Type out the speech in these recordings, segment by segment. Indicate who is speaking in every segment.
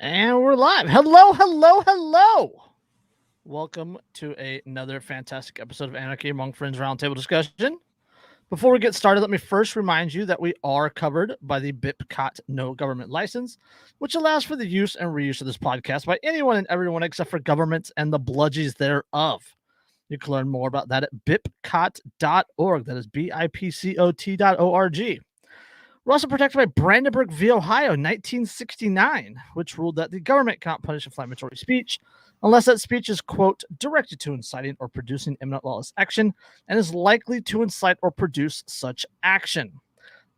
Speaker 1: And we're live. Hello, hello, hello. Welcome to another fantastic episode of Anarchy Among Friends Roundtable discussion. Before we get started, let me first remind you that we are covered by the BIPCOT No Government License, which allows for the use and reuse of this podcast by anyone and everyone except for governments and the bludgies thereof. You can learn more about that at bipcot.org. That is BIPCOT.org. We're also protected by Brandenburg v. Ohio, 1969, which ruled that the government cannot punish inflammatory speech unless that speech is, quote, directed to inciting or producing imminent lawless action and is likely to incite or produce such action.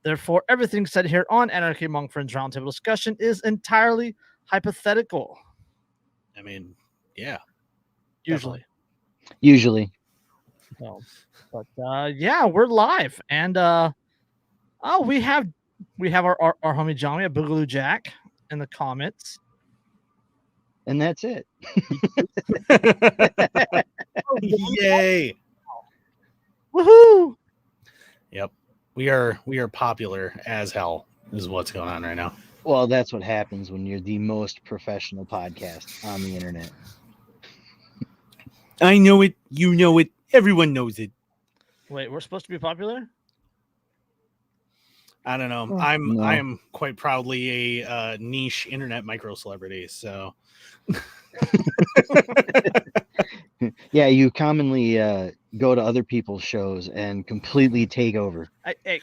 Speaker 1: Therefore, everything said here on Anarchy Among Friends Roundtable discussion is entirely hypothetical.
Speaker 2: I mean, yeah.
Speaker 1: Usually. So, but yeah, we're live. And we have our homie Johnny, a Boogaloo Jack, in the comments.
Speaker 3: And that's it.
Speaker 2: Yay!
Speaker 1: Woohoo!
Speaker 2: Yep, we are popular as hell. Is what's going on right now.
Speaker 3: Well, that's what happens when you're the most professional podcast on the internet.
Speaker 2: I know it. You know it. Everyone knows it.
Speaker 1: Wait, we're supposed to be popular?
Speaker 2: I don't know.
Speaker 3: Oh,
Speaker 2: I
Speaker 3: no.
Speaker 2: am quite proudly a niche internet micro celebrity. So
Speaker 3: Yeah, you commonly go to other people's shows and completely take over.
Speaker 1: It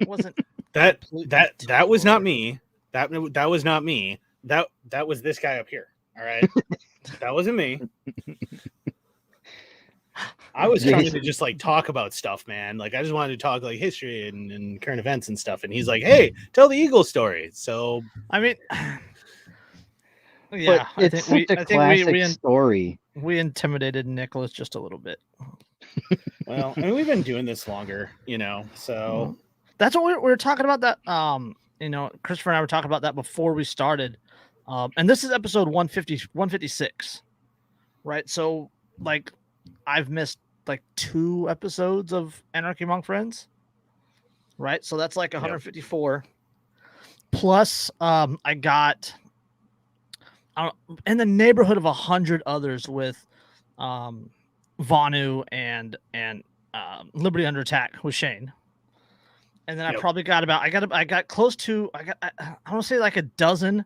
Speaker 1: wasn't
Speaker 2: that was not me. That was not me. That was this guy up here. All right, that wasn't me. I was trying to just like talk about stuff, man. Like I just wanted to talk like history and current events and stuff. And he's like, "Hey, tell the Eagle story." So
Speaker 1: I mean, yeah,
Speaker 3: but it's such a classic story.
Speaker 1: We intimidated Nicholas just a little bit.
Speaker 2: Well, I mean, we've been doing this longer, so
Speaker 1: that's what we were talking about. That Christopher and I were talking about that before we started. And this is episode 156, right? So like I've missed like 2 episodes of Anarchy Among Friends, right? So that's like 154. Yep. Plus, I got in the neighborhood of 100 others with Vonu and Liberty Under Attack with Shane. And then I probably got I got close to I want to say like a dozen,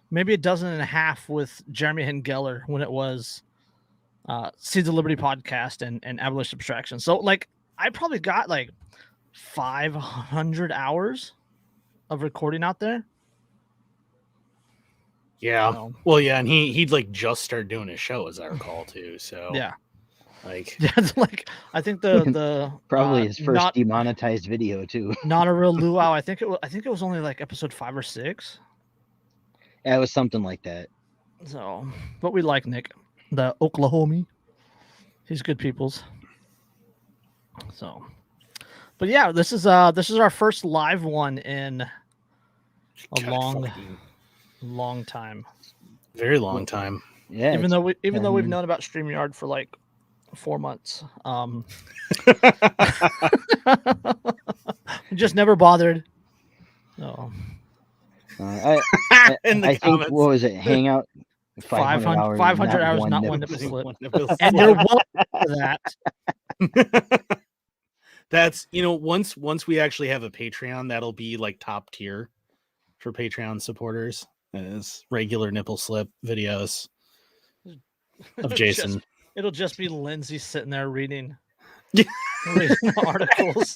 Speaker 1: maybe a dozen and a half with Jeremy Hengeller when it was Seeds of Liberty podcast and Abolition Abstraction. So like I probably got like 500 hours of recording out there.
Speaker 2: Yeah. Well, yeah, and he'd like just started doing his show, as I recall, too. So
Speaker 1: yeah,
Speaker 2: like
Speaker 1: like I think the
Speaker 3: probably his first demonetized video too.
Speaker 1: Not a real luau. I think it was only like episode 5 or 6.
Speaker 3: Yeah, it was something like that.
Speaker 1: So, but we like Nick, the Oklahoma. He's good peoples. So, but yeah, this is our first live one in a long time.
Speaker 2: Very long time.
Speaker 3: Yeah.
Speaker 1: Even though we've known about StreamYard for like 4 months. Just never bothered. No.
Speaker 3: I think what was it? Hangout 500
Speaker 1: hours, not one nipple slip. And you're welcome for that.
Speaker 2: That's once we actually have a Patreon, that'll be like top tier for Patreon supporters. Is regular nipple slip videos of Jason.
Speaker 1: It'll just be Lindsay sitting there reading articles.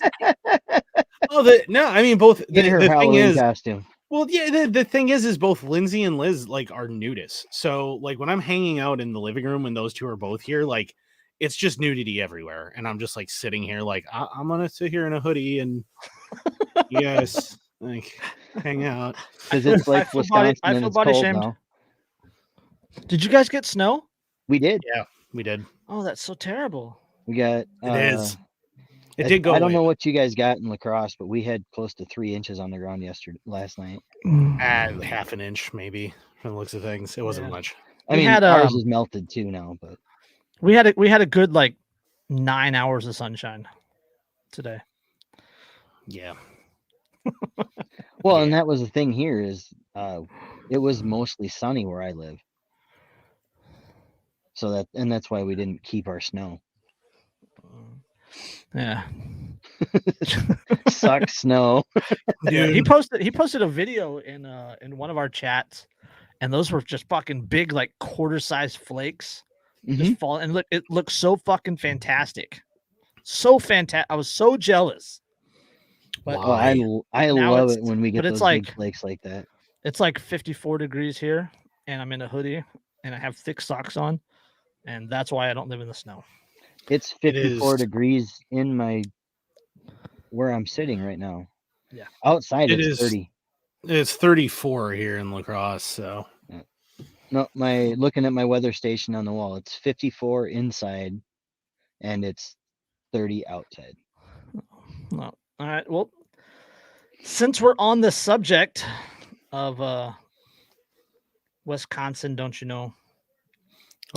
Speaker 2: I mean both.
Speaker 3: The thing is, costume.
Speaker 2: Well, yeah. The thing is both Lindsay and Liz like are nudists. So like when I'm hanging out in the living room and those two are both here, like it's just nudity everywhere, and I'm just like sitting here like I'm gonna sit here in a hoodie and you guys like hang out
Speaker 3: because it's like Wisconsin and it's cold now.
Speaker 1: Did you guys get snow?
Speaker 3: We did.
Speaker 2: Yeah, we did.
Speaker 1: Oh, that's so terrible.
Speaker 3: We got.
Speaker 2: It did go.
Speaker 3: I don't know what you guys got in La Crosse, but we had close to 3 inches on the ground last night.
Speaker 2: Half an inch, maybe, from the looks of things. It wasn't much.
Speaker 3: I mean, ours is melted too now, but
Speaker 1: we had a good like 9 hours of sunshine today.
Speaker 2: Yeah.
Speaker 3: Well, and that was the thing here is It was mostly sunny where I live. So that's why we didn't keep our snow.
Speaker 1: Yeah.
Speaker 3: Sucks snow.
Speaker 1: Yeah,
Speaker 2: Dude,
Speaker 1: he posted a video in one of our chats, and those were just fucking big, like quarter-sized flakes just
Speaker 3: Mhm.
Speaker 1: falling. And look, it looks so fucking fantastic. So fantastic. I was so jealous. But
Speaker 3: Oh, I
Speaker 2: why?
Speaker 3: I
Speaker 1: now
Speaker 3: love
Speaker 1: it's
Speaker 3: it when we get
Speaker 1: but it's
Speaker 3: those big
Speaker 1: like
Speaker 3: flakes like that.
Speaker 1: it's like 54 degrees here, and I'm in a hoodie, and I have thick socks on, and that's why I don't live in the snow.
Speaker 3: It's
Speaker 2: It
Speaker 3: 54
Speaker 2: is.
Speaker 3: degrees in where I'm sitting right now.
Speaker 1: Yeah.
Speaker 3: Outside
Speaker 2: It
Speaker 3: it's
Speaker 2: is.
Speaker 3: 30.
Speaker 2: It's 34 here in La Crosse. So
Speaker 3: No, looking at my weather station on the wall, it's 54 inside and it's 30 outside.
Speaker 1: No. All right. Well, since we're on the subject of Wisconsin, don't you know,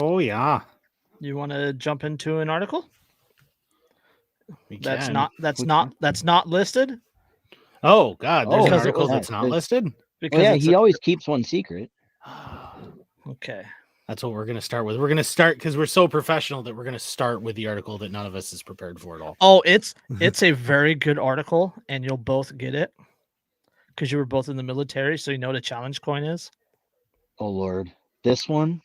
Speaker 2: oh yeah,
Speaker 1: you want to jump into an article
Speaker 2: we
Speaker 1: that's
Speaker 2: can.
Speaker 1: not listed
Speaker 2: Oh God, there's an
Speaker 1: Because it
Speaker 2: article
Speaker 1: was-
Speaker 2: that's not listed.
Speaker 1: because
Speaker 3: Well, yeah,
Speaker 1: it's
Speaker 3: he always keeps one secret.
Speaker 1: okay.
Speaker 2: That's what we're gonna start with. We're gonna start because we're so professional that we're gonna start with the article that none of us is prepared for at all.
Speaker 1: Oh, it's a very good article, and you'll both get it because you were both in the military, so you know what a challenge coin is.
Speaker 3: Oh Lord, this one,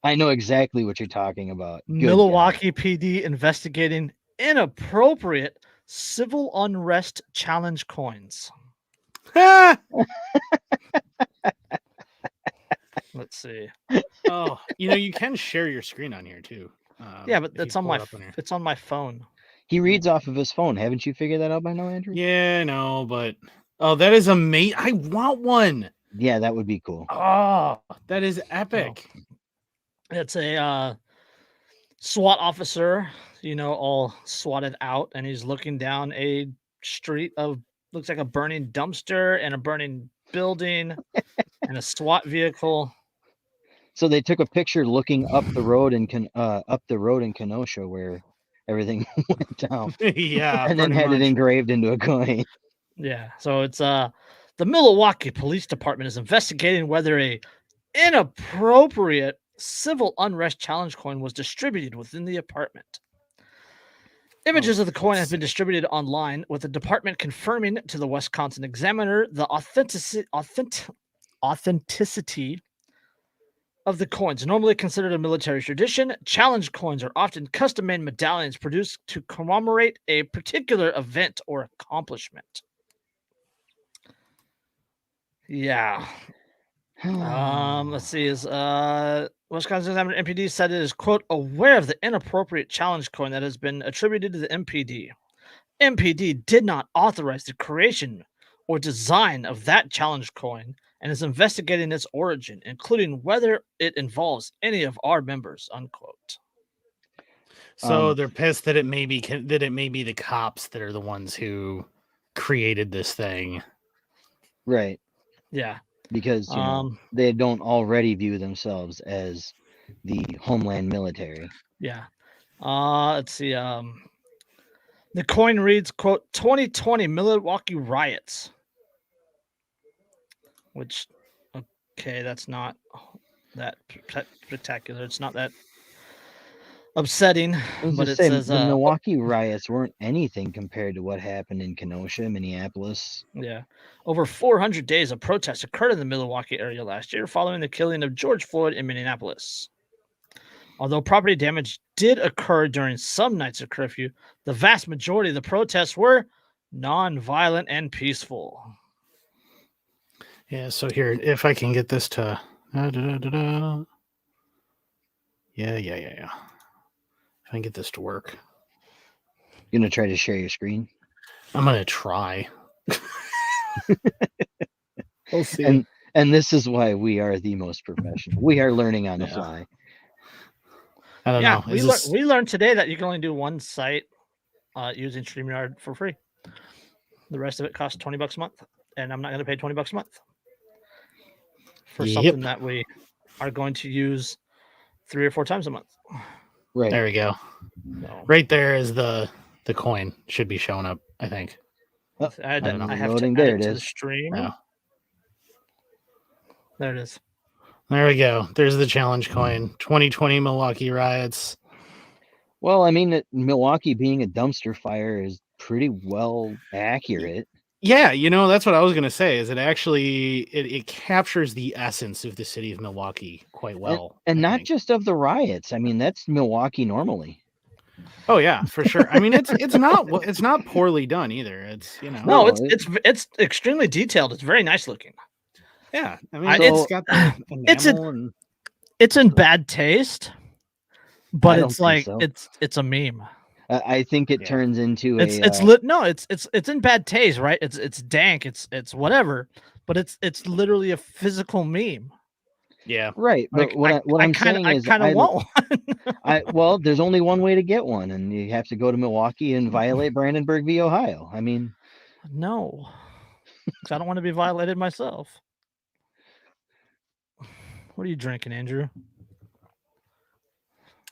Speaker 3: I know exactly what you're talking about. Good God.
Speaker 1: Milwaukee PD investigating inappropriate civil unrest challenge coins. Let's see.
Speaker 2: Oh, you can share your screen on here too.
Speaker 1: Yeah, but
Speaker 2: if you
Speaker 1: it's on
Speaker 2: pull
Speaker 1: my
Speaker 2: it up here.
Speaker 1: it's on my phone.
Speaker 3: He reads off of his phone. Haven't you figured that out by now, Andrew?
Speaker 2: Yeah, no, but that is amazing. I want one.
Speaker 3: Yeah, that would be cool.
Speaker 2: Oh, that is epic.
Speaker 1: It's a SWAT officer, all swatted out, and he's looking down a street of looks like a burning dumpster and a burning building and a SWAT vehicle.
Speaker 3: So they took a picture looking up the road in Kenosha where everything went down,
Speaker 2: Yeah,
Speaker 3: and then
Speaker 2: pretty
Speaker 3: had it
Speaker 2: much.
Speaker 3: engraved into a coin.
Speaker 1: Yeah, so it's the Milwaukee Police Department is investigating whether a inappropriate civil unrest challenge coin was distributed within the apartment. Images of the coin have been distributed online, with the department confirming to the Wisconsin Examiner the authenticity of the coins. Normally considered a military tradition, challenge coins are often custom-made medallions produced to commemorate a particular event or accomplishment. Yeah. Let's see. Is Wisconsin Examiner MPD said it is, quote, aware of the inappropriate challenge coin that has been attributed to the MPD. MPD did not authorize the creation or design of that challenge coin and is investigating its origin, including whether it involves any of our members, unquote.
Speaker 2: So they're pissed that it may be the cops that are the ones who created this thing.
Speaker 3: Right.
Speaker 1: Yeah.
Speaker 3: Because they don't already view themselves as the homeland military.
Speaker 1: Yeah. Let's see. The coin reads, quote, 2020 Milwaukee riots. Which, okay, that's not that spectacular. It's not that upsetting, but it says
Speaker 3: the Milwaukee riots weren't anything compared to what happened in Kenosha, Minneapolis.
Speaker 1: Yeah. Over 400 days of protests occurred in the Milwaukee area last year following the killing of George Floyd in Minneapolis. Although property damage did occur during some nights of curfew, the vast majority of the protests were non-violent and peaceful.
Speaker 2: Yeah, so here, if I can get this to... Yeah. If I can get this to work.
Speaker 3: You gonna try to share your screen?
Speaker 2: I'm gonna try. We'll see.
Speaker 3: And this is why we are the most professional. We are learning on the fly.
Speaker 2: I don't know.
Speaker 1: We learned today that you can only do one site using StreamYard for free. The rest of it costs $20 a month, and I'm not going to pay $20 a month for something that we are going to use 3 or 4 times a month.
Speaker 3: Right.
Speaker 2: There we go.
Speaker 1: So,
Speaker 2: right there is the coin should be showing up, I think.
Speaker 3: Oh,
Speaker 1: I have
Speaker 3: loading.
Speaker 1: to add
Speaker 3: There
Speaker 1: it
Speaker 3: it
Speaker 1: to
Speaker 3: is.
Speaker 1: the stream.
Speaker 2: Oh.
Speaker 1: There it is.
Speaker 2: There we go. There's the challenge coin. 2020 Milwaukee riots.
Speaker 3: Well, I mean, Milwaukee being a dumpster fire is pretty well accurate.
Speaker 2: Yeah, that's what I was gonna say. Is it actually it captures the essence of the city of Milwaukee quite well,
Speaker 3: and
Speaker 2: I
Speaker 3: not
Speaker 2: think.
Speaker 3: just of the riots. I mean, that's Milwaukee normally.
Speaker 2: Oh yeah, for sure. I mean, it's not poorly done either. It's
Speaker 1: No,
Speaker 3: No,
Speaker 1: it's extremely detailed. It's very nice looking.
Speaker 2: yeah. I mean,
Speaker 1: it's-
Speaker 2: it's got the enamel and
Speaker 1: It's in bad taste, but
Speaker 3: don't
Speaker 1: it's
Speaker 3: think
Speaker 1: like
Speaker 3: so.
Speaker 1: it's a meme.
Speaker 3: I think it
Speaker 2: Yeah.
Speaker 3: turns into
Speaker 1: it's in bad taste, right? It's dank, it's whatever, but it's literally a physical meme.
Speaker 2: yeah.
Speaker 3: right. But
Speaker 1: Like,
Speaker 3: what I'm saying is,
Speaker 1: kind of want one.
Speaker 3: well, there's only one way to get one, and you have to go to Milwaukee and violate Brandenburg v. Ohio. I mean,
Speaker 1: No, 'cause I don't want to be violated myself. What are you drinking, Andrew?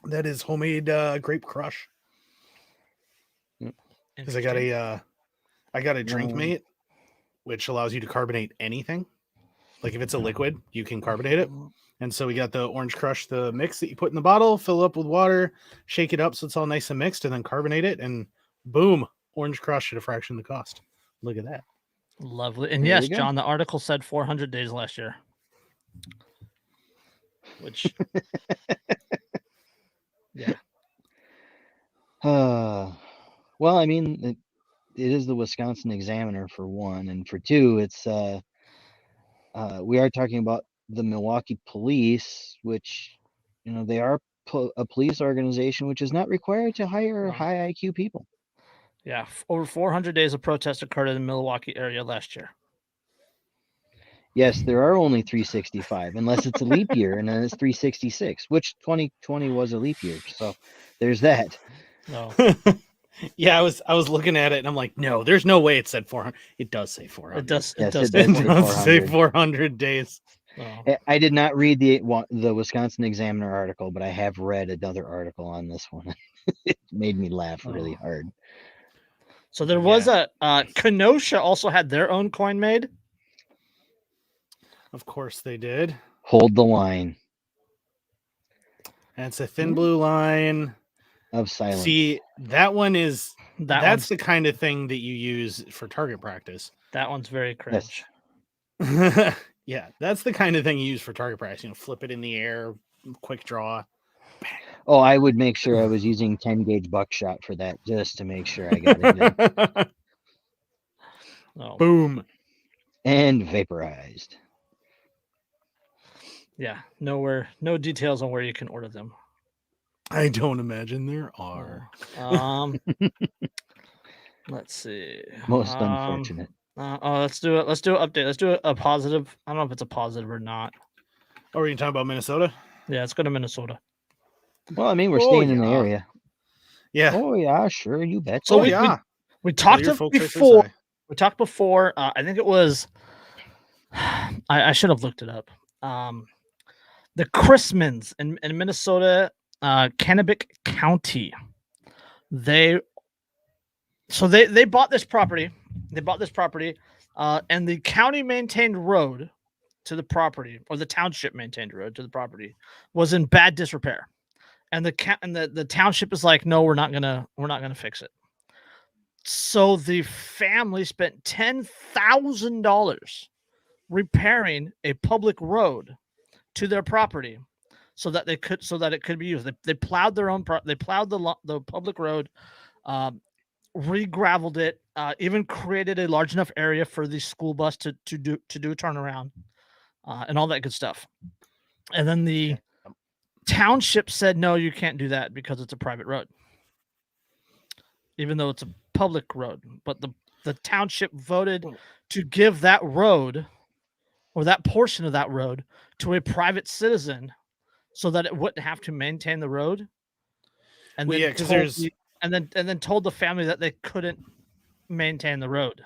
Speaker 2: That is homemade grape crush. Because I got a drink mate, which allows you to carbonate anything. Like if it's a liquid, you can carbonate it. And so we got the orange crush, the mix that you put in the bottle, fill up with water, shake it up so it's all nice and mixed, and then carbonate it, and boom, orange crush at a fraction of the cost. Look at that.
Speaker 1: Lovely. And
Speaker 3: There
Speaker 1: yes,
Speaker 3: you go.
Speaker 1: John, the article said 400 days last year. Which yeah.
Speaker 3: Well, I mean, it is the Wisconsin Examiner for one, and for two, it's we are talking about the Milwaukee Police, which they are a police organization which is not required to hire
Speaker 1: No.
Speaker 3: high IQ people.
Speaker 1: Yeah, over 400 days of protest occurred in the Milwaukee area last year.
Speaker 3: Yes, there are only 365, unless it's a leap year, and then it's 366, which 2020 was a leap year. So there's that.
Speaker 1: No.
Speaker 2: Yeah, I was looking at it and I'm like, no, there's no way it said 400. It does say 400.
Speaker 1: It does.
Speaker 3: Yes,
Speaker 1: It does.
Speaker 3: it
Speaker 2: It
Speaker 3: does
Speaker 2: does
Speaker 3: say
Speaker 2: say
Speaker 3: 400.
Speaker 2: 400 days.
Speaker 1: Oh.
Speaker 3: I did not read the Wisconsin Examiner article, but I have read another article on this one. It made me laugh really hard.
Speaker 1: So there was Kenosha also had their own coin made.
Speaker 2: Of course they did.
Speaker 3: Hold the line
Speaker 2: And it's a thin blue line.
Speaker 3: of silence.
Speaker 2: See, that one is
Speaker 1: That's
Speaker 2: the kind of thing that you use for target practice.
Speaker 1: that one's very cringe.
Speaker 3: Yes.
Speaker 2: Yeah, that's the kind of thing you use for target practice. Flip it in the air, quick draw.
Speaker 3: Oh, I would make sure I was using 10 gauge buckshot for that, just to make sure I got it in.
Speaker 1: Oh,
Speaker 2: Boom.
Speaker 3: And vaporized.
Speaker 1: yeah. No details on where you can order them.
Speaker 2: I don't imagine there are.
Speaker 1: Let's see.
Speaker 3: Most unfortunate.
Speaker 1: Let's do it. Let's do an update. Let's do a positive. I don't know if it's a positive or not.
Speaker 2: Oh, are you talking about Minnesota?
Speaker 1: Yeah, let's go to Minnesota.
Speaker 3: Well, I mean, we're
Speaker 2: Oh,
Speaker 3: staying in the
Speaker 2: yeah.
Speaker 3: area.
Speaker 2: Yeah.
Speaker 3: Oh, yeah, sure. You bet.
Speaker 1: So
Speaker 2: Oh, yeah.
Speaker 1: we talked
Speaker 2: Your
Speaker 1: of
Speaker 2: folks are so
Speaker 1: before.
Speaker 2: sorry.
Speaker 1: We talked before. I think it was. I should have looked it up. The Chrismans in Minnesota, Kennebec County. They bought this property. And the county maintained road to the property, or the township maintained road to the property, was in bad disrepair. And the township is like, no, we're not gonna fix it. So the family spent $10,000 repairing a public road to their property, so that it could be used. They plowed their own. They plowed the public road, re-graveled it, even created a large enough area for the school bus to do a turnaround, and all that good stuff. And then the township said, no, you can't do that because it's a private road, even though it's a public road. But the township voted to give that road, or that portion of that road, to a private citizen, so that it wouldn't have to maintain the road. And
Speaker 2: Well,
Speaker 1: then
Speaker 2: yeah, 'cause
Speaker 1: then told the family that they couldn't maintain the road.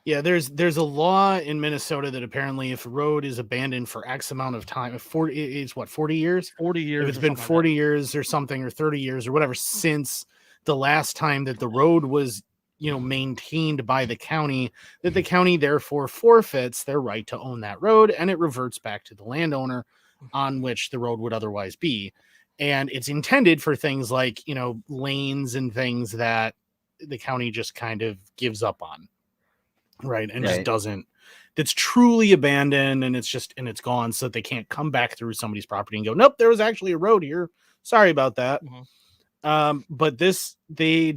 Speaker 2: Yeah, there's a law in Minnesota that apparently if a road is abandoned for X amount of time, it's 40 years?
Speaker 1: 40 years.
Speaker 2: If it's
Speaker 1: or
Speaker 2: been
Speaker 1: something like
Speaker 2: 40 years or something, or 30 years or whatever, since the last time that the road was maintained by the county, that the county therefore forfeits their right to own that road, and it reverts back to the landowner on which the road would otherwise be. And it's intended for things like, lanes and things that the county just kind of gives up on. Right. And just doesn't, that's truly abandoned, and it's gone, so that they can't come back through somebody's property and go, nope, there was actually a road here. Sorry about that.
Speaker 1: Mm-hmm.
Speaker 2: But this, they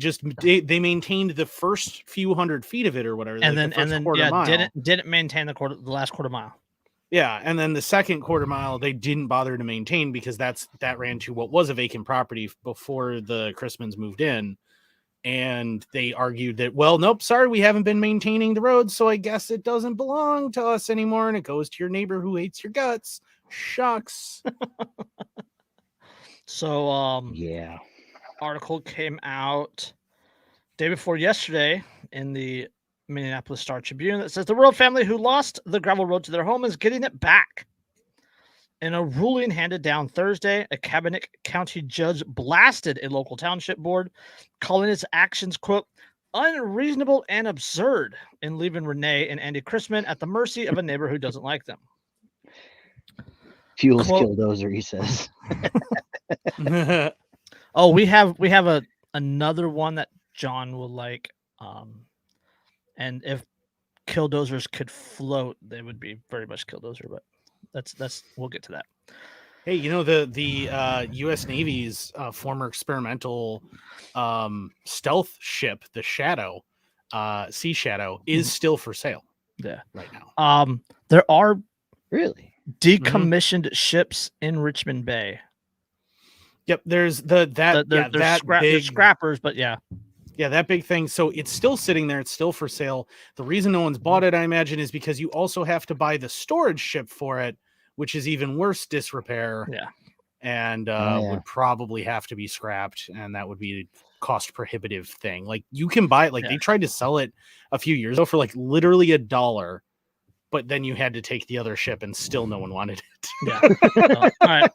Speaker 2: maintained the first few hundred feet of it or whatever.
Speaker 1: And
Speaker 2: like
Speaker 1: then
Speaker 2: quarter mile.
Speaker 1: didn't maintain the last quarter mile.
Speaker 2: Yeah. And then the second quarter mile, they didn't bother to maintain, because that ran to what was a vacant property before the Christmans moved in. And they argued that, well, nope, sorry, we haven't been maintaining the road, so I guess it doesn't belong to us anymore, and it goes to your neighbor who hates your guts. Shucks.
Speaker 1: So,
Speaker 3: yeah.
Speaker 1: Article came out day before yesterday in the Minneapolis Star-Tribune that says the rural family who lost the gravel road to their home is getting it back. In a ruling handed down Thursday, a Cabinet County judge blasted a local township board, calling its actions, quote, unreasonable and absurd, in leaving Renee and Andy Chrisman at the mercy of a neighbor who doesn't like them.
Speaker 3: Fuels Killdozer, he says.
Speaker 1: Oh, we have another one that John will like. And if Killdozers could float, they would be very much Killdozer, but that's we'll get to that.
Speaker 2: Hey, the U.S. Navy's former experimental stealth ship, the Shadow, Sea Shadow, is still for sale.
Speaker 1: Yeah,
Speaker 2: right now.
Speaker 1: There are
Speaker 3: really
Speaker 1: decommissioned ships in Richmond Bay.
Speaker 2: Yep, there's
Speaker 1: there's scrappers, but yeah,
Speaker 2: that big thing. So it's still sitting there. It's still for sale. The reason no one's bought it, I imagine, is because you also have to buy the storage ship for it, which is even worse disrepair.
Speaker 1: Yeah,
Speaker 2: and would probably have to be scrapped, and that would be a cost prohibitive thing. Like, you can buy it. Like, they tried to sell it a few years ago for like literally $1, but then you had to take the other ship, and still no one wanted it.
Speaker 1: Yeah. All right.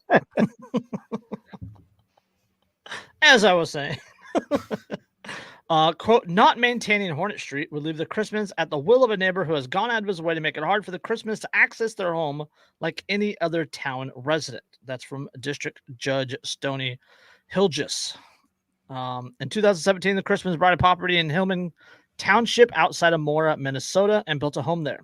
Speaker 1: As I was saying. Quote, not maintaining Hornet Street would leave the Christmas at the will of a neighbor who has gone out of his way to make it hard for the Christmas to access their home like any other town resident. That's from District Judge Stoney Hilgis. In 2017, the Christmas bought a property in Hillman Township outside of Mora, Minnesota, and built a home there.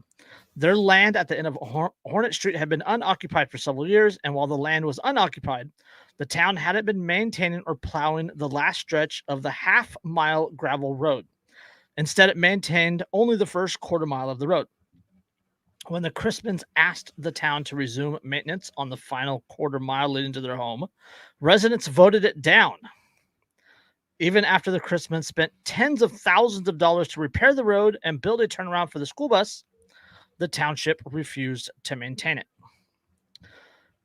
Speaker 1: Their land at the end of Hornet Street had been unoccupied for several years, and while the land was unoccupied, the town hadn't been maintaining or plowing the last stretch of the half-mile gravel road. Instead, it maintained only the first quarter mile of the road. When the Christmans asked the town to resume maintenance on the final quarter mile leading to their home, residents voted it down. Even after the Christmans spent tens of thousands of dollars to repair the road and build a turnaround for the school bus, the township refused to maintain it.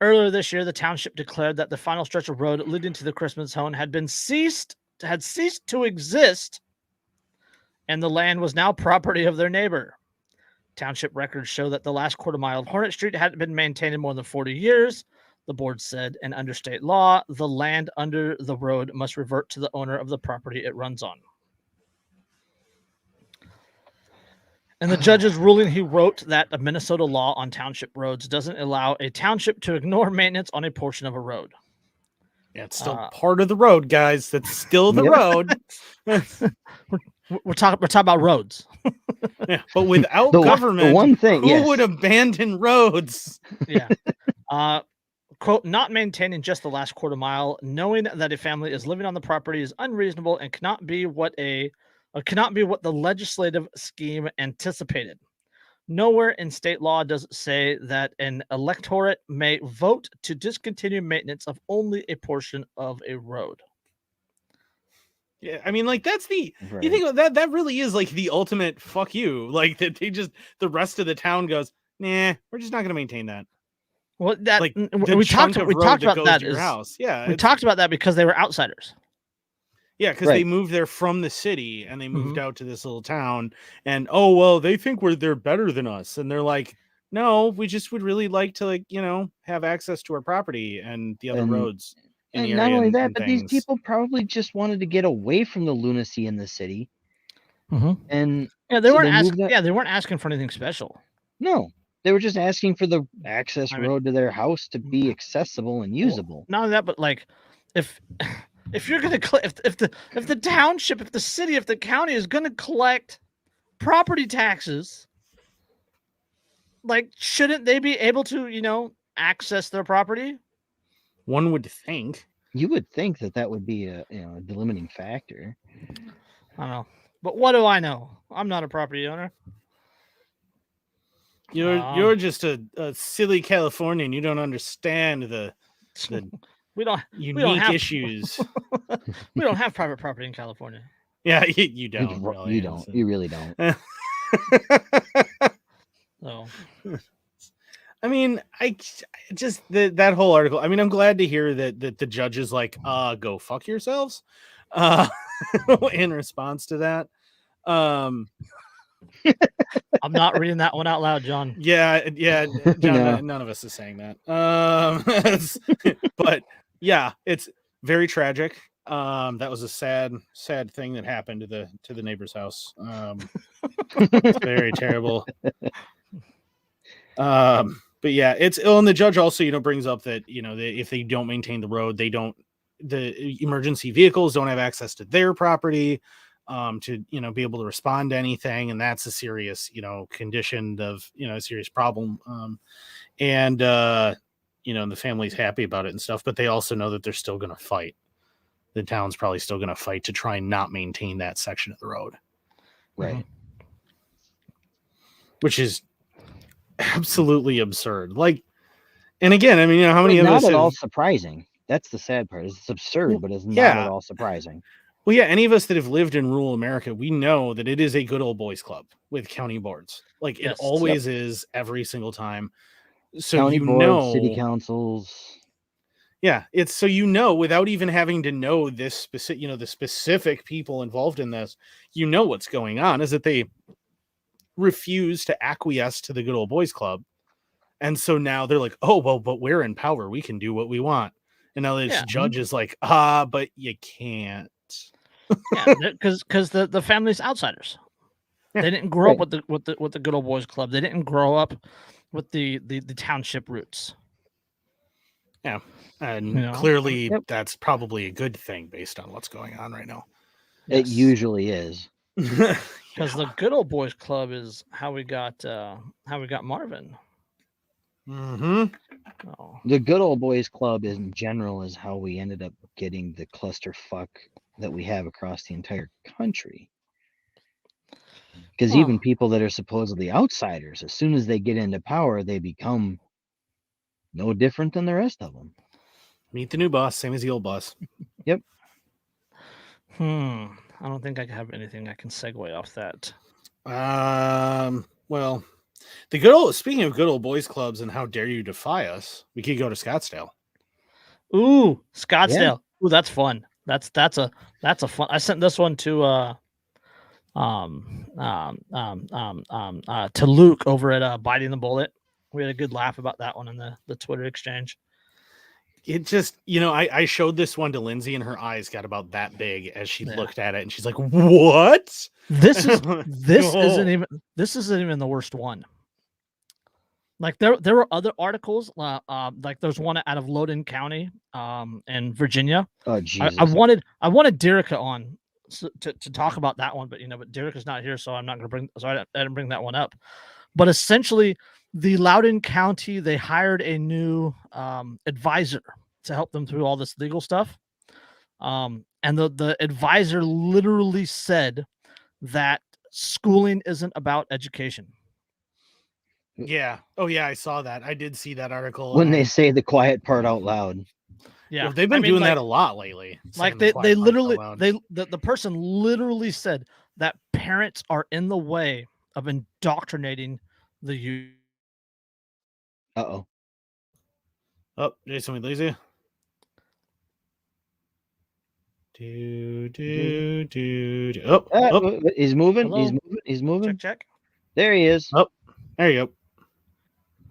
Speaker 1: Earlier this year, the township declared that the final stretch of road leading to the Christmas home had ceased to exist, and the land was now property of their neighbor. Township records show that the last quarter mile of Hornet Street hadn't been maintained in more than 40 years. The board said, and under state law, the land under the road must revert to the owner of the property it runs on. In the judge's ruling, he wrote that a Minnesota law on township roads doesn't allow a township to ignore maintenance on a portion of a road.
Speaker 2: Yeah, it's still part of the road, guys. That's still the road.
Speaker 1: We're talking about roads.
Speaker 2: Yeah, but without government,
Speaker 3: one thing,
Speaker 2: who would abandon roads?
Speaker 1: Yeah. Quote, not maintaining just the last quarter mile, knowing that a family is living on the property is unreasonable and cannot be what the legislative scheme anticipated. Nowhere in state law does it say that an electorate may vote to discontinue maintenance of only a portion of a road.
Speaker 2: Yeah, I mean, like, that's you think about that really is like the ultimate fuck you. Like, that the rest of the town goes, nah, we're just not going to maintain that.
Speaker 1: Well, that
Speaker 2: like
Speaker 1: we talked about that.
Speaker 2: Your house. Yeah,
Speaker 1: we talked about that because they were outsiders.
Speaker 2: Yeah, because they moved there from the city and they moved out to this little town, and they think they're better than us, and they're like, no, we just would really like to have access to our property and the other roads.
Speaker 3: And not only that, but these people probably just wanted to get away from the lunacy in the city. And
Speaker 1: Yeah, they
Speaker 3: so
Speaker 1: weren't
Speaker 3: they moved
Speaker 1: asking.
Speaker 3: that-
Speaker 1: Yeah, they weren't asking for anything special.
Speaker 3: No, they were just asking for the access
Speaker 1: I mean-
Speaker 3: road to their house to be accessible and usable.
Speaker 1: Not only that, but like, if you're gonna if the township, if the city, if the county is gonna collect property taxes, like, shouldn't they be able to access their property?
Speaker 2: One would think.
Speaker 3: You would think that would be a delimiting factor.
Speaker 1: I don't know, but what do I know? I'm not a property owner.
Speaker 2: You're just a silly Californian. You don't understand the
Speaker 1: we don't
Speaker 2: unique
Speaker 1: have
Speaker 2: issues.
Speaker 1: we don't have private property in California.
Speaker 2: Yeah, you don't. Really,
Speaker 3: You don't. You really don't.
Speaker 1: So,
Speaker 2: I mean, I just that whole article. I mean, I'm glad to hear that the judge is like, go fuck yourselves, in response to that.
Speaker 1: I'm not reading that one out loud, John.
Speaker 2: Yeah, John,
Speaker 3: No.
Speaker 2: none of us is saying that. But yeah, it's very tragic. That was a sad thing that happened to the neighbor's house. It's very terrible. But yeah, it's and the judge also, brings up that, if they don't maintain the road, the emergency vehicles don't have access to their property, to, be able to respond to anything. And that's a serious, condition of, a serious problem. And the family's happy about it and stuff, but they also know that they're still going to fight. The town's probably still going to fight to try and not maintain that section of the road.
Speaker 3: Right.
Speaker 2: Which is absolutely absurd. Like, and again, I mean, how many of
Speaker 3: not
Speaker 2: us
Speaker 3: at
Speaker 2: have,
Speaker 3: all surprising. That's the sad part. It's absurd, but it's not
Speaker 2: yeah.
Speaker 3: at all surprising.
Speaker 2: Well, yeah, any of us that have lived in rural America, we know that it is a good old boys club with county boards. Like,
Speaker 1: Yes.
Speaker 2: it always is every single time. So
Speaker 3: County boards, city councils.
Speaker 2: Yeah, it's so without even having to know this specific, the specific people involved in this, what's going on is that they refuse to acquiesce to the good old boys club. And so now they're like, oh, well, but we're in power. We can do what we want. And now this judge is like, but you can't.
Speaker 1: Yeah, because the family's outsiders.
Speaker 2: Yeah.
Speaker 1: They didn't grow up with the good old boys club. They didn't grow up with the township roots.
Speaker 2: Yeah. And clearly that's probably a good thing based on what's going on right now.
Speaker 3: It usually is.
Speaker 1: Because the good old boys club is how we got Marvin.
Speaker 2: Mm-hmm.
Speaker 1: Oh.
Speaker 3: The good old boys club in general is how we ended up getting the clusterfuck that we have across the entire country. Because even people that are supposedly outsiders, as soon as they get into power, they become no different than the rest of them.
Speaker 2: Meet the new boss, same as the old boss.
Speaker 3: Yep.
Speaker 1: I don't think I have anything I can segue off that.
Speaker 2: Well, speaking of good old boys clubs and how dare you defy us, we could go to Scottsdale.
Speaker 1: Ooh, Scottsdale. Yeah. Ooh, that's fun. That's a fun. I sent this one to Luke over at Biting the Bullet. We had a good laugh about that one in the Twitter exchange.
Speaker 2: It just, I showed this one to Lindsay and her eyes got about that big as she looked at it and she's like, what?
Speaker 1: This isn't even the worst one. Like there were other articles, like there's one out of Loudoun County, in Virginia.
Speaker 3: Oh, Jesus.
Speaker 1: I wanted Derica on to talk about that one, but but Derica's not here, so I'm not going to I didn't bring that one up. But essentially, the Loudoun County, they hired a new advisor to help them through all this legal stuff. And the advisor literally said that schooling isn't about education.
Speaker 2: Yeah. Oh, yeah, I saw that. I did see that article.
Speaker 3: When they say the quiet part out loud.
Speaker 1: Yeah.
Speaker 2: Well, they've been doing that a lot lately.
Speaker 1: Like they literally, the person literally said that parents are in the way of indoctrinating the youth.
Speaker 3: Uh-oh.
Speaker 2: Oh, Jason, we lose you. Oh,
Speaker 3: he's moving.
Speaker 1: Hello?
Speaker 3: He's moving.
Speaker 1: Check.
Speaker 3: There he is.
Speaker 2: Oh, there you go.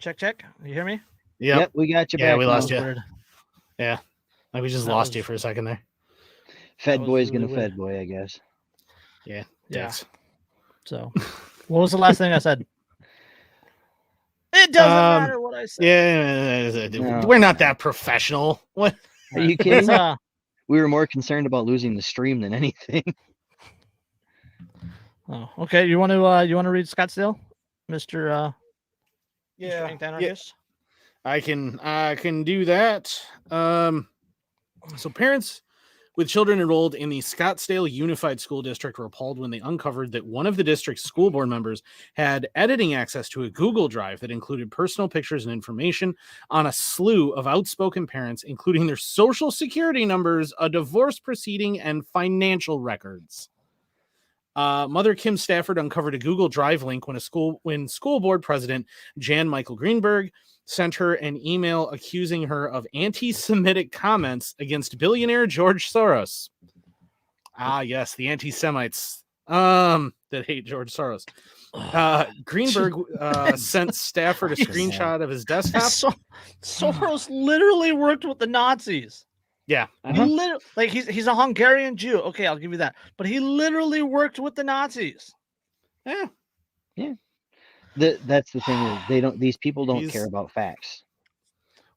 Speaker 1: Check. You hear me?
Speaker 3: Yep, we got you back.
Speaker 2: Yeah, we lost you.
Speaker 1: Weird.
Speaker 2: Yeah, like we just lost you for a second there.
Speaker 3: Fed boy's
Speaker 1: really
Speaker 3: gonna
Speaker 1: weird.
Speaker 3: fed boy, I guess.
Speaker 2: Yeah.
Speaker 1: Yeah. So, what was the last thing I said? It doesn't matter what I said.
Speaker 2: Yeah,
Speaker 3: No.
Speaker 2: we're not that professional. What?
Speaker 3: Are you kidding?
Speaker 1: Let's,
Speaker 3: We were more concerned about losing the stream than anything.
Speaker 1: oh, okay. You want to read Scottsdale, Mister? Mr. Inked Anarchist?
Speaker 2: I can do that. So parents with children enrolled in the Scottsdale Unified School District were appalled when they uncovered that one of the district's school board members had editing access to a Google Drive that included personal pictures and information on a slew of outspoken parents, including their social security numbers, a divorce proceeding, and financial records. Mother Kim Stafford uncovered a Google Drive link when school board president Jan Michael Greenberg sent her an email accusing her of anti-Semitic comments against billionaire George Soros. Ah, yes, the anti-Semites that hate George Soros. Greenberg sent Stafford a screenshot of his desktop.
Speaker 1: Soros literally worked with the Nazis.
Speaker 2: Yeah,
Speaker 1: Like he's a Hungarian Jew. Okay, I'll give you that. But he literally worked with the Nazis.
Speaker 2: Yeah.
Speaker 3: That's the thing is these people don't care about facts.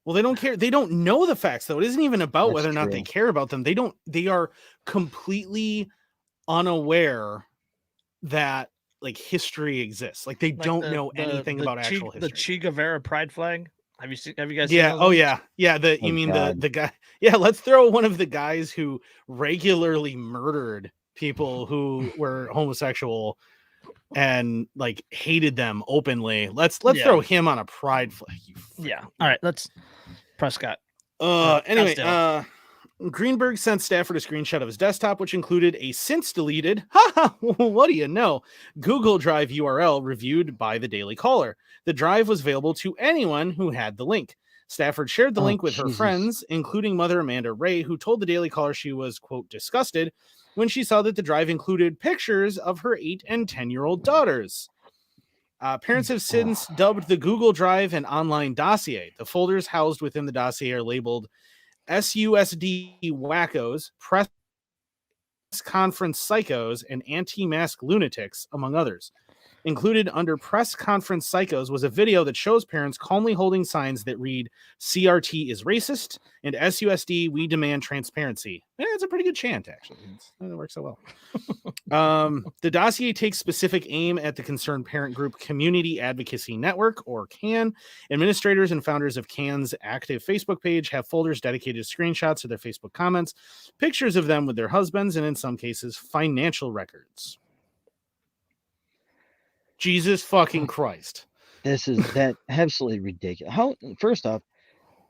Speaker 2: Well, they don't care. They don't know the facts, though. It isn't even about whether or not they care about them. They are completely unaware that like history exists. Like they don't know anything about actual history.
Speaker 1: The Che Guevara pride flag. Have you guys
Speaker 2: seen
Speaker 1: those ones?
Speaker 2: Yeah. The guy? Yeah, let's throw one of the guys who regularly murdered people who were homosexual and like hated them openly. Let's throw him on a pride flag.
Speaker 1: Yeah. All right. Let's Prescott.
Speaker 2: Anyway, Greenberg sent Stafford a screenshot of his desktop, which included a since deleted, what do you know, Google Drive URL reviewed by the Daily Caller. The drive was available to anyone who had the link. Stafford shared the link with her friends, including mother Amanda Ray, who told the Daily Caller she was, quote, disgusted when she saw that the drive included pictures of her 8 and 10-year-old daughters. Parents have since dubbed the Google Drive an online dossier. The folders housed within the dossier are labeled SUSD wackos, press conference psychos, and anti-mask lunatics, among others. Included under press conference psychos was a video that shows parents calmly holding signs that read CRT is racist and SUSD we demand transparency. It's a pretty good chant, actually. It works so well. The dossier takes specific aim at the concerned parent group Community Advocacy Network, or CAN. Administrators and founders of CAN's active Facebook page have folders dedicated to screenshots of their Facebook comments, pictures of them with their husbands, and in some cases, financial records. Jesus fucking Christ.
Speaker 3: That absolutely ridiculous. First off,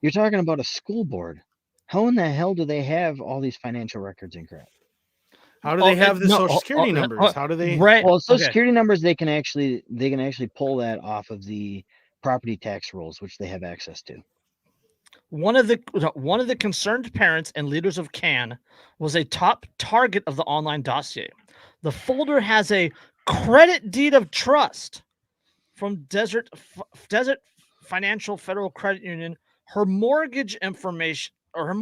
Speaker 3: you're talking about a school board. How in the hell do they have all these financial records and crap?
Speaker 2: How do they have the social security numbers? How do they?
Speaker 1: Right.
Speaker 3: Well, social security numbers, they can actually pull that off of the property tax rolls, which they have access to.
Speaker 1: One of the concerned parents and leaders of CAN was a top target of the online dossier. The folder has a credit deed of trust from Desert Financial Federal Credit Union, her mortgage information on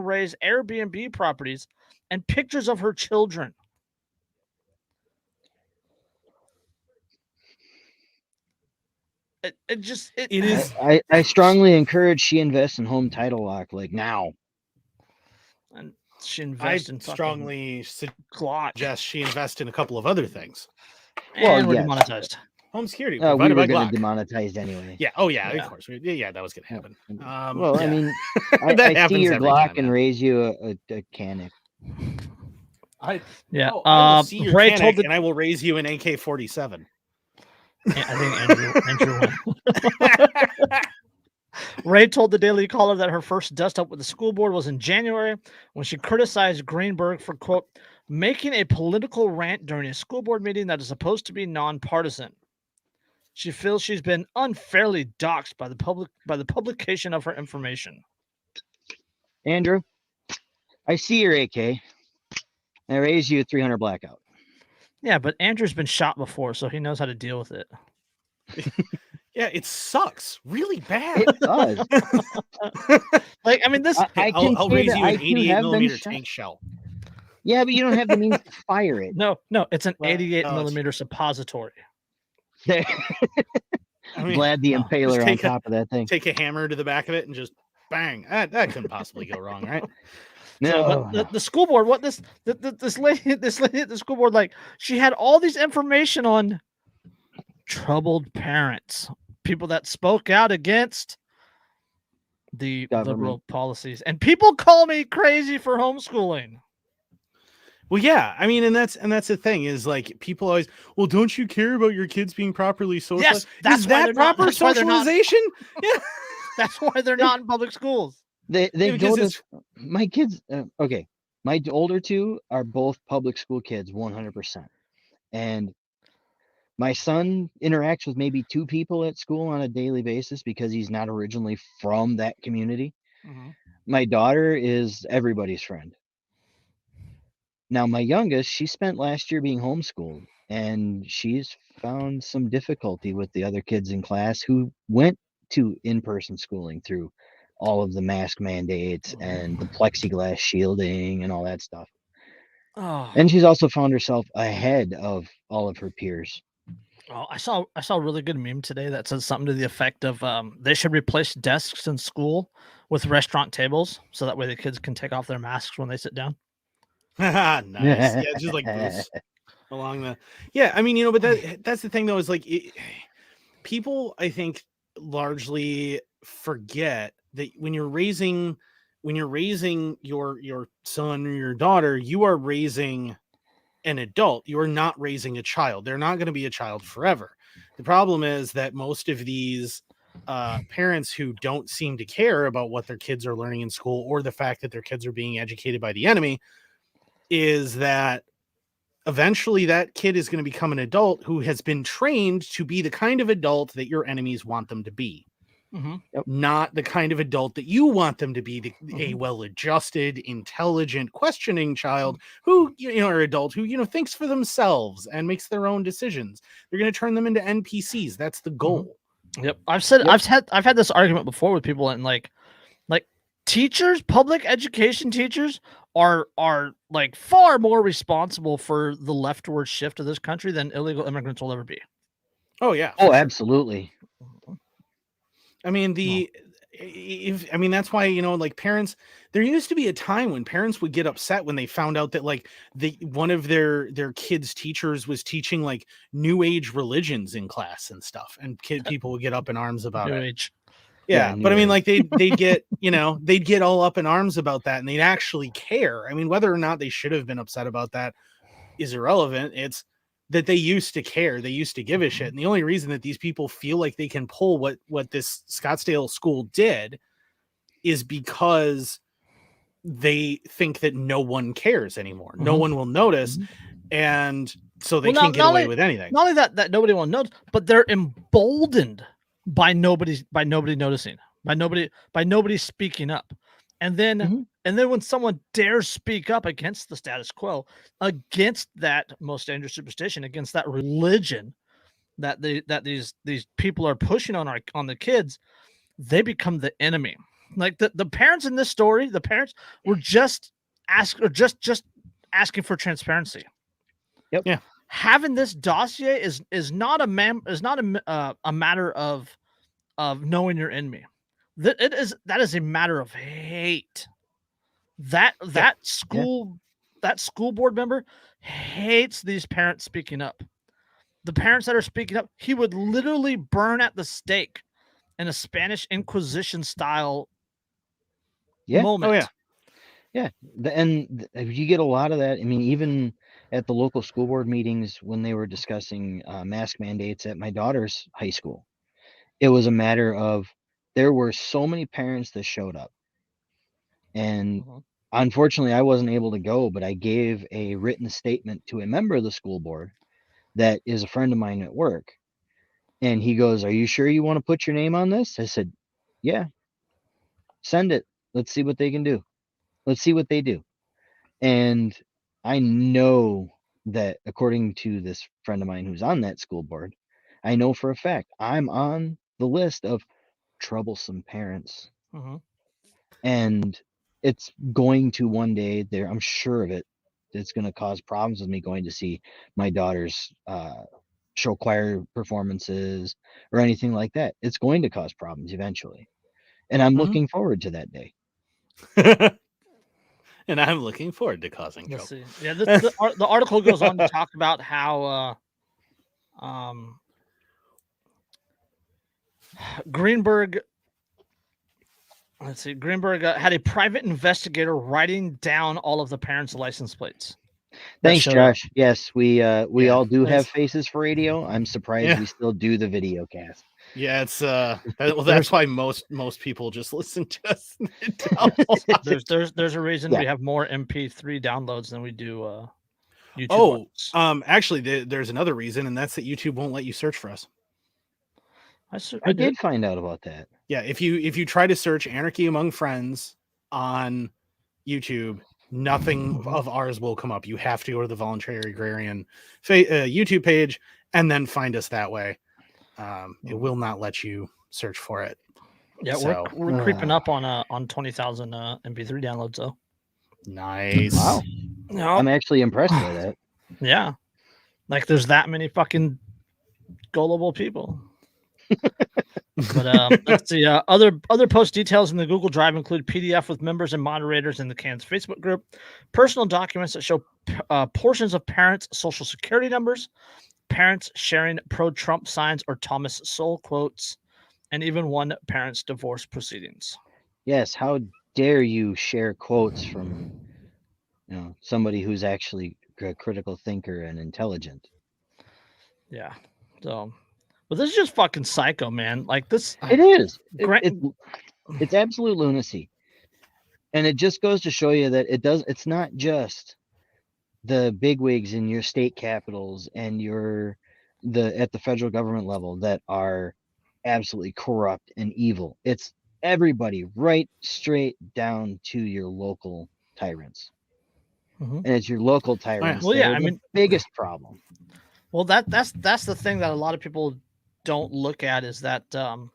Speaker 1: Ray's Airbnb properties, and pictures of her children. It is.
Speaker 3: I strongly encourage she invest in home title lock like now.
Speaker 1: And she invests in
Speaker 2: strongly suggest she invest in a couple of other things.
Speaker 1: And we're demonetized.
Speaker 2: Home security.
Speaker 3: We were going to demonetize anyway.
Speaker 2: Yeah. Oh yeah. Of course. Yeah, that was going to happen.
Speaker 3: I mean, I see your Glock and raise you a Canic.
Speaker 2: I will see your
Speaker 1: Ray
Speaker 2: Canic and I will raise you an AK-47.
Speaker 1: I think Andrew won. Ray told the Daily Caller that her first dust-up with the school board was in January when she criticized Greenberg for, quote, making a political rant during a school board meeting that is supposed to be nonpartisan. She feels she's been unfairly doxxed by the publication of her information.
Speaker 3: Andrew, I see your AK. And I raise you a 300 blackout.
Speaker 1: Yeah, but Andrew's been shot before, so he knows how to deal with it.
Speaker 2: Yeah, it sucks really bad.
Speaker 3: It does.
Speaker 1: Like, I mean, this.
Speaker 2: I'll raise you an 88 millimeter tank shell.
Speaker 3: Yeah, but you don't have the means to fire it.
Speaker 1: No, it's an
Speaker 2: Well,
Speaker 1: 88
Speaker 2: it's-
Speaker 1: millimeter suppository.
Speaker 3: There.
Speaker 2: I mean,
Speaker 3: Glad the
Speaker 1: no,
Speaker 3: impaler
Speaker 2: just
Speaker 3: on
Speaker 2: take a-
Speaker 3: top of that thing.
Speaker 2: take a hammer to the back of it and just bang. That couldn't possibly go wrong, right?
Speaker 1: So,
Speaker 3: No,
Speaker 1: but the school board, what this lady at the school board, like, she had all these information on troubled parents, people that spoke out against the
Speaker 3: Government.
Speaker 1: liberal policies, and people call me crazy for homeschooling.
Speaker 2: Well, yeah. I mean, and that's the thing is like people always, well, don't you care about your kids being properly socialized?
Speaker 1: Yes, that's
Speaker 2: is
Speaker 1: why
Speaker 2: that
Speaker 1: they're not-
Speaker 2: proper
Speaker 1: that's why they're not-
Speaker 2: socialization? Yeah.
Speaker 1: That's why they're not in public schools.
Speaker 3: they
Speaker 2: Yeah,
Speaker 3: go
Speaker 2: because
Speaker 3: to my kids. Okay, my older two are both public school kids, 100%, and my son interacts with maybe 2 people at school on a daily basis because he's not originally from that community. My daughter is everybody's friend. Now, my youngest, she spent last year being homeschooled, and she's found some difficulty with the other kids in class who went to in-person schooling through all of the mask mandates and the plexiglass shielding and all that stuff.
Speaker 1: Oh,
Speaker 3: And she's also found herself ahead of all of her peers.
Speaker 1: oh, I saw a really good meme today that says something to the effect of they should replace desks in school with restaurant tables so that way the kids can take off their masks when they sit down.
Speaker 2: Nice. Yeah, just like boosts along the. Yeah, I mean, you know, but that's the thing though is like people, I think, largely forget that when you're raising your son or your daughter, you are raising an adult. You are not raising a child. They're not going to be a child forever. The problem is that most of these parents who don't seem to care about what their kids are learning in school or the fact that their kids are being educated by the enemy is that eventually that kid is going to become an adult who has been trained to be the kind of adult that your enemies want them to be. Not the kind of adult that you want them to be, a well-adjusted, intelligent, questioning child who, or adult who, thinks for themselves and makes their own decisions. They're going to turn them into NPCs. That's the goal.
Speaker 1: Yep. I've had this argument before with people, and like teachers, public education teachers are like far more responsible for the leftward shift of this country than illegal immigrants will ever be.
Speaker 2: Oh yeah.
Speaker 3: Oh, absolutely.
Speaker 2: I mean, that's why, like parents, there used to be a time when parents would get upset when they found out that like one of their kids' teachers was teaching like new age religions in class and stuff, and people would get up in arms about
Speaker 1: New
Speaker 2: it.
Speaker 1: age.
Speaker 2: Yeah,
Speaker 3: New
Speaker 2: but I mean,
Speaker 3: age.
Speaker 2: like they'd get, they'd get all up in arms about that, and they'd actually care. I mean, whether or not they should have been upset about that is irrelevant. It's that they used to care, they used to give a shit, and the only reason that these people feel like they can pull what this Scottsdale school did is because they think that no one cares anymore. No one will notice, and so they can't get away with anything.
Speaker 1: Not only that nobody will notice, but they're emboldened by nobody noticing, by nobody speaking up. And then when someone dares speak up against the status quo, against that most dangerous superstition, against that religion that these people are pushing on the kids, they become the enemy. Like the parents in this story, the parents were just asking for transparency.
Speaker 3: Yep.
Speaker 2: Yeah.
Speaker 1: Having this dossier is not a matter of knowing your enemy. That is a matter of hate. That school board member hates these parents speaking up. The parents that are speaking up, he would literally burn at the stake in a Spanish Inquisition style moment.
Speaker 2: Oh yeah.
Speaker 3: Yeah, and you get a lot of that. I mean, even at the local school board meetings when they were discussing mask mandates at my daughter's high school, it was a matter of there were so many parents that showed up. And unfortunately, I wasn't able to go, but I gave a written statement to a member of the school board that is a friend of mine at work. And he goes, "Are you sure you want to put your name on this?" I said, "Yeah, send it. Let's see what they can do. Let's see what they do." And I know that according to this friend of mine who's on that school board, I know for a fact I'm on the list of troublesome parents. And it's going to one day there, I'm sure of it, it's going to cause problems with me going to see my daughter's show choir performances or anything like that. It's going to cause problems eventually. And I'm looking forward to that day.
Speaker 2: And I'm looking forward to causing
Speaker 1: Let's
Speaker 2: trouble.
Speaker 1: see. Yeah, the article goes on to talk about how Greenberg. Let's see. Greenberg had a private investigator writing down all of the parents' license plates.
Speaker 3: Thanks, Josh. Yes, we all do
Speaker 2: nice.
Speaker 3: have faces for radio. I'm surprised we still do the video cast.
Speaker 2: Yeah, it's that's why most people just listen to us.
Speaker 1: There's a reason we have more MP3 downloads than we do YouTube.
Speaker 2: Oh, actually, there's another reason, and that's that YouTube won't let you search for us.
Speaker 3: I did find out about that.
Speaker 2: Yeah, if you try to search Anarchy Among Friends on YouTube, nothing of ours will come up. You have to go to the Voluntary Agrarian YouTube page and then find us that way. It will not let you search for it.
Speaker 1: Yeah, so, we're creeping up on 20,000 MP3 downloads though.
Speaker 2: Nice.
Speaker 3: Wow.
Speaker 1: No.
Speaker 3: I'm actually impressed by that.
Speaker 1: Yeah. Like there's that many fucking gullible people. But let's see. Other post details in the Google Drive include PDF with members and moderators in the Kansas Facebook group, personal documents that show portions of parents' social security numbers, parents sharing pro-Trump signs or Thomas Sowell quotes, and even one parent's divorce proceedings.
Speaker 3: Yes, how dare you share quotes from somebody who's actually a critical thinker and intelligent.
Speaker 1: Yeah. So, but this is just fucking psycho, man. Like this.
Speaker 3: It is. It's absolute lunacy. And it just goes to show you that it's not just the bigwigs in your state capitals and at the federal government level that are absolutely corrupt and evil. It's everybody right straight down to your local tyrants. And it's your local tyrants.
Speaker 1: Well, yeah, I mean,
Speaker 3: biggest problem.
Speaker 1: Well, that's the thing that a lot of people don't look at is that the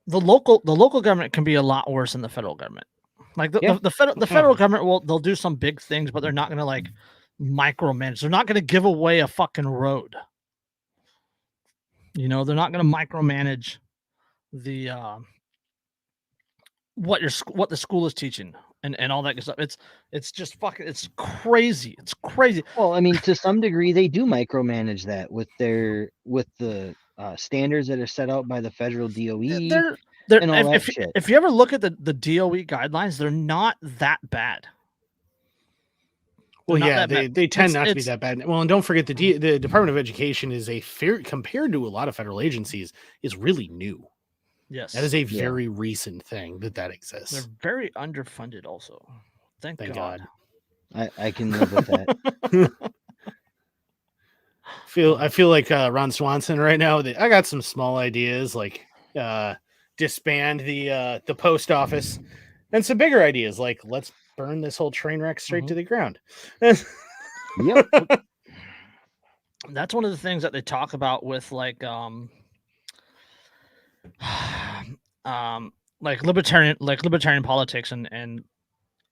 Speaker 1: local government can be a lot worse than the federal government. Like the federal government they'll do some big things, but they're not going to like micromanage. They're not going to give away a fucking road. They're not going to micromanage the what the school is teaching and all that good stuff. It's just fucking it's crazy. It's crazy.
Speaker 3: Well, I mean, to some degree they do micromanage that with the standards that are set out by the federal DOE. And all that shit.
Speaker 1: If you ever look at the DOE guidelines, they're not that bad.
Speaker 2: Well, yeah, they tend not to be that bad. Well, and don't forget the Department of Education is compared to a lot of federal agencies, is really new.
Speaker 1: Yes,
Speaker 2: that is a very recent thing that exists.
Speaker 1: They're very underfunded, also. Thank God.
Speaker 3: I can live with that.
Speaker 2: I feel like Ron Swanson right now. I got some small ideas, like disband the post office, and some bigger ideas, like let's burn this whole train wreck straight to the ground.
Speaker 3: Yep.
Speaker 1: That's one of the things that they talk about with like libertarian politics and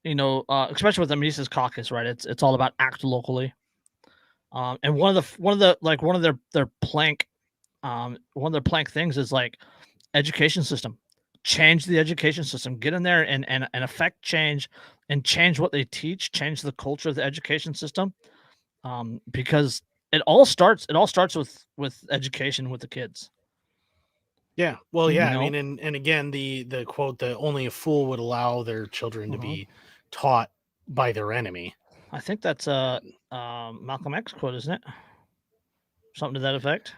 Speaker 1: especially with the Mises Caucus, right? It's all about act locally. And one of their plank things is like education system. Change the education system. Get in there and affect change and change what they teach. Change the culture of the education system, because it all starts with education with the kids.
Speaker 2: Yeah, well, yeah. I mean, and again, the quote that only a fool would allow their children to be taught by their enemy.
Speaker 1: I think that's Malcolm X quote, isn't it? Something to that effect.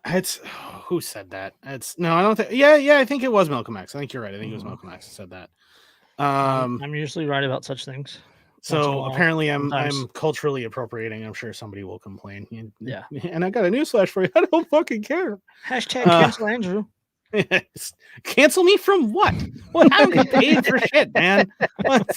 Speaker 2: It's who said that? I don't think. Yeah, I think it was Malcolm X. I think you're right. I think it was Malcolm X who said that.
Speaker 1: I'm usually right about such things.
Speaker 2: So apparently I'm culturally appropriating. I'm sure somebody will complain.
Speaker 1: Yeah.
Speaker 2: And I got a newsflash for you. I don't fucking care.
Speaker 1: Hashtag cancel Andrew.
Speaker 2: Cancel me from what? What? I don't get paid for shit, man. What?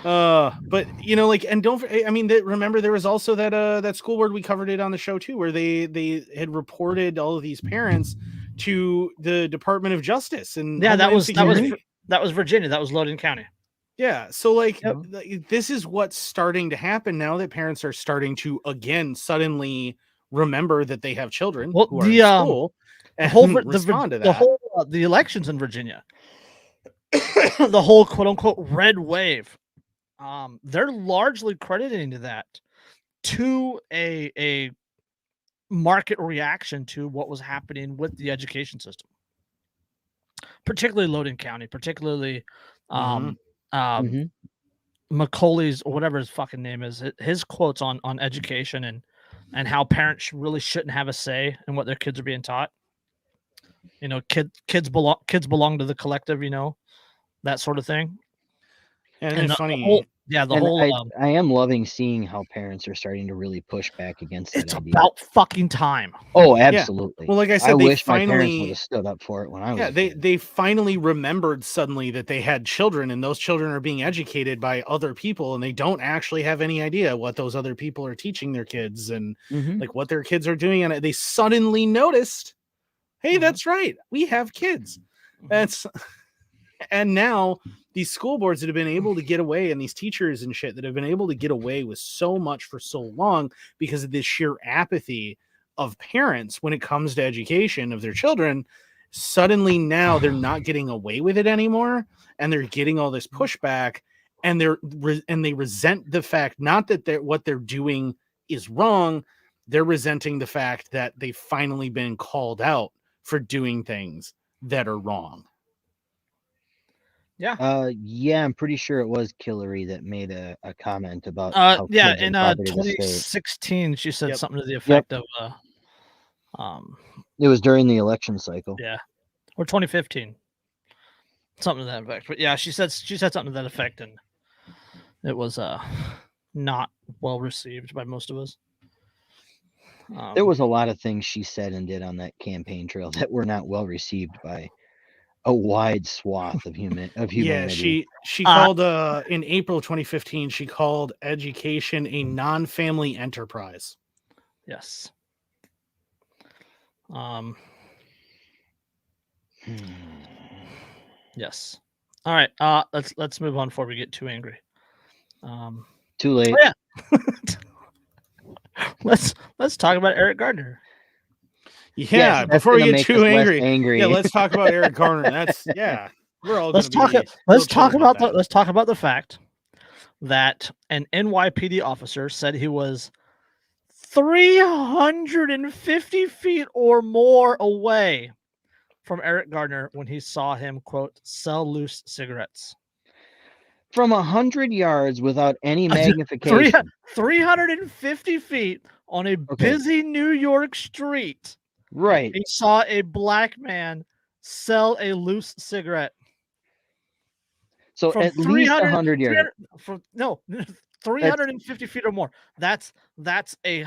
Speaker 2: But and don't. I mean, remember there was also that school board, we covered it on the show too, where they had reported all of these parents to the Department of Justice, and
Speaker 1: that was Virginia. That was Loudon County.
Speaker 2: Yeah. So like
Speaker 3: Yep.
Speaker 2: this is what's starting to happen now that parents are starting to again suddenly remember that they have children
Speaker 1: Well,
Speaker 2: who are in school
Speaker 1: the
Speaker 2: and
Speaker 1: whole
Speaker 2: respond to
Speaker 1: the
Speaker 2: that.
Speaker 1: whole the elections in Virginia, the whole quote unquote red wave, they're largely crediting to that, to a market reaction to what was happening with the education system, particularly Loudon County, particularly
Speaker 2: Mhm.
Speaker 3: Mhm.
Speaker 1: Macaulay's, or whatever his fucking name is, his quotes on education and how parents really shouldn't have a say in what their kids are being taught. You know, kids belong to the collective, you know, that sort of thing.
Speaker 2: And
Speaker 1: And
Speaker 2: it's
Speaker 1: the whole
Speaker 2: funny.
Speaker 1: yeah, the
Speaker 3: And
Speaker 1: whole
Speaker 3: I am loving seeing how parents are starting to really push back against that
Speaker 1: it's
Speaker 3: idea.
Speaker 1: about fucking time.
Speaker 3: Oh,
Speaker 2: Yeah.
Speaker 3: absolutely.
Speaker 2: Well, like I
Speaker 3: I
Speaker 2: said, they
Speaker 3: wish my parents would
Speaker 2: finally
Speaker 3: have stood up for it when I was
Speaker 2: yeah,
Speaker 3: a
Speaker 2: they
Speaker 3: kid.
Speaker 2: they finally remembered suddenly that they had children and those children are being educated by other people and they don't actually have any idea what those other people are teaching their kids and
Speaker 3: Mhm.
Speaker 2: like what their kids are doing, and they suddenly noticed, hey,
Speaker 1: Mhm.
Speaker 2: that's right, we have kids. That's and now these school boards that have been able to get away and these teachers and shit that have been able to get away with so much for so long because of this sheer apathy of parents when it comes to education of their children, suddenly now they're not getting away with it anymore and they're getting all this pushback, and they resent the fact not that what they're doing is wrong, they're resenting the fact that they've finally been called out for doing things that are wrong.
Speaker 1: Yeah.
Speaker 3: Yeah, I'm pretty sure it was Killary that made a comment about how
Speaker 1: Yeah,
Speaker 3: kids are
Speaker 1: in
Speaker 3: the property of the state.
Speaker 1: 2016, she said
Speaker 2: Yep.
Speaker 1: something to the
Speaker 3: Yep.
Speaker 1: effect of
Speaker 3: It was during the election cycle.
Speaker 1: yeah, or 2015, something to that effect. But yeah, she said something to that effect, and it was not well received by most of us.
Speaker 3: There was a lot of things she said and did on that campaign trail that were not well received by a wide swath of humanity.
Speaker 2: Yeah, she called in April 2015, she called education a non-family enterprise.
Speaker 1: Yes. Yes. All right. Let's move on before we get too angry.
Speaker 3: Too late.
Speaker 1: Oh, yeah. let's talk about Eric Garner.
Speaker 2: Yeah,
Speaker 3: Yes,
Speaker 2: before we
Speaker 3: gonna
Speaker 2: get
Speaker 3: make
Speaker 2: too
Speaker 3: us less
Speaker 2: angry.
Speaker 3: angry.
Speaker 2: Yeah, let's talk about Eric Garner. That's yeah. We're all
Speaker 1: Let's
Speaker 2: gonna
Speaker 1: talk.
Speaker 2: be
Speaker 1: Let's
Speaker 2: chill
Speaker 1: talk about
Speaker 2: that.
Speaker 1: let's talk about the fact that an NYPD officer said he was 350 feet or more away from Eric Garner when he saw him, quote, sell loose cigarettes.
Speaker 3: From 100 yards without any magnification.
Speaker 1: 350 feet on a busy New York street.
Speaker 3: Right.
Speaker 1: He saw a black man sell a loose cigarette.
Speaker 3: So
Speaker 1: From
Speaker 3: at least 100 yards.
Speaker 1: 350 feet or more. That's a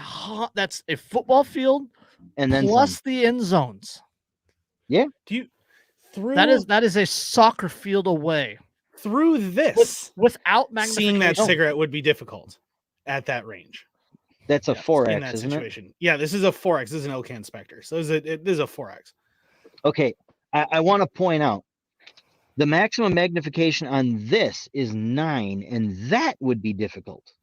Speaker 1: football field
Speaker 3: And then
Speaker 1: plus
Speaker 3: some.
Speaker 1: the end zones.
Speaker 3: Yeah.
Speaker 1: That is a soccer field away.
Speaker 2: Through this,
Speaker 1: without magnification.
Speaker 2: Seeing that cigarette would be difficult at that range.
Speaker 3: That's a 4X,
Speaker 2: in that
Speaker 3: isn't
Speaker 2: situation.
Speaker 3: It?
Speaker 2: Yeah, this is a 4X. This is an OK inspector. So this is a 4X.
Speaker 3: Okay. I want to point out the maximum magnification on this is 9, and that would be difficult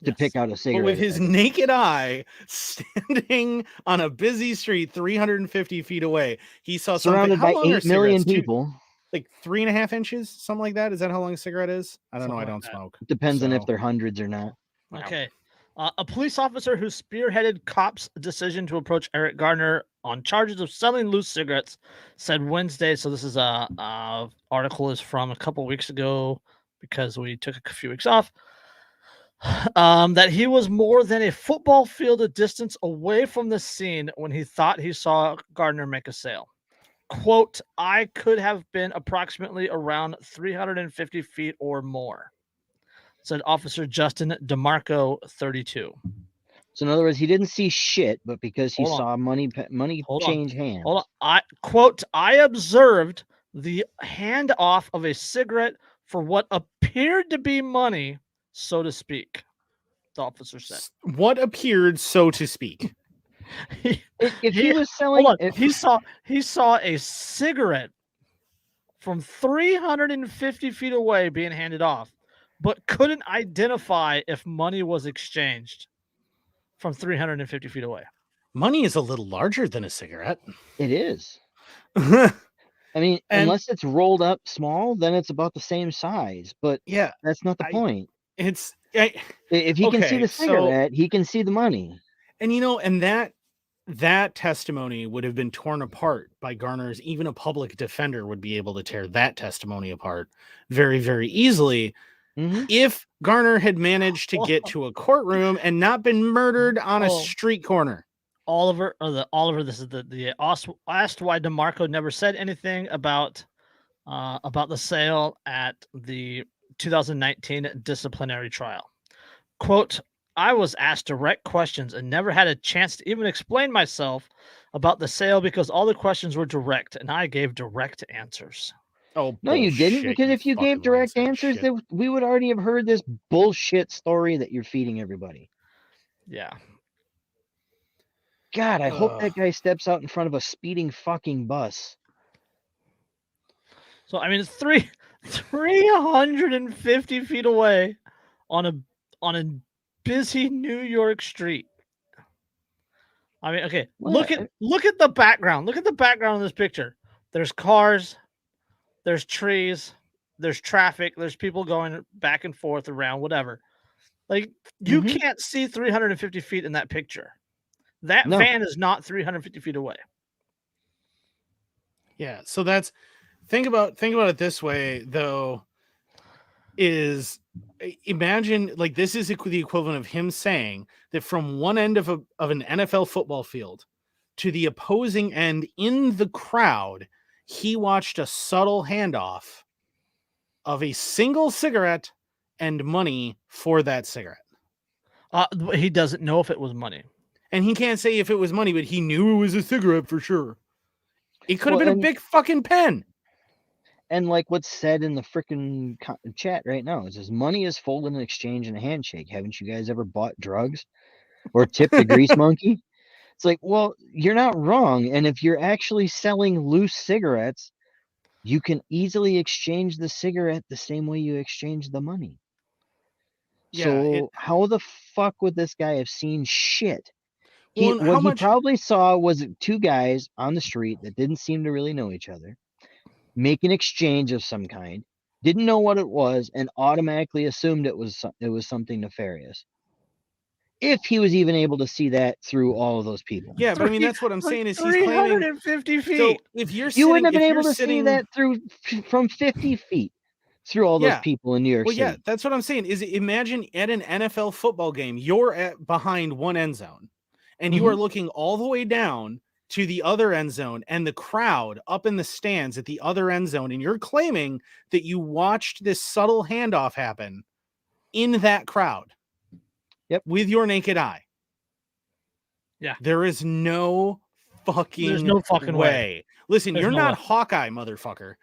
Speaker 3: to pick out a cigarette.
Speaker 2: But with his naked eye standing on a busy street 350 feet away, he saw
Speaker 3: surrounded
Speaker 2: something.
Speaker 3: by 8 million people.
Speaker 2: Like 3.5 inches, something like that. Is that how long a cigarette is? I don't know. I don't
Speaker 1: like
Speaker 2: smoke.
Speaker 3: It depends on if they're hundreds or not.
Speaker 1: Okay. A police officer who spearheaded cops' decision to approach Eric Garner on charges of selling loose cigarettes said Wednesday. So this is a article is from a couple weeks ago because we took a few weeks off. That he was more than a football field a distance away from the scene when he thought he saw Garner make a sale. Quote, I could have been approximately around 350 feet or more, said Officer Justin DeMarco, 32.
Speaker 3: So in other words, he didn't see shit, but because he saw money change hands.
Speaker 1: Hold on. I observed the handoff of a cigarette for what appeared to be money, so to speak, the officer said.
Speaker 2: What appeared, so to speak?
Speaker 3: If he was selling,
Speaker 1: he saw a cigarette from 350 feet away being handed off, but couldn't identify if money was exchanged from 350 feet away.
Speaker 2: Money is a little larger than a cigarette.
Speaker 3: It is.
Speaker 2: Yeah,
Speaker 3: I mean,
Speaker 2: And-
Speaker 3: unless it's rolled up small, then it's about the same size. But that's not the point.
Speaker 2: If
Speaker 3: he can see
Speaker 2: okay,
Speaker 3: the
Speaker 2: so-
Speaker 3: cigarette, he can see the money.
Speaker 2: and and that testimony would have been torn apart by Garner's. Even a public defender would be able to tear that testimony apart very, very easily. If Garner had managed to get to a courtroom and not been murdered on a street corner.
Speaker 1: Oliver, this is the asked why DeMarco never said anything about the sale at the 2019 disciplinary trial. Quote, I was asked direct questions and never had a chance to even explain myself about the sale because all the questions were direct and I gave direct answers.
Speaker 2: Oh,
Speaker 3: no, you didn't, because if you gave direct answers, then we would already have heard this bullshit story that you're feeding everybody.
Speaker 1: Yeah.
Speaker 3: God, I hope that guy steps out in front of a speeding fucking bus.
Speaker 1: So I mean, it's 350 feet away on a busy New York street. I mean, okay, look at the background. Look at the background of this picture. There's cars, there's trees, there's traffic, there's people going back and forth around, whatever. Like, you can't see 350 feet in that picture. That van is not 350 feet away.
Speaker 2: Yeah, so that's think about it this way though, is imagine like this is the equivalent of him saying that from one end of an NFL football field to the opposing end in the crowd, he watched a subtle handoff of a single cigarette and money for that cigarette.
Speaker 1: He doesn't know if it was money.
Speaker 2: And he can't say if it was money, but he knew it was a cigarette for sure. It could have been a big fucking pen.
Speaker 3: And like what's said in the freaking chat right now, it says money is folded in exchange and a handshake. Haven't you guys ever bought drugs or tipped a grease monkey? It's like, well, you're not wrong. And if you're actually selling loose cigarettes, you can easily exchange the cigarette the same way you exchange the money.
Speaker 2: Yeah,
Speaker 3: so how the fuck would this guy have seen shit?
Speaker 2: Well,
Speaker 3: What he probably saw was two guys on the street that didn't seem to really know each other, make an exchange of some kind, didn't know what it was, and automatically assumed it was something nefarious. If he was even able to see that through all of those people.
Speaker 2: Yeah, but I mean that's what I'm saying is he's
Speaker 1: 350 feet.
Speaker 2: So if you're
Speaker 3: you wouldn't have been able to see that from 50 feet through all those people in New York City.
Speaker 2: Yeah, that's what I'm saying. Is imagine at an NFL football game, you're behind one end zone, and you are looking all the way down to the other end zone, and the crowd up in the stands at the other end zone, and you're claiming that you watched this subtle handoff happen in that crowd.
Speaker 3: Yep.
Speaker 2: With your naked eye.
Speaker 1: Yeah.
Speaker 2: There's no fucking
Speaker 1: way.
Speaker 2: Listen, you're not Hawkeye, motherfucker.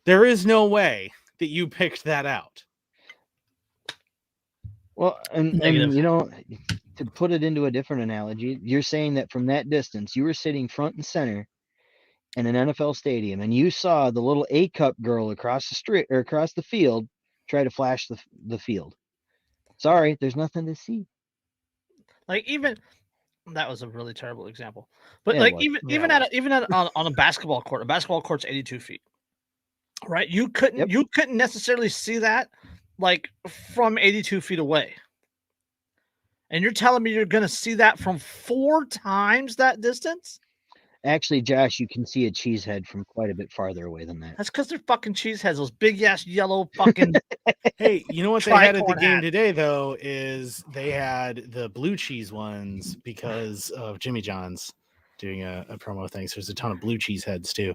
Speaker 2: There is no way that you picked that out.
Speaker 3: Well, and you know, to put it into a different analogy, you're saying that from that distance, you were sitting front and center in an NFL stadium, and you saw the little A-cup girl across the street or across the field try to flash the field. Sorry, there's nothing to see.
Speaker 1: Like, even that was a really terrible example, but like even on a basketball court's 82 feet, right? You couldn't necessarily see that like from 82 feet away, and you're telling me you're gonna see that from 4 times that distance?
Speaker 3: Actually, Josh, you can see a cheesehead from quite a bit farther away than that.
Speaker 1: That's because they're fucking cheeseheads, those big ass yellow fucking.
Speaker 2: Hey, you know what they had at the game today, though, is they had the blue cheese ones because of Jimmy John's doing a promo thing. So there's a ton of blue cheese heads too.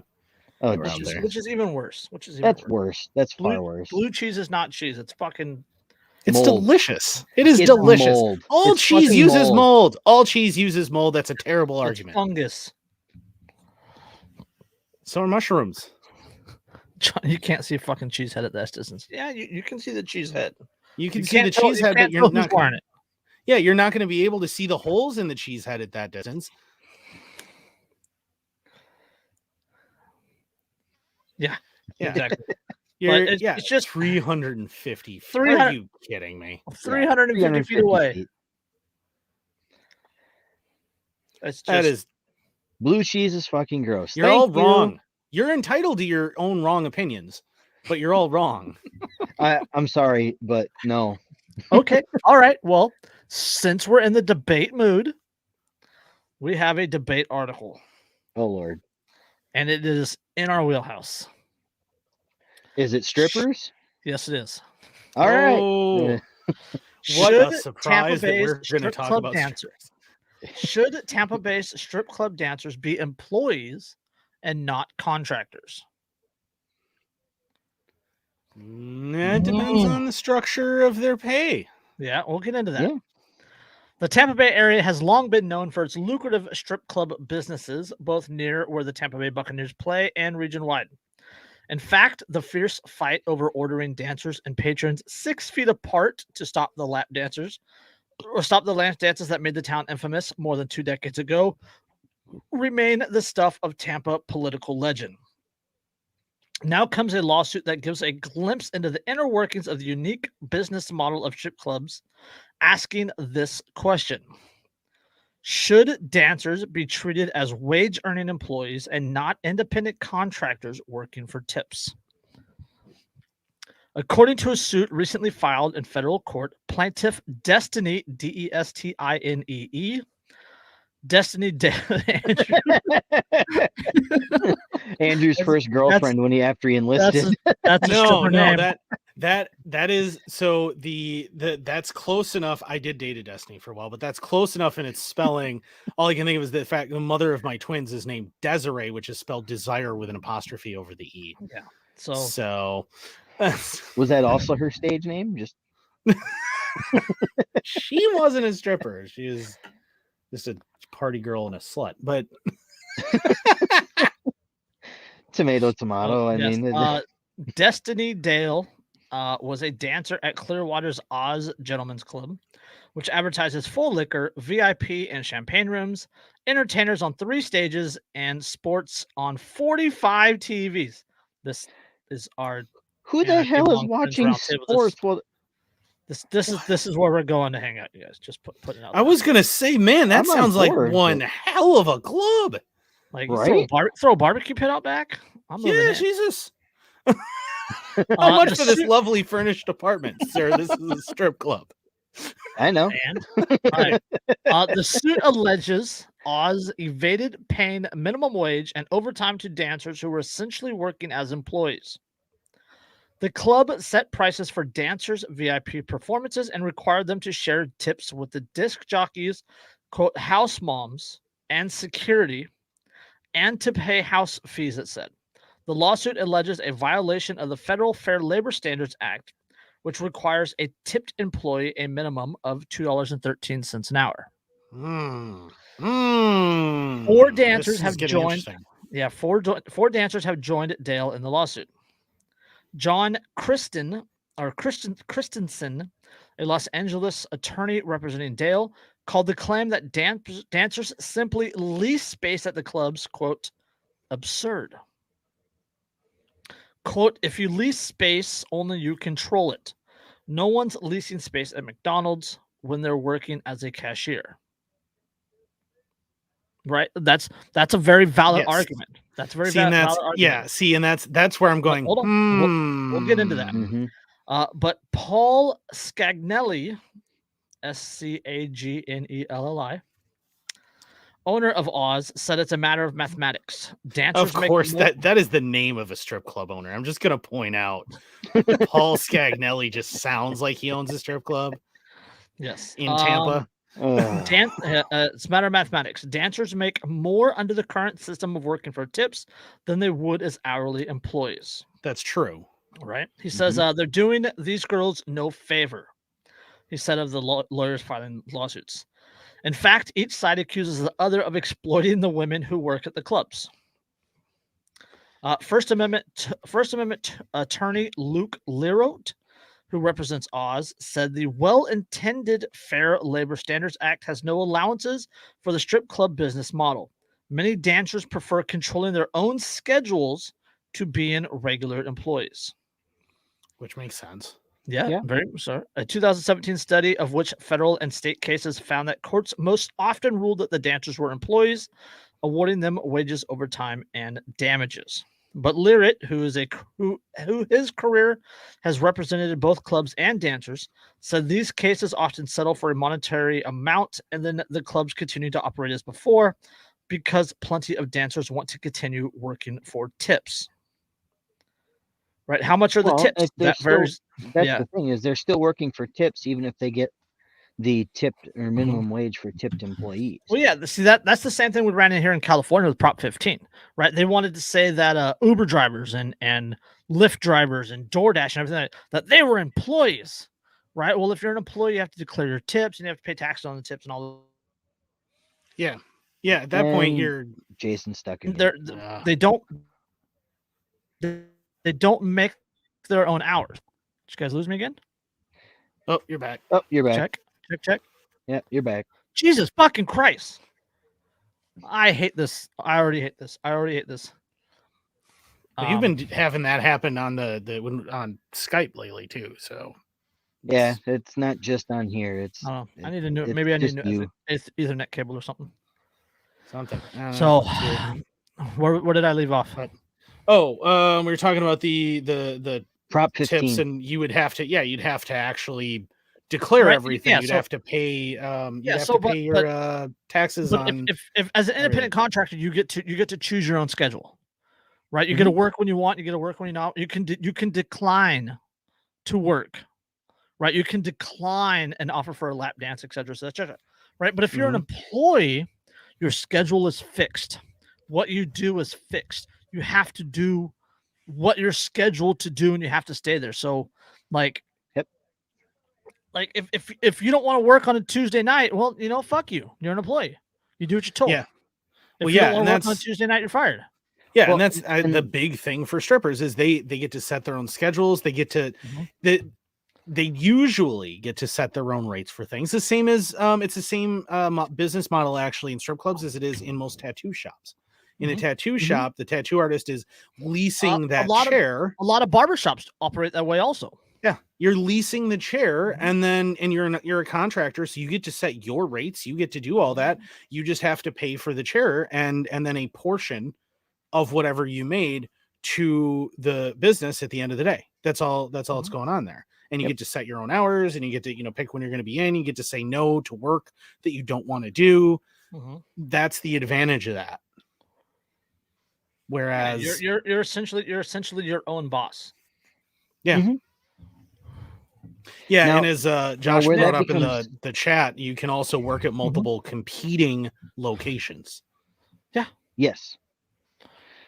Speaker 3: Oh,
Speaker 1: which is even worse.
Speaker 3: That's worse. That's far worse.
Speaker 1: Blue cheese is not cheese. It's fucking.
Speaker 2: It's mold. Delicious. It's delicious.
Speaker 3: Mold.
Speaker 2: All cheese uses mold. All cheese uses mold. That's a terrible argument.
Speaker 1: Fungus.
Speaker 2: So are mushrooms.
Speaker 1: You can't see a fucking cheese head at that distance. Yeah, you can see the cheese head.
Speaker 2: You can see the cheese head, but you're not wearing it. Yeah, you're not going to be able to see the holes in the cheese head at that distance.
Speaker 1: Yeah.
Speaker 2: Yeah.
Speaker 1: Exactly.
Speaker 2: You're,
Speaker 1: it's just
Speaker 2: 350 feet.
Speaker 1: 300
Speaker 2: Are you kidding me?
Speaker 1: 350 feet away.
Speaker 3: feet.
Speaker 1: It's just
Speaker 2: That is,
Speaker 3: Blue cheese is fucking gross.
Speaker 2: you're
Speaker 3: Thank
Speaker 2: all
Speaker 3: you.
Speaker 2: wrong. You're entitled to your own wrong opinions, but you're all wrong.
Speaker 3: I'm sorry, but no.
Speaker 1: okay. All right. Well, since we're in the debate mood, we have a debate article,
Speaker 3: Oh Lord.
Speaker 1: and it is in our wheelhouse.
Speaker 3: Is it strippers?
Speaker 1: Yes, it is.
Speaker 3: All right.
Speaker 2: Oh, what
Speaker 1: Should
Speaker 2: a surprise that we're going to talk about
Speaker 1: dancers. Should Tampa-based strip club dancers be employees and not contractors?
Speaker 2: That depends on the structure of their pay.
Speaker 1: Yeah, we'll get into that.
Speaker 3: Yeah.
Speaker 1: The Tampa Bay area has long been known for its lucrative strip club businesses, both near where the Tampa Bay Buccaneers play and region-wide. In fact, the fierce fight over ordering dancers and patrons 6 feet apart to stop the lap dances that made the town infamous more than 2 decades ago remain the stuff of Tampa political legend. Now comes a lawsuit that gives a glimpse into the inner workings of the unique business model of strip clubs, asking this question: should dancers be treated as wage-earning employees and not independent contractors working for tips? According to a suit recently filed in federal court, plaintiff Destiny, Destinee, Destiny
Speaker 3: Andrew's first girlfriend after he enlisted.
Speaker 1: That's a stripper name.
Speaker 2: That is so that's close enough. I did date a Destiny for a while, but that's close enough in its spelling. All I can think of is the fact the mother of my twins is named Desiree, which is spelled desire with an apostrophe over the E.
Speaker 1: Yeah.
Speaker 2: So
Speaker 3: Was that also her stage name? Just
Speaker 2: she wasn't a stripper. She was just a party girl and a slut. But
Speaker 3: tomato. I
Speaker 1: yes.
Speaker 3: mean,
Speaker 1: Destiny Dale was a dancer at Clearwater's Oz Gentlemen's Club, which advertises full liquor, VIP and champagne rooms, entertainers on 3 stages, and sports on 45 TVs. This is our
Speaker 3: who the hell is watching sports? Well,
Speaker 1: this is where we're going to hang out, you guys. Just put it out.
Speaker 2: I was gonna say, man, that sounds like one hell of a club.
Speaker 1: Like, right? throw a barbecue pit out back.
Speaker 2: Yeah, Jesus. How much for this lovely furnished apartment, sir? This is a strip club.
Speaker 3: I know.
Speaker 1: And right. The suit alleges Oz evaded paying minimum wage and overtime to dancers who were essentially working as employees. The club set prices for dancers' VIP performances and required them to share tips with the disc jockeys, quote, house moms, and security, and to pay house fees, it said. The lawsuit alleges a violation of the Federal Fair Labor Standards Act, which requires a tipped employee a minimum of $2.13 an hour. 4 dancers have joined. Yeah, four dancers have joined Dale in the lawsuit. John Christensen, a Los Angeles attorney representing Dale, called the claim that dancers simply lease space at the clubs, quote, absurd. Quote, if you lease space, only you control it. No one's leasing space at McDonald's when they're working as a cashier. Right? That's a very valid argument. That's a very valid argument.
Speaker 2: Yeah, see, and that's where I'm going.
Speaker 1: Hold on. We'll get into that.
Speaker 3: Mm-hmm.
Speaker 1: But Paul Scagnelli, Scagnelli, owner of Oz, said it's a matter of mathematics. Dancers,
Speaker 2: of course, that is the name of a strip club owner. I'm just gonna point out, Paul Scagnelli just sounds like he owns a strip club.
Speaker 1: Yes,
Speaker 2: in Tampa.
Speaker 1: It's a matter of mathematics. Dancers make more under the current system of working for tips than they would as hourly employees.
Speaker 2: That's true.
Speaker 1: Right? He says they're doing these girls no favor. He said of the lawyers filing lawsuits. In fact, each side accuses the other of exploiting the women who work at the clubs. First Amendment attorney Luke Lerote, who represents Oz, said the well-intended Fair Labor Standards Act has no allowances for the strip club business model. Many dancers prefer controlling their own schedules to being regular employees.
Speaker 2: Which makes sense.
Speaker 1: Yeah, very much so. A 2017 study of which federal and state cases found that courts most often ruled that the dancers were employees, awarding them wages, overtime, and damages. But Lyritt, who his career has represented both clubs and dancers, said these cases often settle for a monetary amount, and then the clubs continue to operate as before because plenty of dancers want to continue working for tips. Right? How much are the tips?
Speaker 3: That's the thing, is they're still working for tips even if they get the tipped or minimum wage for tipped employees.
Speaker 1: Well, yeah, see that's the same thing we ran in here in California with Prop 15, right? They wanted to say that Uber drivers and Lyft drivers and DoorDash and everything that they were employees, right? Well, if you're an employee, you have to declare your tips and you have to pay taxes on the tips and all.
Speaker 2: Yeah. At that point, you're
Speaker 3: Jason stuck in.
Speaker 1: They don't make their own hours. Did you guys lose me again?
Speaker 2: Oh, you're back.
Speaker 3: Oh, you're back.
Speaker 1: Check.
Speaker 3: Yeah, you're back.
Speaker 1: Jesus fucking Christ. I hate this. I already hate this.
Speaker 2: You've been having that happen on on Skype lately too. So
Speaker 3: yeah, it's not just on here. It's
Speaker 1: I need a new. Maybe I need a new Ethernet cable or something. So where did I leave off?
Speaker 2: We were talking about the
Speaker 3: Prop 15
Speaker 2: tips, and you would have to you'd have to actually declare everything. You'd have to pay your taxes on.
Speaker 1: If as an independent contractor, you get to choose your own schedule, right? You get to work when you want. You get to work when you not. You can decline to work, right? You can decline an offer for a lap dance, etc. Right? But if you're an employee, your schedule is fixed. What you do is fixed. You have to do what you're scheduled to do, and you have to stay there. So, like if you don't want to work on a Tuesday night, well, fuck you. You're an employee. You do what you're told.
Speaker 2: Yeah.
Speaker 1: If you don't want to work on Tuesday night, you're fired.
Speaker 2: Yeah, well, and that's the big thing for strippers is they get to set their own schedules. They get to they usually get to set their own rates for things. The same as it's the same business model actually in strip clubs as it is in most tattoo shops. In a tattoo shop, the tattoo artist is leasing that chair.
Speaker 1: A lot of barbershops operate that way also.
Speaker 2: Yeah, you're leasing the chair, and you're a contractor, so you get to set your rates. You get to do all that. You just have to pay for the chair and then a portion of whatever you made to the business at the end of the day. That's all that's going on there. And you get to set your own hours, and you get to pick when you're going to be in. You get to say no to work that you don't want to do. That's the advantage of that. Whereas
Speaker 1: you're essentially your own boss.
Speaker 2: Yeah. Yeah, now, and as Josh brought up in the chat, you can also work at multiple competing locations.
Speaker 1: Yeah.
Speaker 3: Yes.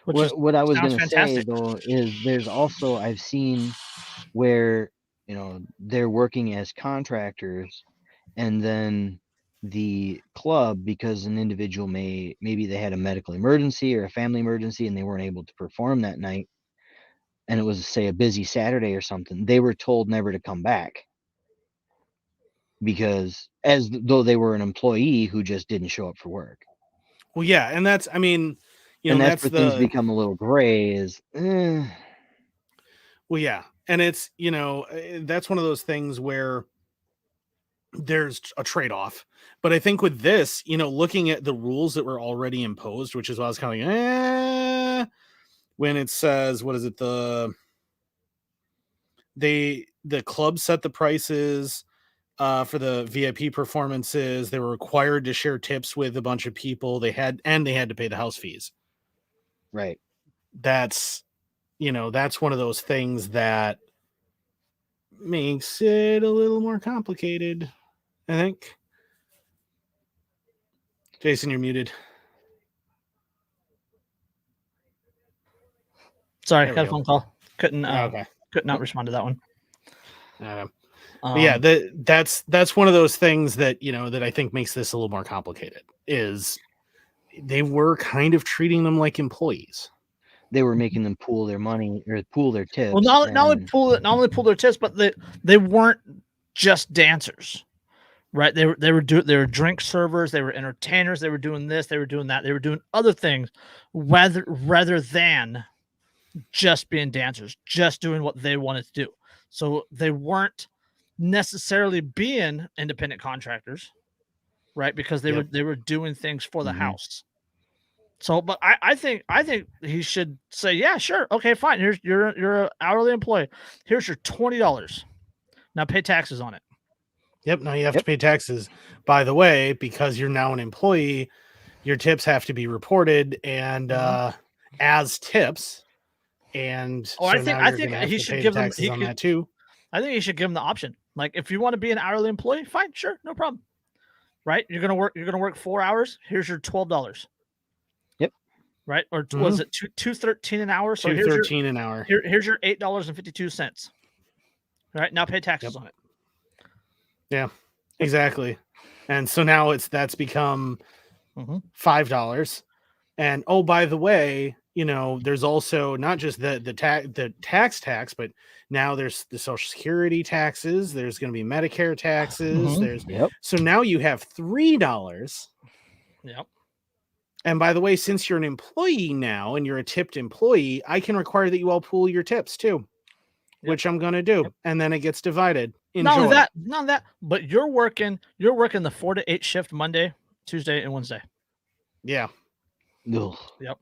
Speaker 3: What I was going to say though is there's also I've seen where they're working as contractors, and then the club, because an individual maybe they had a medical emergency or a family emergency and they weren't able to perform that night, and it was say a busy Saturday or something, they were told never to come back because as though they were an employee who just didn't show up for work.
Speaker 2: Well, yeah, and that's that's
Speaker 3: where things become a little gray.
Speaker 2: Well, yeah, and it's that's one of those things where there's a trade-off. But I think with this, looking at the rules that were already imposed, which is why I was kind of like, when it says, what is it? The club set the prices for the VIP performances. They were required to share tips with a bunch of people. They had to pay the house fees.
Speaker 3: Right.
Speaker 2: That's one of those things that makes it a little more complicated, I think. Jason, you're muted.
Speaker 1: Sorry, had a phone call. Could not respond to that one.
Speaker 2: Yeah, that's one of those things that that I think makes this a little more complicated. Is they were kind of treating them like employees.
Speaker 3: They were making them pool their money or pool their tips.
Speaker 1: Well, not only pool their tips, but they weren't just dancers, right? They were drink servers, they were entertainers, they were doing this, they were doing that, they were doing other things, rather than just being dancers, just doing what they wanted to do. So they weren't necessarily being independent contractors, right? Because they were doing things for the house. So, but I think he should say, yeah, sure, okay, fine. Here's you're an hourly employee. Here's your $20. Now pay taxes on it.
Speaker 2: Yep. Now you have to pay taxes. By the way, because you're now an employee, your tips have to be reported and as tips. And
Speaker 1: so I think he should give them
Speaker 2: on that too.
Speaker 1: I think he should give them the option. Like, if you want to be an hourly employee, fine, sure, no problem. Right? You're gonna work 4 hours. Here's your $12.
Speaker 3: Yep.
Speaker 1: Right? Or was it $2.13 an hour? So
Speaker 2: $2.13 an hour.
Speaker 1: Here's your $8.52. Right, now pay taxes on it.
Speaker 2: Yeah, exactly. And so now that's become $5. And oh, by the way, there's also not just the tax, but now there's the Social Security taxes. There's going to be Medicare taxes. So now you have $3.
Speaker 1: Yep.
Speaker 2: And by the way, since you're an employee now and you're a tipped employee, I can require that you all pool your tips too, which I'm going to do. And then it gets divided. Enjoy.
Speaker 1: Not only that, but you're working the 4 to 8 shift Monday, Tuesday, and Wednesday.
Speaker 2: Yeah.
Speaker 3: Ugh.
Speaker 1: Yep.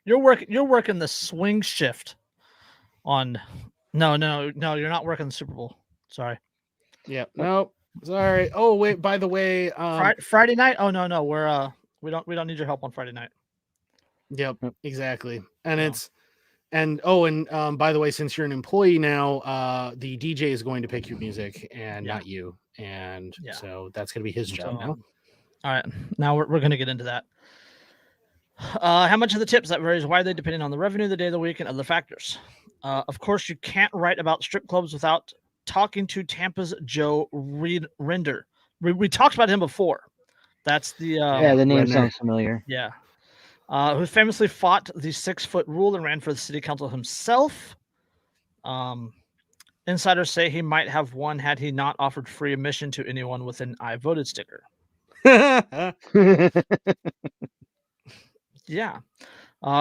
Speaker 1: You're working the swing shift on. No, you're not working the Super Bowl. Sorry.
Speaker 2: Yeah. No. Sorry. Oh wait. By the way,
Speaker 1: Friday night. Oh no. We don't need your help on Friday night.
Speaker 2: Yep. Exactly. And by the way, since you're an employee now, the DJ is going to pick your music and not you. And so that's going to be his job now.
Speaker 1: All right. Now we're going to get into that. How much of the tips? That varies widely depending on the revenue, the day of the week, and other factors. Of course, you can't write about strip clubs without talking to Tampa's Joe Render. We talked about him before. That's the
Speaker 3: the name sounds familiar.
Speaker 1: Yeah. Who famously fought the 6-foot rule and ran for the city council himself. Insiders say he might have won had he not offered free admission to anyone with an I voted sticker. Yeah.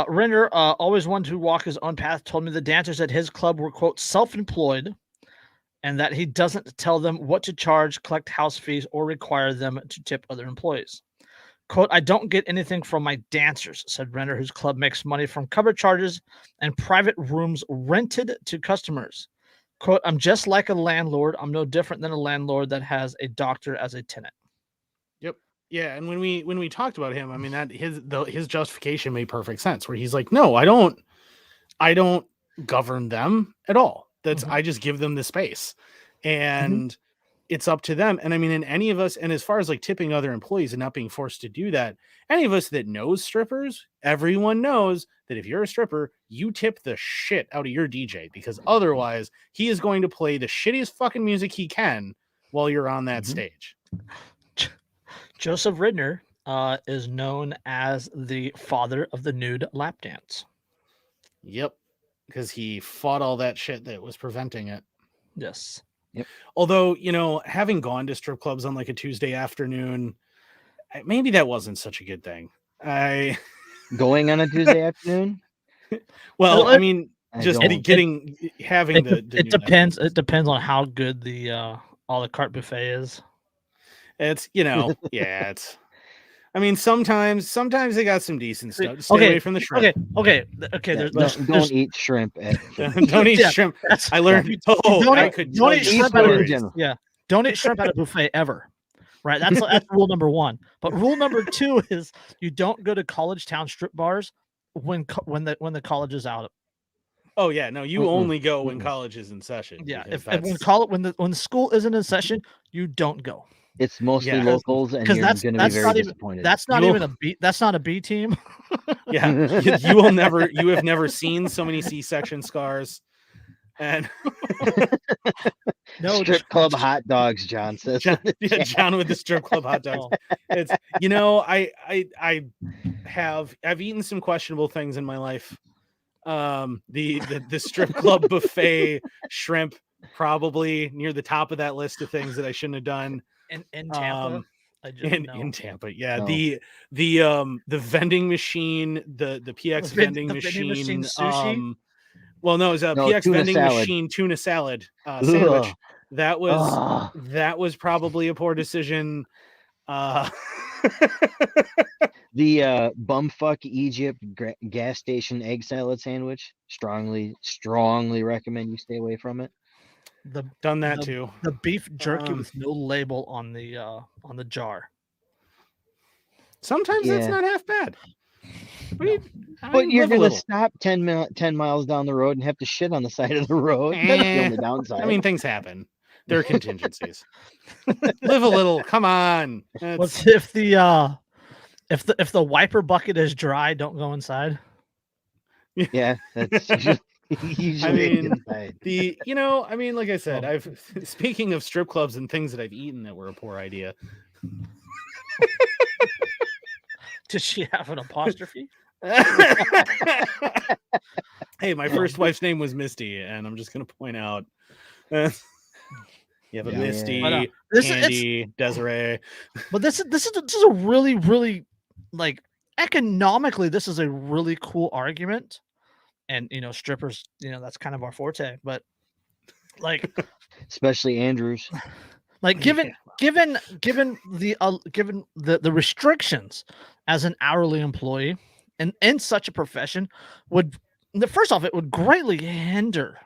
Speaker 1: Render, always one to walk his own path, told me the dancers at his club were, quote, self-employed, and that he doesn't tell them what to charge, collect house fees, or require them to tip other employees. Quote, I don't get anything from my dancers, said Render, whose club makes money from cover charges and private rooms rented to customers. Quote, I'm just like a landlord. I'm no different than a landlord that has a doctor as a tenant.
Speaker 2: Yep. Yeah. And when we talked about him, I mean, that his justification made perfect sense, where he's like, no, I don't govern them at all. That's I just give them the space and it's up to them. And I mean, in any of us, and as far as like tipping other employees and not being forced to do that, any of us that knows strippers, everyone knows that if you're a stripper, you tip the shit out of your DJ, because otherwise he is going to play the shittiest fucking music he can while you're on that stage.
Speaker 1: Joseph Ridner is known as the father of the nude lap dance.
Speaker 2: Yep. Because he fought all that shit that was preventing it.
Speaker 1: Yes.
Speaker 3: Yep.
Speaker 2: Although, having gone to strip clubs on like a Tuesday afternoon, maybe that wasn't such a good thing.
Speaker 3: Going on a Tuesday afternoon?
Speaker 2: Well, I mean, just having
Speaker 1: it depends. It depends on how good the a la carte buffet is.
Speaker 2: It's it's. I mean, sometimes they got some decent stuff. Stay away from the shrimp.
Speaker 1: Okay.
Speaker 3: Don't eat shrimp.
Speaker 2: Don't eat shrimp. I learned.
Speaker 1: Don't eat shrimp at a, don't eat shrimp at a buffet ever. Right. That's rule number 1. But rule number 2 is you don't go to college town strip bars when the college is out.
Speaker 2: Oh yeah, no, you only go when college is in session.
Speaker 1: Yeah, when the school isn't in session, you don't go.
Speaker 3: It's mostly locals, and you're going to be very disappointed.
Speaker 1: That's not even a B. That's not a B team.
Speaker 2: Yeah, you have never seen so many C-section scars. And
Speaker 3: no strip club hot dogs, John says.
Speaker 2: John with the strip club hot dogs. It's I've eaten some questionable things in my life. The strip club buffet shrimp probably near the top of that list of things that I shouldn't have done.
Speaker 1: In Tampa, I just
Speaker 2: in Tampa. Yeah,
Speaker 3: No.
Speaker 2: the vending machine, the PX vending machine.
Speaker 1: Sushi.
Speaker 2: Well, no, it was a
Speaker 3: No,
Speaker 2: PX
Speaker 3: tuna
Speaker 2: vending
Speaker 3: salad.
Speaker 2: machine tuna salad sandwich.
Speaker 3: Ugh.
Speaker 2: That
Speaker 3: Ugh.
Speaker 2: was probably a poor decision.
Speaker 3: The bumfuck Egypt gas station egg salad sandwich. Strongly recommend you stay away from it.
Speaker 2: Done that too.
Speaker 1: The beef jerky with no label on the jar.
Speaker 2: Sometimes that's not half bad.
Speaker 3: But you're gonna stop 10 miles down the road and have to shit on the side of the road. That's the only downside.
Speaker 2: I mean, things happen. There are contingencies. Live a little. Come on.
Speaker 1: What's if the wiper bucket is dry? Don't go inside.
Speaker 3: Yeah, that's usually inside.
Speaker 2: Like I said, speaking of strip clubs and things that I've eaten that were a poor idea.
Speaker 1: Does she have an apostrophe?
Speaker 2: Hey, my first wife's name was Misty, and I'm just gonna point out. You have a Misty, Candy, Desiree.
Speaker 1: But this is a really, really, like, economically, this is a really cool argument. And strippers, that's kind of our forte. But like,
Speaker 3: especially Andrews.
Speaker 1: Like given the restrictions as an hourly employee and in such a profession first off, it would greatly hinder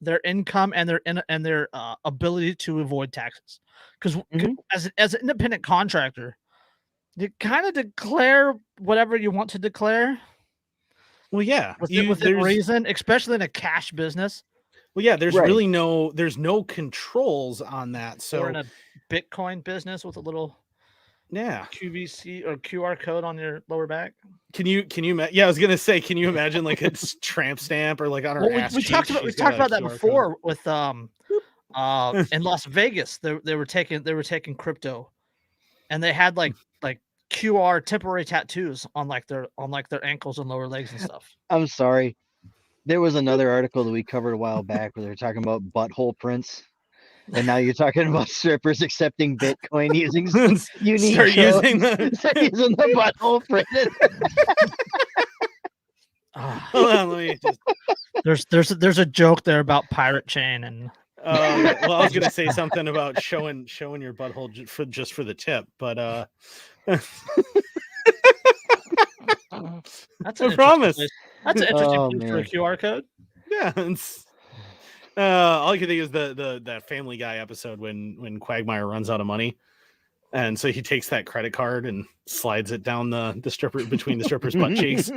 Speaker 1: their income and their ability to avoid taxes. Because as an independent contractor, you kind of declare whatever you want to declare.
Speaker 2: Well, yeah,
Speaker 1: within reason, especially in a cash business.
Speaker 2: Well, yeah, there's really no controls on that. So,
Speaker 1: or in a Bitcoin business with a little QVC or QR code on your lower back.
Speaker 2: Can you? Yeah, I was gonna say, can you imagine like a tramp stamp or like on her ass?
Speaker 1: We talked about that before with in Las Vegas. They were taking crypto, and they had like QR temporary tattoos on their ankles and lower legs and stuff.
Speaker 3: I'm sorry. There was another article that we covered a while back where they were talking about butthole prints. And now you're talking about strippers accepting Bitcoin using unique
Speaker 2: Start using
Speaker 3: the butthole print.
Speaker 2: Hold on, let me just...
Speaker 1: There's a joke there about pirate chain and
Speaker 2: well, I was gonna say something about showing your butthole just for the tip, but
Speaker 1: that's
Speaker 2: I promise.
Speaker 1: That's an interesting place for a QR code.
Speaker 2: Yeah, all I can think is that Family Guy episode when Quagmire runs out of money, and so he takes that credit card and slides it down the stripper between the stripper's butt cheeks.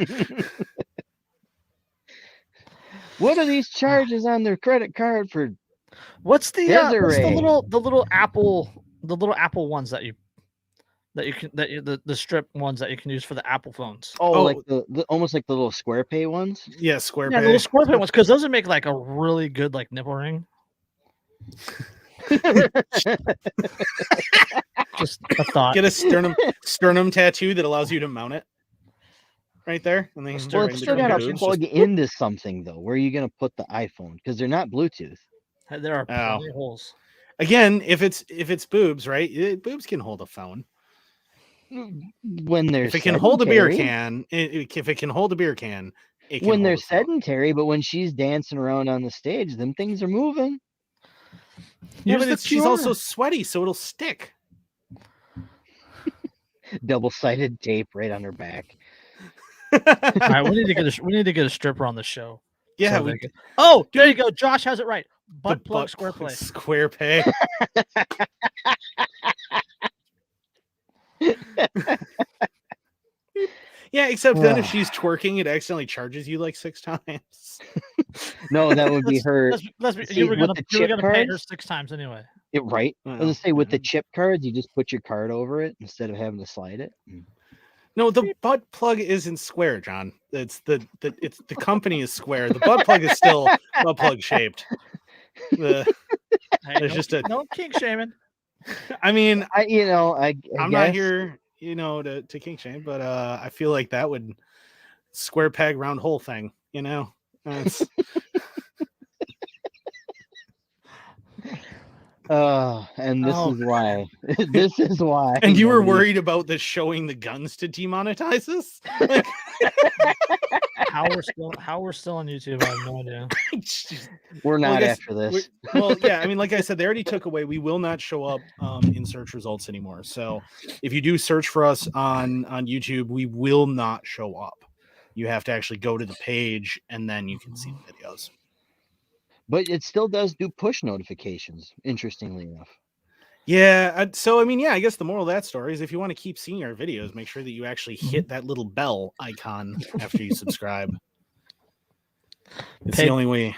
Speaker 3: What are these charges on their credit card for?
Speaker 1: What's the little Apple ones that you can the strip ones that you can use for the Apple phones?
Speaker 3: Like the almost like the little Square Pay ones.
Speaker 2: Yeah, Square Pay.
Speaker 1: The little Square Pay ones, because those would make like a really good like nipple ring. Just a thought.
Speaker 2: Get a sternum tattoo that allows you to mount it right there, and then
Speaker 3: it's still got to plug into something though. Where are you going to put the iPhone? Because they're not Bluetooth.
Speaker 1: There are plenty of holes.
Speaker 2: Again, if it's boobs, right? Boobs can hold a phone.
Speaker 3: When they're
Speaker 2: if it can hold a beer can, if it can hold a beer can, it can
Speaker 3: when they're sedentary, but when she's dancing around on the stage, them things are moving.
Speaker 2: Yeah, but she's also sweaty, so it'll stick.
Speaker 3: Double-sided tape right on her back.
Speaker 1: All right, we need to get a stripper on the show.
Speaker 2: Yeah.
Speaker 1: There you go. Josh has it right. Butt plug Square Pay.
Speaker 2: Square Pay. Yeah, except then if she's twerking, it accidentally charges you like 6 times.
Speaker 3: No, that would be her.
Speaker 1: You were gonna pay her 6 times anyway.
Speaker 3: Right. I was gonna say with the chip cards, you just put your card over it instead of having to slide it.
Speaker 2: No, the butt plug isn't square, John. It's the company is square. The butt plug is still butt plug shaped. There's just
Speaker 1: no kink shaming.
Speaker 2: I mean,
Speaker 3: I'm
Speaker 2: not here, to kink shame, but I feel like that would square peg round hole thing,
Speaker 3: And this
Speaker 1: Oh.
Speaker 3: is why. This is why.
Speaker 2: And you were
Speaker 3: nobody-
Speaker 2: worried about the showing the guns to demonetize us? Like,
Speaker 1: How we're still on YouTube, I have no idea.
Speaker 3: We're
Speaker 2: Well,
Speaker 3: not
Speaker 2: I guess
Speaker 3: after this.
Speaker 2: well, yeah, I mean, like I said, they already took away. We will not show up in search results anymore. So if you do search for us on YouTube, we will not show up. You have to actually go to the page, and then you can see the videos.
Speaker 3: But it still does do push notifications, interestingly enough.
Speaker 2: Yeah. So I mean, yeah, I guess the moral of that story is if you want to keep seeing our videos, make sure that you actually hit that little bell icon after you subscribe. It's the only way.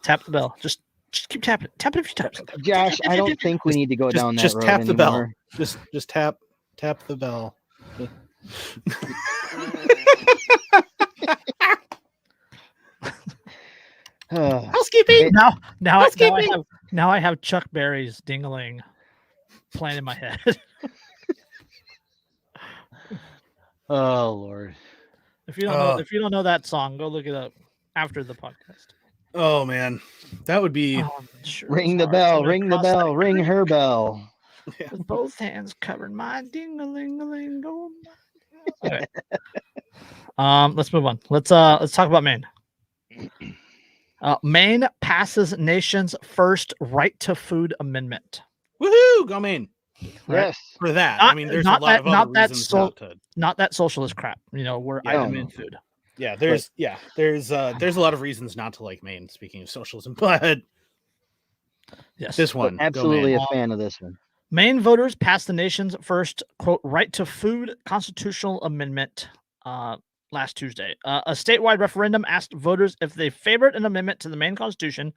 Speaker 1: Tap the bell. Just keep tapping. Tap it a few times.
Speaker 3: Josh, I don't think we need to go down that
Speaker 2: Just
Speaker 3: road
Speaker 2: tap the bell.
Speaker 3: anymore.
Speaker 2: Just tap the bell. Housekeeping.
Speaker 1: Now I have Chuck Berry's Ding-a-ling playing in my head.
Speaker 3: Oh Lord.
Speaker 1: If you don't know that song, go look it up after the podcast.
Speaker 2: Oh man, that would be.
Speaker 1: Sure
Speaker 3: Ring
Speaker 1: is
Speaker 3: the
Speaker 1: hard.
Speaker 3: bell,
Speaker 1: I'm gonna
Speaker 3: ring the
Speaker 1: cross
Speaker 3: bell,
Speaker 1: that-
Speaker 3: ring her bell.
Speaker 1: With both hands covering my ding-a-ling-a-ling. Okay. Let's move on. Let's talk about Maine. Maine passes nation's first right to food amendment.
Speaker 2: Woohoo! Go Maine.
Speaker 1: Right.
Speaker 3: Yes.
Speaker 2: For that,
Speaker 1: Not-
Speaker 2: I mean, there's
Speaker 1: not
Speaker 2: a lot
Speaker 1: that-
Speaker 2: of
Speaker 1: not
Speaker 2: other
Speaker 1: that
Speaker 2: reasons
Speaker 1: so-
Speaker 2: not to.
Speaker 1: Not that socialist crap. We're
Speaker 2: Yeah.
Speaker 1: demand food.
Speaker 2: Yeah, there's a lot of reasons not to like Maine. Speaking of socialism, but
Speaker 1: Yes.
Speaker 2: this one, go
Speaker 3: Absolutely
Speaker 2: Maine.
Speaker 3: a fan of this one.
Speaker 1: Maine voters passed the nation's first, quote, right to food constitutional amendment last Tuesday. A statewide referendum asked voters if they favored an amendment to the Maine Constitution,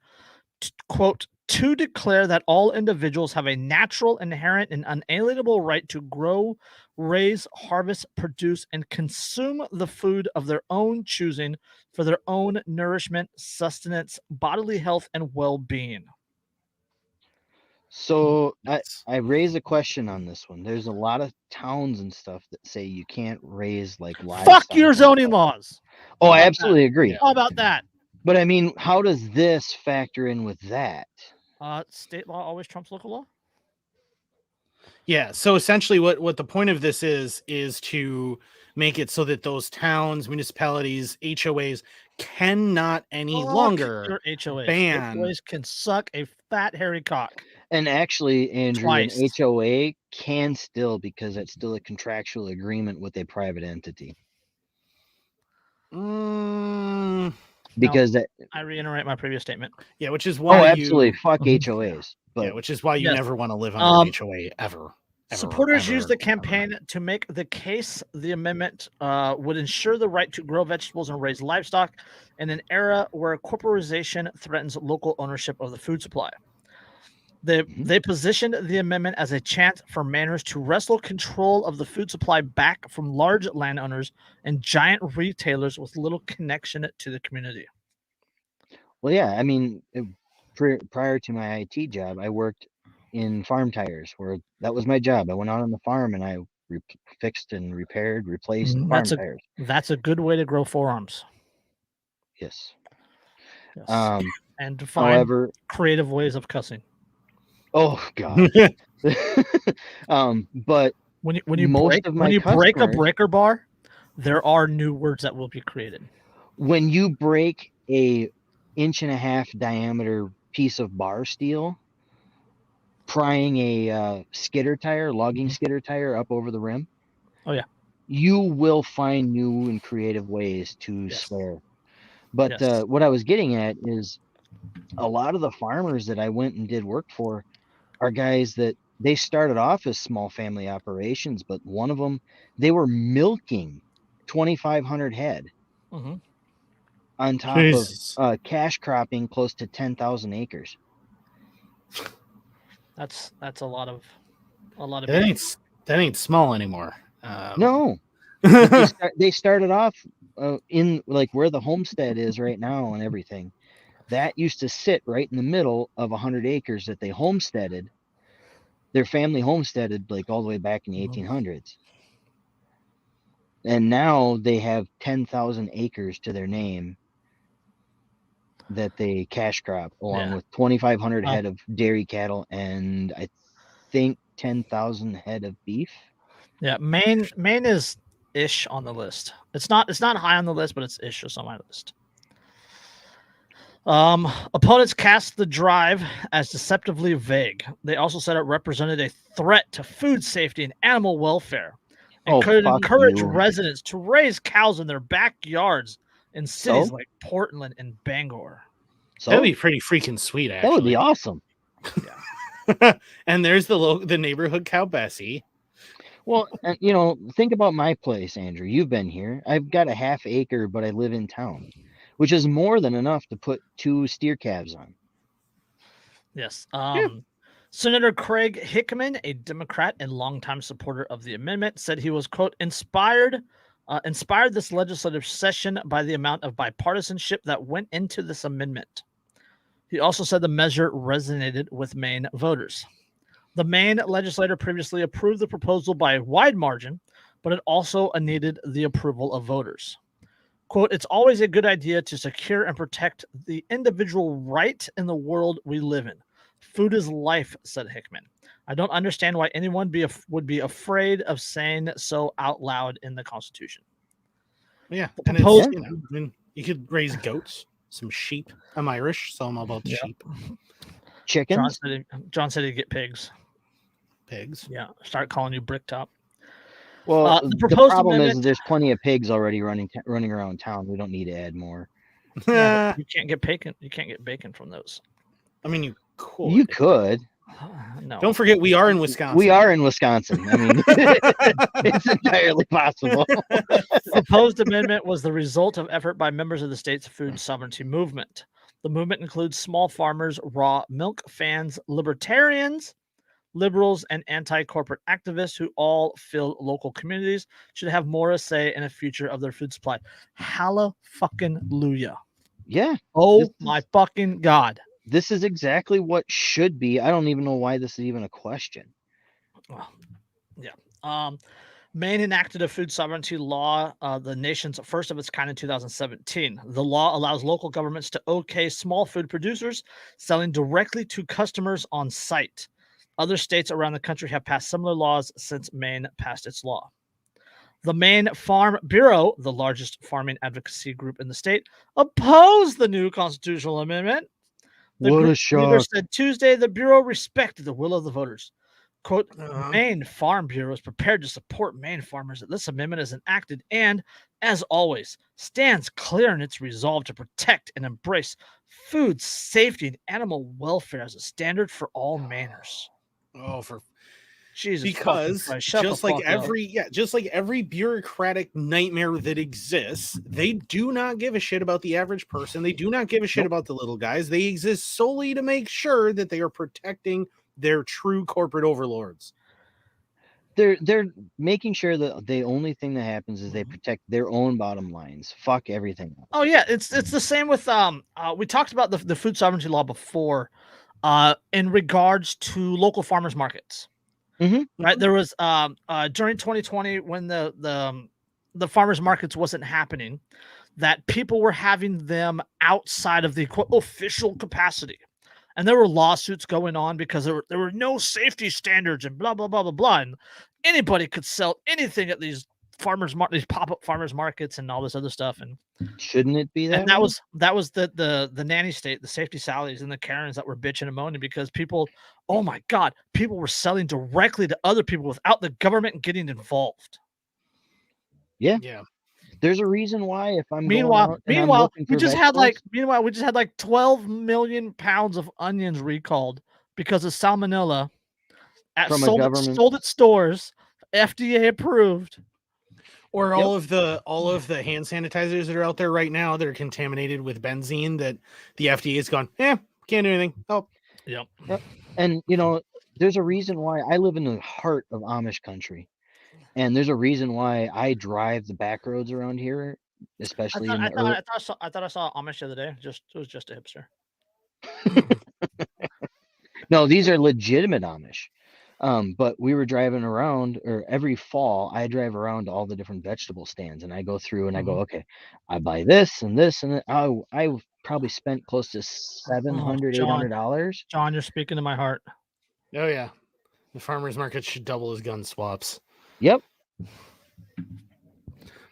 Speaker 1: quote, to declare that all individuals have a natural, inherent, and unalienable right to grow, raise, harvest, produce, and consume the food of their own choosing for their own nourishment, sustenance, bodily health, and well-being.
Speaker 3: So
Speaker 2: Yes.
Speaker 3: I raise a question on this one. There's a lot of towns and stuff that say you can't raise like livestock.
Speaker 1: Fuck your
Speaker 3: and
Speaker 1: zoning
Speaker 3: stuff.
Speaker 1: laws.
Speaker 3: Oh,
Speaker 1: How
Speaker 3: I
Speaker 1: about
Speaker 3: absolutely agree.
Speaker 1: How about that?
Speaker 3: But I mean, how does this factor in with that?
Speaker 1: State law always trumps local law.
Speaker 2: Yeah. So essentially, what the point of this is to make it so that those towns, municipalities, HOAs cannot any longer
Speaker 1: Your HOAs.
Speaker 2: ban.
Speaker 1: HOAs can suck a fat hairy cock.
Speaker 3: And actually, Andrew,
Speaker 1: Twice.
Speaker 3: an HOA can still, because it's still a contractual agreement with a private entity. Because that,
Speaker 1: I reiterate my previous statement.
Speaker 2: Yeah, which is
Speaker 3: oh,
Speaker 2: why
Speaker 3: absolutely, fuck
Speaker 1: Mhm.
Speaker 3: HOAs. But
Speaker 2: Yeah, which is why you
Speaker 1: Yes.
Speaker 2: never want to live under an HOA ever.
Speaker 1: Supporters used the
Speaker 2: ever.
Speaker 1: campaign to make the case the amendment would ensure the right to grow vegetables and raise livestock in an era where corporatization threatens local ownership of the food supply. They positioned the amendment as a chance for Mainers to wrestle control of the food supply back from large landowners and giant retailers with little connection to the community.
Speaker 3: well, yeah, I mean, prior to my IT job, I worked in farm tires, where that was my job. I went out on the farm and I fixed and repaired, replaced farm tires.
Speaker 1: That's a good way to grow forearms.
Speaker 3: Yes.
Speaker 1: Yes. And to find
Speaker 3: However,
Speaker 1: creative ways of cussing.
Speaker 3: oh god. But
Speaker 1: When you
Speaker 3: most
Speaker 1: break
Speaker 3: of
Speaker 1: when
Speaker 3: my
Speaker 1: you break a
Speaker 3: customers-
Speaker 1: breaker bar, there are new words that will be created.
Speaker 3: when you break a 1.5-inch diameter piece of bar steel, prying a skidder tire, logging skidder tire up over the rim,
Speaker 1: Oh, yeah.
Speaker 3: you will find new and creative ways to
Speaker 1: Yes.
Speaker 3: swear. But
Speaker 1: Yes.
Speaker 3: what I was getting at is a lot of the farmers that I went and did work for are guys that they started off as small family operations, but one of them, they were milking 2,500 head
Speaker 1: Mhm.
Speaker 3: on top
Speaker 2: Jesus.
Speaker 3: of cash cropping close to 10,000 acres.
Speaker 1: That's a lot of
Speaker 2: That ain't small anymore.
Speaker 3: No, but they started off in like where the homestead is right now and everything. That used to sit right in the middle of 100 acres that they homesteaded. Their family homesteaded like all the way back in the 1800s. And now they have 10,000 acres to their name that they cash crop, along
Speaker 1: Yeah.
Speaker 3: with 2,500
Speaker 1: Oh.
Speaker 3: head of dairy cattle and I think 10,000 head of beef.
Speaker 1: Yeah, Maine is ish on the list. It's not high on the list, but it's ish on my list. Opponents cast the drive as deceptively vague. They also said it represented a threat to food safety and animal welfare, and
Speaker 3: Oh,
Speaker 1: could
Speaker 3: fuck
Speaker 1: encourage
Speaker 3: you.
Speaker 1: residents to raise cows in their backyards in cities
Speaker 3: So?
Speaker 1: like Portland and Bangor.
Speaker 3: So
Speaker 2: That'd be pretty freaking sweet, actually.
Speaker 3: that would be awesome.
Speaker 2: And there's the neighborhood cow Bessie.
Speaker 3: Well, and think about my place, Andrew. You've been here. I've got a half acre, but I live in town, which is more than enough to put 2 steer calves on.
Speaker 1: Yes. Senator Craig Hickman, a Democrat and longtime supporter of the amendment, said he was, quote, inspired this legislative session by the amount of bipartisanship that went into this amendment. He also said the measure resonated with Maine voters. The Maine legislature previously approved the proposal by a wide margin, but it also needed the approval of voters. Quote, it's always a good idea to secure and protect the individual right in the world we live in. Food is life, said Hickman. I don't understand why anyone would be afraid of saying so out loud in the Constitution.
Speaker 2: Yeah,
Speaker 1: The
Speaker 2: and
Speaker 1: proposed-
Speaker 2: it's, I mean, you could raise goats, some sheep. I'm Irish, so I'm all about the sheep.
Speaker 3: Chickens?
Speaker 1: John said he'd get pigs.
Speaker 2: Pigs.
Speaker 1: Yeah, start calling you Bricktop.
Speaker 3: Well,
Speaker 1: the
Speaker 3: the
Speaker 1: proposed
Speaker 3: problem
Speaker 1: amendment-
Speaker 3: is there's plenty of pigs already running around town. We don't need to add more.
Speaker 1: Yeah, you can't get bacon. You can't get bacon from those.
Speaker 2: I mean, you could.
Speaker 3: You could.
Speaker 1: No.
Speaker 2: Don't forget, we are in Wisconsin.
Speaker 3: We are in Wisconsin. I mean, it's entirely possible.
Speaker 1: The proposed amendment was the result of effort by members of the state's food sovereignty movement. The movement includes small farmers, raw milk fans, libertarians, liberals, and anti-corporate activists who all feel local communities should have more a say in the future of their food supply. Hallelujah.
Speaker 3: Yeah.
Speaker 1: Oh my fucking God.
Speaker 3: This is exactly what should be. I don't even know why this is even a question.
Speaker 1: Well, yeah. Maine enacted a food sovereignty law, the nation's first of its kind in 2017. The law allows local governments to okay small food producers selling directly to customers on site. Other states around the country have passed similar laws since Maine passed its law. The Maine Farm Bureau, the largest farming advocacy group in the state, opposed the new constitutional amendment. The
Speaker 3: What a
Speaker 1: group leader
Speaker 3: shock.
Speaker 1: said Tuesday the Bureau respected the will of the voters. Quote,
Speaker 2: Uh-huh.
Speaker 1: Maine Farm Bureau is prepared to support Maine farmers that this amendment is enacted and, as always, stands clear in its resolve to protect and embrace food safety and animal welfare as a standard for all Mainers.
Speaker 2: Oh, for
Speaker 1: Jesus,
Speaker 2: because
Speaker 1: fucking Christ, shut
Speaker 2: just
Speaker 1: the
Speaker 2: like
Speaker 1: fuck up.
Speaker 2: every bureaucratic nightmare that exists, they do not give a shit about the average person. They do not give a shit about the little guys. They exist solely to make sure that they are protecting their true corporate overlords.
Speaker 3: They're making sure that the only thing that happens is they protect their own bottom lines. Fuck everything else.
Speaker 1: Oh yeah, it's the same with we talked about the food sovereignty law before in regards to local farmers markets. Right, there was during 2020 when the farmers markets wasn't happening, that people were having them outside of the official capacity, and there were lawsuits going on because there were no safety standards and blah blah blah blah blah, and anybody could sell anything at these these pop-up farmers markets and all this other stuff. And
Speaker 3: shouldn't it be that?
Speaker 1: And that was the nanny state, the safety Sallys and the Karens that were bitching and moaning because people, oh my God, people were selling directly to other people without the government getting involved.
Speaker 3: Yeah. There's a reason why if I'm
Speaker 1: meanwhile we just had
Speaker 3: vegetables,
Speaker 1: like 12 million pounds of onions recalled because of salmonella
Speaker 3: From a government-
Speaker 1: sold at stores, FDA approved.
Speaker 2: Or all of the hand sanitizers that are out there right now that are contaminated with benzene that the FDA has gone, can't do anything. Oh,
Speaker 1: Yep.
Speaker 3: And there's a reason why I live in the heart of Amish country, and there's a reason why I drive the back roads around here, especially
Speaker 1: I
Speaker 3: in the
Speaker 1: thought I saw Amish the other day. It was just a hipster.
Speaker 3: No, these are legitimate Amish. But we were driving around, or every fall, I drive around to all the different vegetable stands, and I go through and I go, okay, I buy this and this and that. I probably spent close to $700, $800.
Speaker 1: John, you're speaking to my heart.
Speaker 2: Oh yeah, the farmers market should double his gun swaps.
Speaker 3: Yep.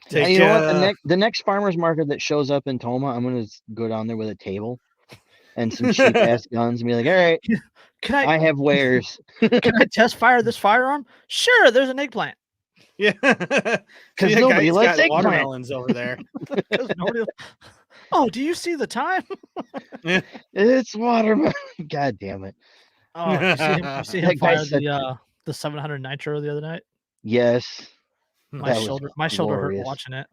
Speaker 2: Take,
Speaker 3: you know what? The next farmers market that shows up in Toma, I'm gonna go down there with a table and some cheap ass guns and be like, all right, I have wares.
Speaker 1: Can I test fire this firearm? Sure, there's an eggplant.
Speaker 2: Yeah,
Speaker 3: because nobody likes eggplant.
Speaker 2: Watermelons over there.
Speaker 1: Oh, do you see the time?
Speaker 3: It's watermelon. God damn it!
Speaker 1: Oh, you see him fire the 700 nitro the other night?
Speaker 3: Yes.
Speaker 1: My shoulder hurt watching it.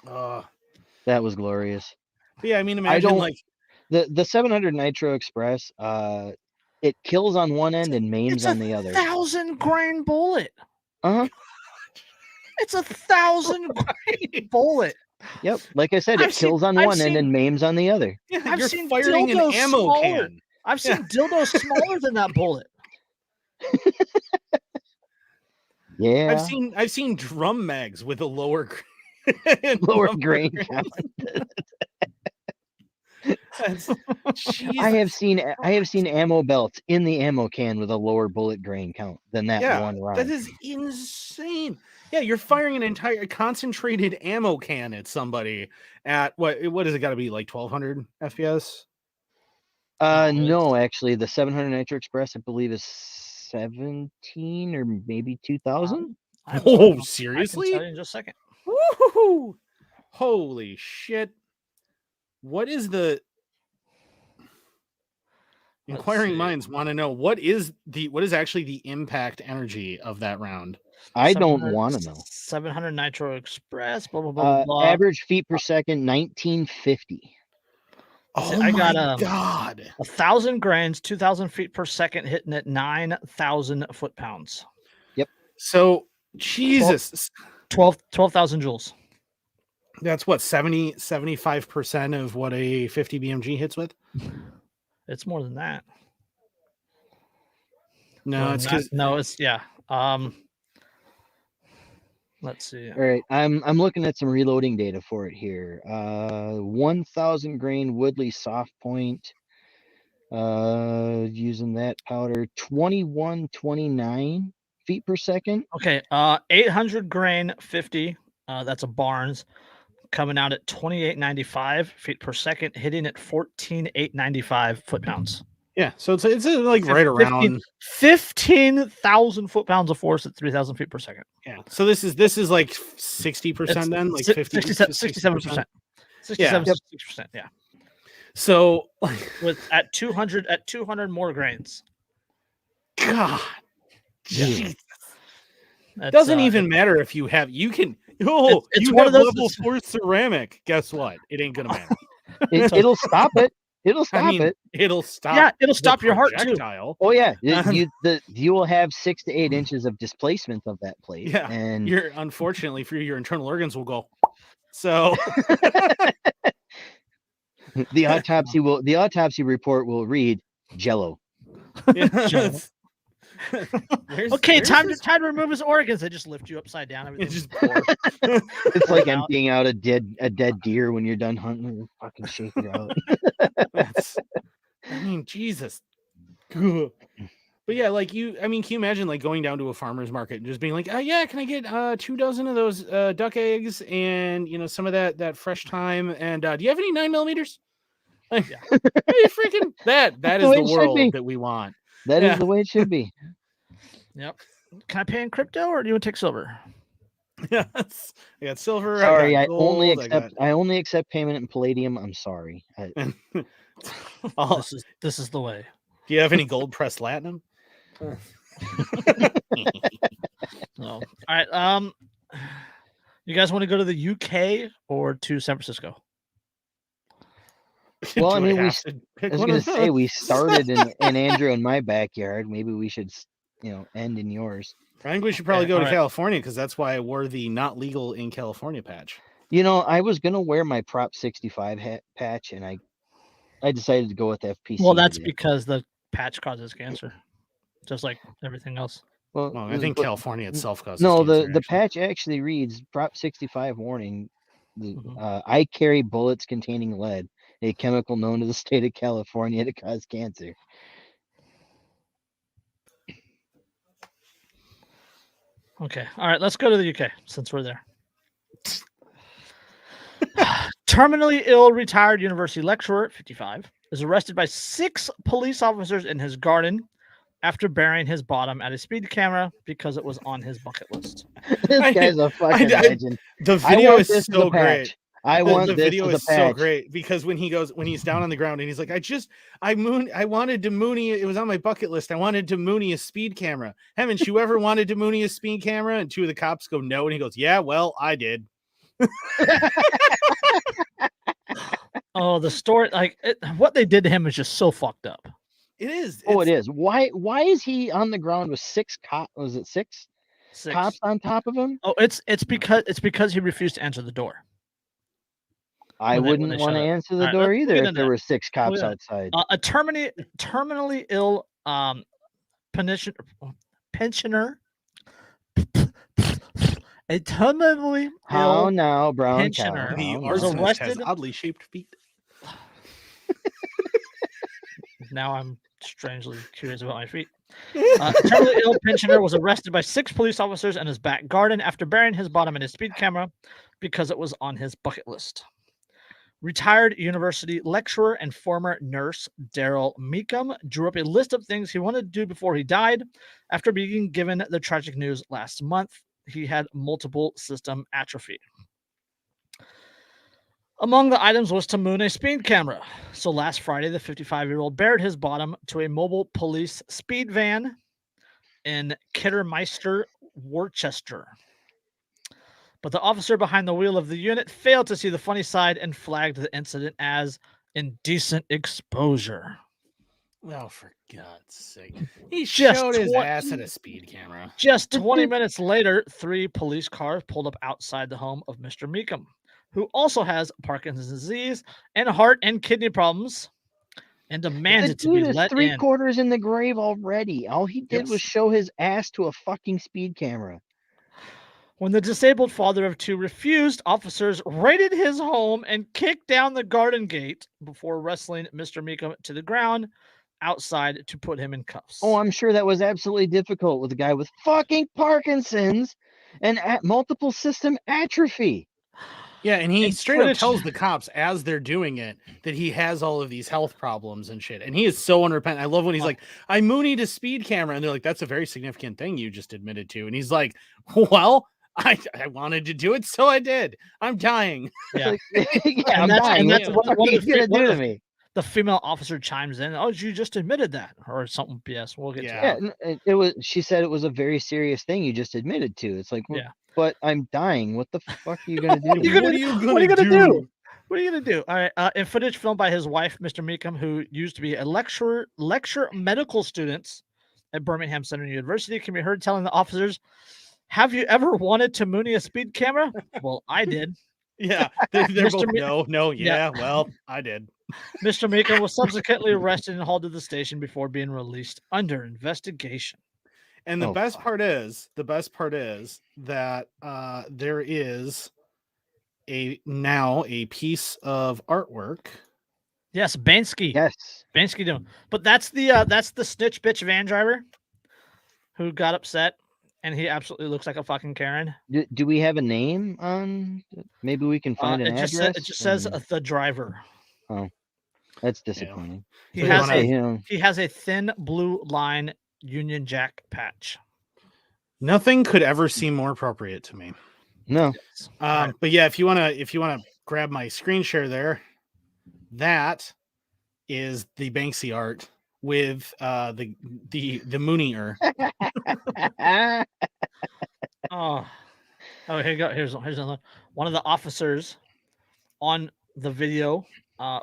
Speaker 3: That was glorious.
Speaker 2: Yeah, I mean, imagine like
Speaker 3: the 700 Nitro Express. It kills on one end and maims on the other.
Speaker 1: 1,000 grain bullet. It's 1,000 grain bullet.
Speaker 3: Yep, like I said, it kills on one end and maims on the other.
Speaker 2: Yeah, you're firing an ammo can.
Speaker 1: I've seen dildos smaller than that bullet.
Speaker 3: Yeah,
Speaker 2: I've seen drum mags with a lower
Speaker 3: grain count. I have seen ammo belts in the ammo can with a lower bullet grain count than that one round.
Speaker 2: That is insane. Yeah, you're firing an entire concentrated ammo can at somebody at what is it got to be like 1,200 FPS?
Speaker 3: No, actually, the 700 Nitro Express I believe is 17 or maybe 2,000.
Speaker 2: Oh, seriously?
Speaker 1: I can tell you in just a second.
Speaker 2: Woo-hoo-hoo. Holy shit! What is the inquiring minds want to know? What is actually the impact energy of that round?
Speaker 3: I don't want to know.
Speaker 1: 700 Nitro Express. Blah blah blah. Blah.
Speaker 3: Average feet per second, 1950.
Speaker 2: Oh
Speaker 1: I got
Speaker 2: God!
Speaker 1: 1,000 grains, 2,000 feet per second, hitting at 9,000 foot-pounds.
Speaker 3: Yep.
Speaker 2: So Jesus,
Speaker 1: 12,000 joules.
Speaker 2: That's what 75% of what a 50 BMG hits with.
Speaker 1: It's more than that.
Speaker 2: No,
Speaker 1: it's yeah. Let's see.
Speaker 3: All right, I'm looking at some reloading data for it here. 1,000 grain Woodley soft point. Using that powder, 2129 feet per second.
Speaker 1: Okay, 800 grain 50. That's a Barnes coming out at 2895 feet per second, hitting at 14,895 foot-pounds.
Speaker 2: Yeah, so it's like right around
Speaker 1: 15,000 foot-pounds of force at 3,000 feet per second.
Speaker 2: Yeah, so this is like 60% then, like
Speaker 1: 67%. 67%. Yeah.
Speaker 2: So
Speaker 1: with at 200 more grains.
Speaker 2: God,
Speaker 1: yeah.
Speaker 2: Doesn't even matter if you can. It's one of those level 4 ceramic. Guess what? It ain't gonna matter.
Speaker 3: It'll stop it. It'll stop it.
Speaker 2: It'll stop.
Speaker 1: Yeah, it'll stop your heart too.
Speaker 3: Oh yeah, you will have 6 to 8 inches of displacement of that plate.
Speaker 2: Yeah, and unfortunately for your internal organs will go. So
Speaker 3: the autopsy report will read Jello.
Speaker 1: Jello. Okay, time to remove his organs. They just lift you upside down.
Speaker 2: Just pour.
Speaker 3: It's like emptying out a dead deer when you're done hunting. They fucking shake you out.
Speaker 2: Jesus. But yeah, like can you imagine like going down to a farmer's market and just being like, yeah, can I get 24 of those duck eggs and some of that fresh thyme and do you have any 9mm? Like, yeah. Hey, freaking that is the world that we want.
Speaker 3: That is the way it should be.
Speaker 1: Yep. Can I pay in crypto or do you want to take silver?
Speaker 2: Yes. I got silver.
Speaker 3: Sorry, I only accept payment in palladium. I'm sorry.
Speaker 1: This is the way.
Speaker 2: Do you have any gold pressed platinum?
Speaker 1: No. All right. You guys want to go to the UK or to San Francisco?
Speaker 3: Well, I mean, I was going to say we started in Andrew and my backyard. Maybe we should, end in yours.
Speaker 2: I think we should probably go to California because that's why I wore the not legal in California patch.
Speaker 3: I was going to wear my Prop 65 patch, and I decided to go with FPC.
Speaker 1: Well, that's because the patch causes cancer, just like everything else.
Speaker 2: Well, I think California itself causes
Speaker 3: cancer.
Speaker 2: No,
Speaker 3: the patch actually reads Prop 65 warning. I carry bullets containing lead, a chemical known to the state of California to cause cancer.
Speaker 1: Okay. All right. Let's go to the UK since we're there. Terminally ill retired university lecturer, 55, is arrested by 6 police officers in his garden after burying his bottom at a speed camera because it was on his bucket list.
Speaker 3: This guy's a fucking legend.
Speaker 2: The video is
Speaker 3: this
Speaker 2: so great.
Speaker 3: I want
Speaker 2: the
Speaker 3: this
Speaker 2: video
Speaker 3: as a
Speaker 2: is so
Speaker 3: patch.
Speaker 2: great because when he's down on the ground and he's like, I wanted to Mooney, it was on my bucket list. I wanted to Mooney a speed camera. Haven't you ever wanted to Mooney a speed camera? And 2 of the cops go, no. And he goes, yeah, well, I did.
Speaker 1: Oh, the story, what they did to him is just so fucked up.
Speaker 2: It is.
Speaker 3: It is. Why is he on the ground with 6 cops? Was it 6 cops on top of him?
Speaker 1: Oh, it's because he refused to answer the door.
Speaker 3: I wouldn't want to answer the door either if there were 6 cops outside.
Speaker 1: A terminally ill pensioner. A terminally
Speaker 3: How
Speaker 1: ill
Speaker 3: now, brown
Speaker 1: pensioner
Speaker 3: cow?
Speaker 1: was arrested.
Speaker 2: Has oddly shaped feet.
Speaker 1: Now I'm strangely curious about my feet. A terminally ill pensioner was arrested by 6 police officers in his back garden after burying his bottom in his speed camera because it was on his bucket list. Retired university lecturer and former nurse Daryl Meekum drew up a list of things he wanted to do before he died after being given the tragic news last month. He had multiple system atrophy. Among the items was to moon a speed camera. So last Friday, the 55-year-old buried his bottom to a mobile police speed van in Kidderminster, Worcester. But the officer behind the wheel of the unit failed to see the funny side and flagged the incident as indecent exposure.
Speaker 2: Well, for God's sake. He showed his ass at a speed camera.
Speaker 1: Just 20 minutes later, 3 police cars pulled up outside the home of Mr. Meekum, who also has Parkinson's disease and heart and kidney problems, and demanded to be let in.
Speaker 3: 3/4 in the grave already. All he did was show his ass to a fucking speed camera.
Speaker 1: When the disabled father of 2 refused, officers raided his home and kicked down the garden gate before wrestling Mr. Meekum to the ground outside to put him in cuffs.
Speaker 3: Oh, I'm sure that was absolutely difficult with a guy with fucking Parkinson's and multiple system atrophy.
Speaker 2: Yeah, and he straight up tells the cops as they're doing it that he has all of these health problems and shit. And he is so unrepentant. I love when he's like, I moonied a speed camera. And they're like, that's a very significant thing you just admitted to. And he's like, well, I wanted to do it, so I did. I'm dying.
Speaker 1: Yeah,
Speaker 3: I'm dying.
Speaker 1: That's what
Speaker 3: he's going to do to me.
Speaker 1: The female officer chimes in. Oh, you just admitted that, or something. Yes, we'll get to
Speaker 3: it. It was. She said it was a very serious thing you just admitted to. It's like, well, but I'm dying. What the fuck are you going to do?
Speaker 1: What are you going to do? What are you going to do? All right. In footage filmed by his wife, Mr. Meekum, who used to be a lecture medical students at Birmingham Center University, can be heard telling the officers, "Have you ever wanted to mooney a speed camera?" Well, I did.
Speaker 2: Yeah, they're both well, I did.
Speaker 1: Mr. Meekum was subsequently arrested and hauled to the station before being released under investigation.
Speaker 2: And the best part is that there is a piece of artwork.
Speaker 1: Yes, Bansky.
Speaker 3: Yes,
Speaker 1: Bansky doing. But that's the snitch bitch van driver who got upset. And he absolutely looks like a fucking Karen.
Speaker 3: Do we have a name on? Maybe we can find an address.
Speaker 1: It just says the driver.
Speaker 3: Oh, that's disappointing.
Speaker 1: He has a thin blue line Union Jack patch.
Speaker 2: Nothing could ever seem more appropriate to me.
Speaker 3: No.
Speaker 2: But yeah, if you wanna grab my screen share there, that is the Banksy art with the Moonier.
Speaker 1: Oh, here you go. Here's another one of the officers on the video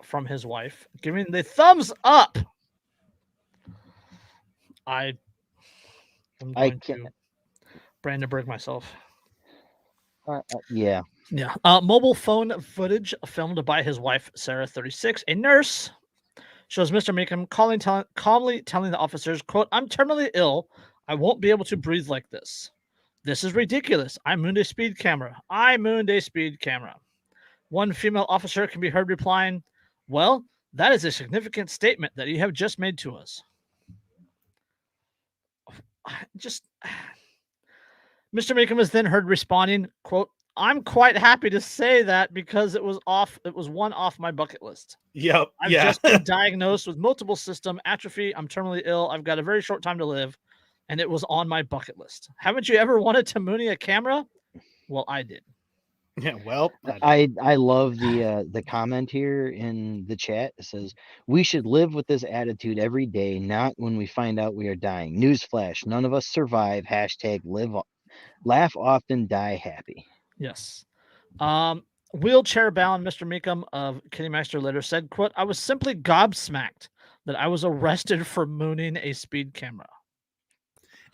Speaker 1: from his wife giving the thumbs up. I can't Brandenburg myself.
Speaker 3: Yeah.
Speaker 1: Mobile phone footage filmed by his wife, Sarah, 36, a nurse, shows Mr. Meekum calmly telling the officers, quote, "I'm terminally ill. I won't be able to breathe like this. This is ridiculous. I mooned a speed camera. One female officer can be heard replying, "Well, that is a significant statement that you have just made to us." Just Mr. Meekum was then heard responding, quote, "I'm quite happy to say that because it was one off my bucket list.
Speaker 2: Yep.
Speaker 1: I've just been diagnosed with multiple system atrophy. I'm terminally ill. I've got a very short time to live, and it was on my bucket list. Haven't you ever wanted to Mooney a camera? Well, I did."
Speaker 2: Yeah. Well,
Speaker 3: I love the comment here in the chat. It says, "We should live with this attitude every day, not when we find out we are dying. Newsflash: none of us survive. Hashtag laugh often, die happy."
Speaker 1: Yes. Wheelchair bound Mr. Meekum of Kittymeister later said, quote, "I was simply gobsmacked that I was arrested for mooning a speed camera."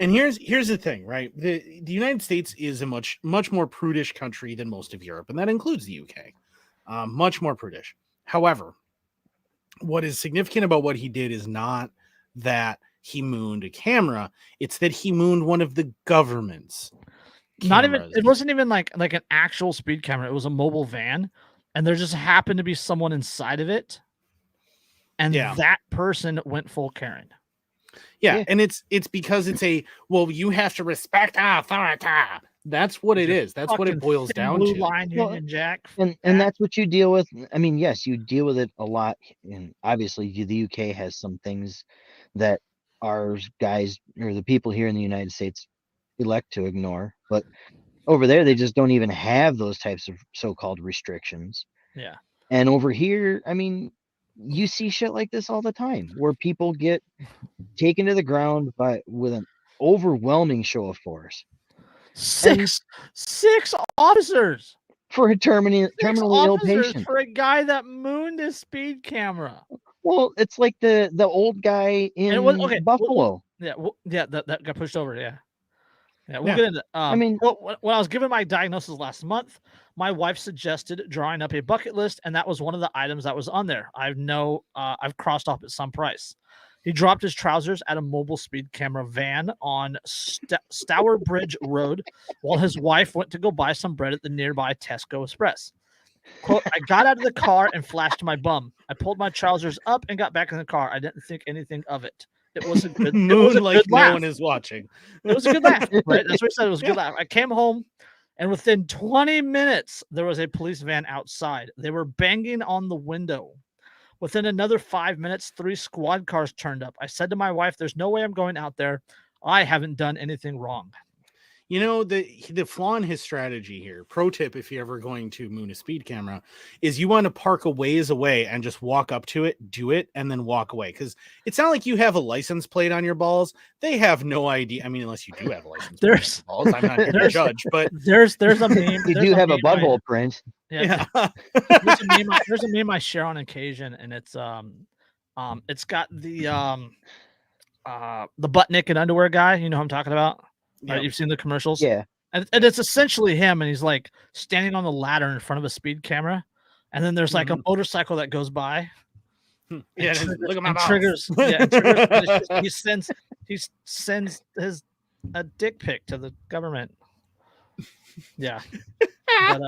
Speaker 2: And here's the thing, right? The United States is a much more prudish country than most of Europe, and that includes the UK. Much more prudish. However, what is significant about what he did is not that he mooned a camera; it's that he mooned one of the government's cameras.
Speaker 1: It wasn't even like an actual speed camera. It was a mobile van, and there just happened to be someone inside of it, and that person went full Karen.
Speaker 2: Yeah, and it's because it's you have to respect authority. That's what it is. That's what it boils down to.
Speaker 1: Line Union Jack.
Speaker 3: And that's what you deal with. I mean, yes, you deal with it a lot. And obviously the UK has some things that our guys or the people here in the United States elect to ignore. But over there, they just don't even have those types of so-called restrictions.
Speaker 1: Yeah.
Speaker 3: And over here, I mean, you see shit like this all the time where people get taken to the ground with an overwhelming show of force.
Speaker 1: Six officers
Speaker 3: for a terminally ill patient,
Speaker 1: for a guy that mooned a speed camera.
Speaker 3: Well, it's like the old guy in Buffalo.
Speaker 1: That got pushed over. Yeah, we'll get into.
Speaker 3: I mean,
Speaker 1: when I was given my diagnosis last month, my wife suggested drawing up a bucket list, and that was one of the items that was on there. I've crossed off at some price. He dropped his trousers at a mobile speed camera van on Stourbridge Road while his wife went to go buy some bread at the nearby Tesco Express. Quote, "I got out of the car and flashed my bum. I pulled my trousers up and got back in the car. I didn't think anything of it. It was a good
Speaker 2: laugh.
Speaker 1: No
Speaker 2: one is watching.
Speaker 1: It was a good laugh, right? That's what he said. It was a good laugh. I came home, and within 20 minutes, there was a police van outside. They were banging on the window. Within another 5 minutes, 3 squad cars turned up. I said to my wife, there's no way I'm going out there. I haven't done anything wrong."
Speaker 2: You know, the flaw in his strategy here, pro tip if you're ever going to moon a speed camera, is you want to park a ways away and just walk up to it, do it, and then walk away. Because it's not like you have a license plate on your balls. They have no idea. I mean, unless you do have a license plate on your balls. I'm not here to judge, but
Speaker 1: there's a meme.
Speaker 3: You do have a butthole print.
Speaker 1: Yeah. There's a meme I share on occasion, and it's got the butt naked underwear guy. You know who I'm talking about? Yep. Right, you've seen the commercials?
Speaker 3: Yeah.
Speaker 1: And it's essentially him, and he's like standing on the ladder in front of a speed camera, and then there's like a motorcycle that goes by.
Speaker 2: Yeah, look at my
Speaker 1: triggers. He sends a dick pic to the government. Yeah. But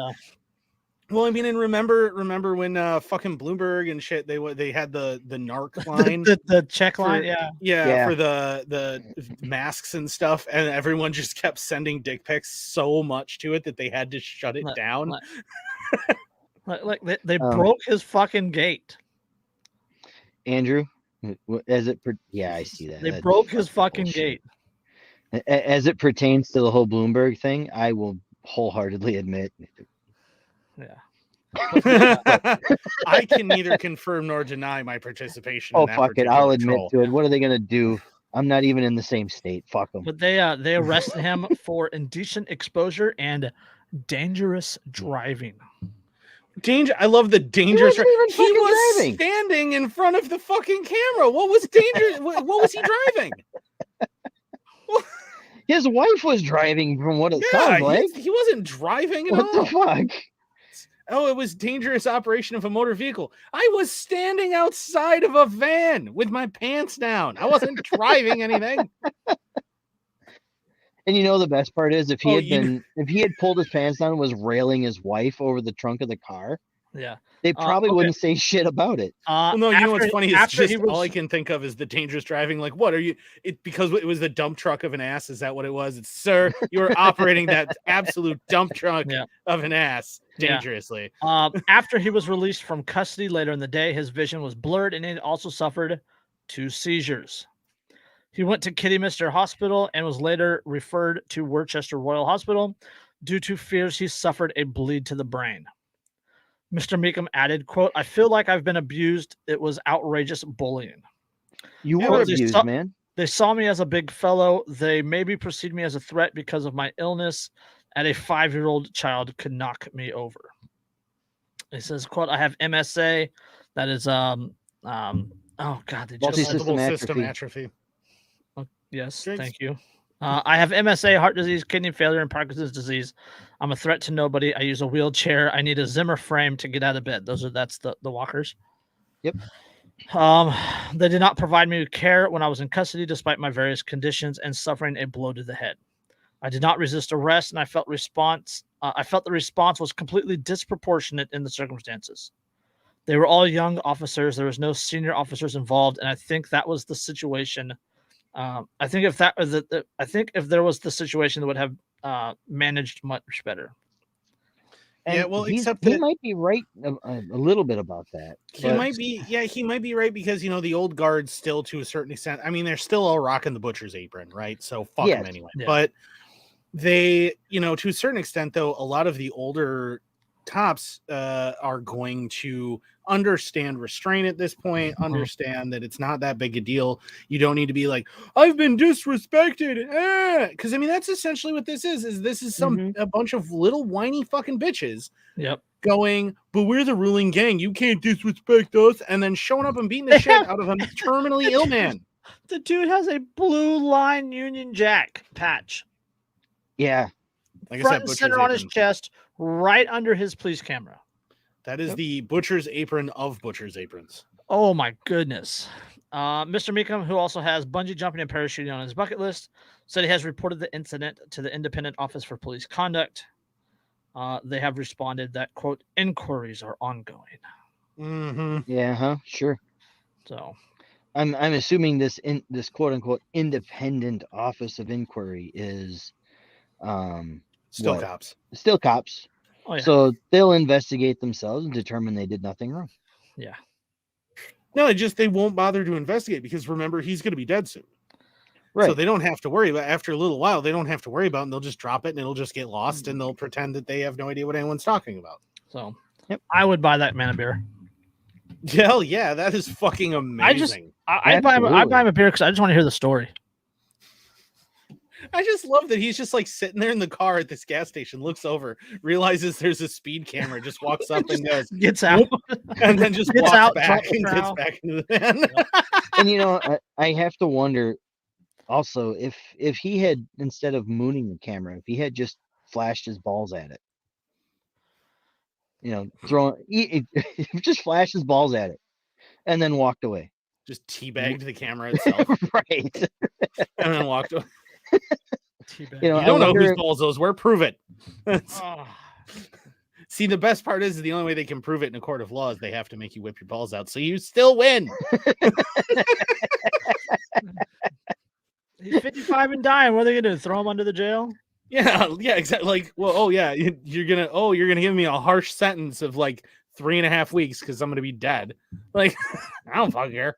Speaker 2: well, I mean, and remember when fucking Bloomberg and shit, they had the narc line,
Speaker 1: the check line,
Speaker 2: for the masks and stuff, and everyone just kept sending dick pics so much to it that they had to shut it down.
Speaker 1: Like they broke his fucking gate.
Speaker 3: Andrew, I see that.
Speaker 1: They broke his fucking gate.
Speaker 3: As it pertains to the whole Bloomberg thing, I will wholeheartedly admit.
Speaker 1: Yeah.
Speaker 2: I can neither confirm nor deny my participation.
Speaker 3: Oh, fuck it. I'll admit to it. What are they going to do? I'm not even in the same state. Fuck them.
Speaker 1: But they arrested him for indecent exposure and dangerous driving.
Speaker 2: I love the dangerous.
Speaker 3: He was
Speaker 2: driving. Standing in front of the fucking camera. What was dangerous? What was he driving?
Speaker 3: His wife was driving, from what it sounds like.
Speaker 2: He wasn't driving at all.
Speaker 3: What the fuck?
Speaker 2: Oh, it was dangerous operation of a motor vehicle. I was standing outside of a van with my pants down. I wasn't driving anything.
Speaker 3: And you know the best part is if he had pulled his pants down and was railing his wife over the trunk of the car,
Speaker 1: Yeah.
Speaker 3: They probably
Speaker 1: Okay.
Speaker 3: wouldn't say shit about it.
Speaker 2: Well, no, you know what's funny is
Speaker 1: after
Speaker 2: just all I can think of is the dangerous driving. Like, what are you? Because it was the dump truck of an ass. Is that what it was? It's, sir, you were operating that absolute dump truck of an ass dangerously.
Speaker 1: After he was released from custody later in the day, his vision was blurred and he also suffered 2 seizures. He went to Kidderminster Hospital and was later referred to Worcester Royal Hospital due to fears he suffered a bleed to the brain. Mr. Meekum added, quote, "I feel like I've been abused. It was outrageous bullying.
Speaker 3: You were abused, man.
Speaker 1: They saw me as a big fellow. They maybe perceived me as a threat because of my illness, and a 5-year-old child could knock me over." He says, quote, "I have MSA. That is, oh God, they just
Speaker 2: multiple system atrophy.
Speaker 1: Yes, thank you. I have MSA, heart disease, kidney failure, and Parkinson's disease. I'm a threat to nobody. I use a wheelchair. I need a Zimmer frame to get out of bed." That's the walkers.
Speaker 3: Yep.
Speaker 1: They did not provide me with care when I was in custody, despite my various conditions and suffering a blow to the head. I did not resist arrest, and I felt the response was completely disproportionate in the circumstances. They were all young officers. There was no senior officers involved, and I think that was the situation. I think if there was the situation, that would have managed much better.
Speaker 3: And
Speaker 2: yeah, well,
Speaker 3: he might be right a little bit about that.
Speaker 2: He might be right because the old guard still, to a certain extent. I mean, they're still all rocking the butcher's apron, right? So fuck them anyway. Yeah. But they, to a certain extent, though, a lot of the older cops are going to understand restraint at this point, understand that it's not that big a deal. You don't need to be like, "I've been disrespected," because I mean that's essentially what this is this is a bunch of little whiny fucking bitches going, "But we're the ruling gang, you can't disrespect us," and then showing up and beating the shit out of a terminally ill man.
Speaker 1: The dude has a blue line Union Jack patch.
Speaker 3: Yeah,
Speaker 1: like front and center on his chest, right under his police camera.
Speaker 2: That is the butcher's apron of butcher's aprons.
Speaker 1: Oh my goodness. Mr. Meekum, who also has bungee jumping and parachuting on his bucket list, said he has reported the incident to the Independent Office for Police Conduct. They have responded that, quote, "inquiries are ongoing."
Speaker 3: Yeah, sure.
Speaker 1: So
Speaker 3: I'm assuming this quote unquote independent office of inquiry is
Speaker 2: still cops.
Speaker 3: Still cops.
Speaker 1: Oh, yeah.
Speaker 3: So they'll investigate themselves and determine they did nothing wrong.
Speaker 1: Yeah.
Speaker 2: No, they won't bother to investigate because remember, he's going to be dead soon.
Speaker 3: Right.
Speaker 2: So they don't have to worry about, after a little while, they don't have to worry about, and they'll just drop it and it'll just get lost and they'll pretend that they have no idea what anyone's talking about.
Speaker 1: So I would buy that man a beer.
Speaker 2: Hell yeah, that is fucking amazing.
Speaker 1: I'd buy him a beer because I just want to hear the story.
Speaker 2: I just love that he's just like sitting there in the car at this gas station, looks over, realizes there's a speed camera, just walks up and goes,
Speaker 1: gets out,
Speaker 2: and then just walks out, back and gets back into the van.
Speaker 3: And I have to wonder also if he had, instead of mooning the camera, if he had just flashed his balls at it, just flashed his balls at it and then walked away.
Speaker 2: Just teabagged the camera itself.
Speaker 3: Right.
Speaker 2: And then walked away.
Speaker 3: You
Speaker 2: don't know whose balls those were. Prove it. See, the best part is the only way they can prove it in a court of law is they have to make you whip your balls out, so you still win.
Speaker 1: He's 55 and dying. What are they gonna do? Throw him under the jail?
Speaker 2: Yeah, exactly. Like, well, you're gonna give me a harsh sentence of like 3.5 weeks because I'm gonna be dead. Like, I don't fucking care.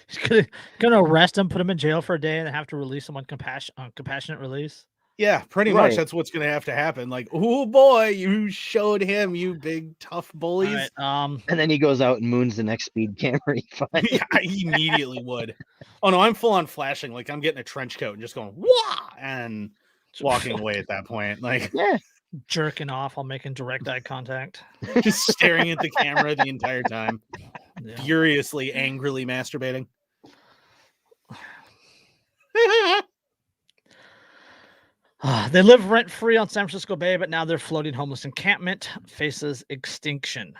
Speaker 1: He's gonna arrest him, put him in jail for a day, and have to release him on compassionate release.
Speaker 2: Yeah, pretty much. That's what's gonna have to happen. Like, oh boy, you showed him, you big tough bullies.
Speaker 3: Right, and then he goes out and moons the next speed camera he finds.
Speaker 2: Yeah, I immediately would. Oh no, I'm full on flashing. Like I'm getting a trench coat and just going wah and walking away at that point. Like
Speaker 1: jerking off while making direct eye contact,
Speaker 2: just staring at the camera the entire time, furiously, angrily masturbating.
Speaker 1: They live rent-free on San Francisco Bay, but now their floating homeless encampment faces extinction.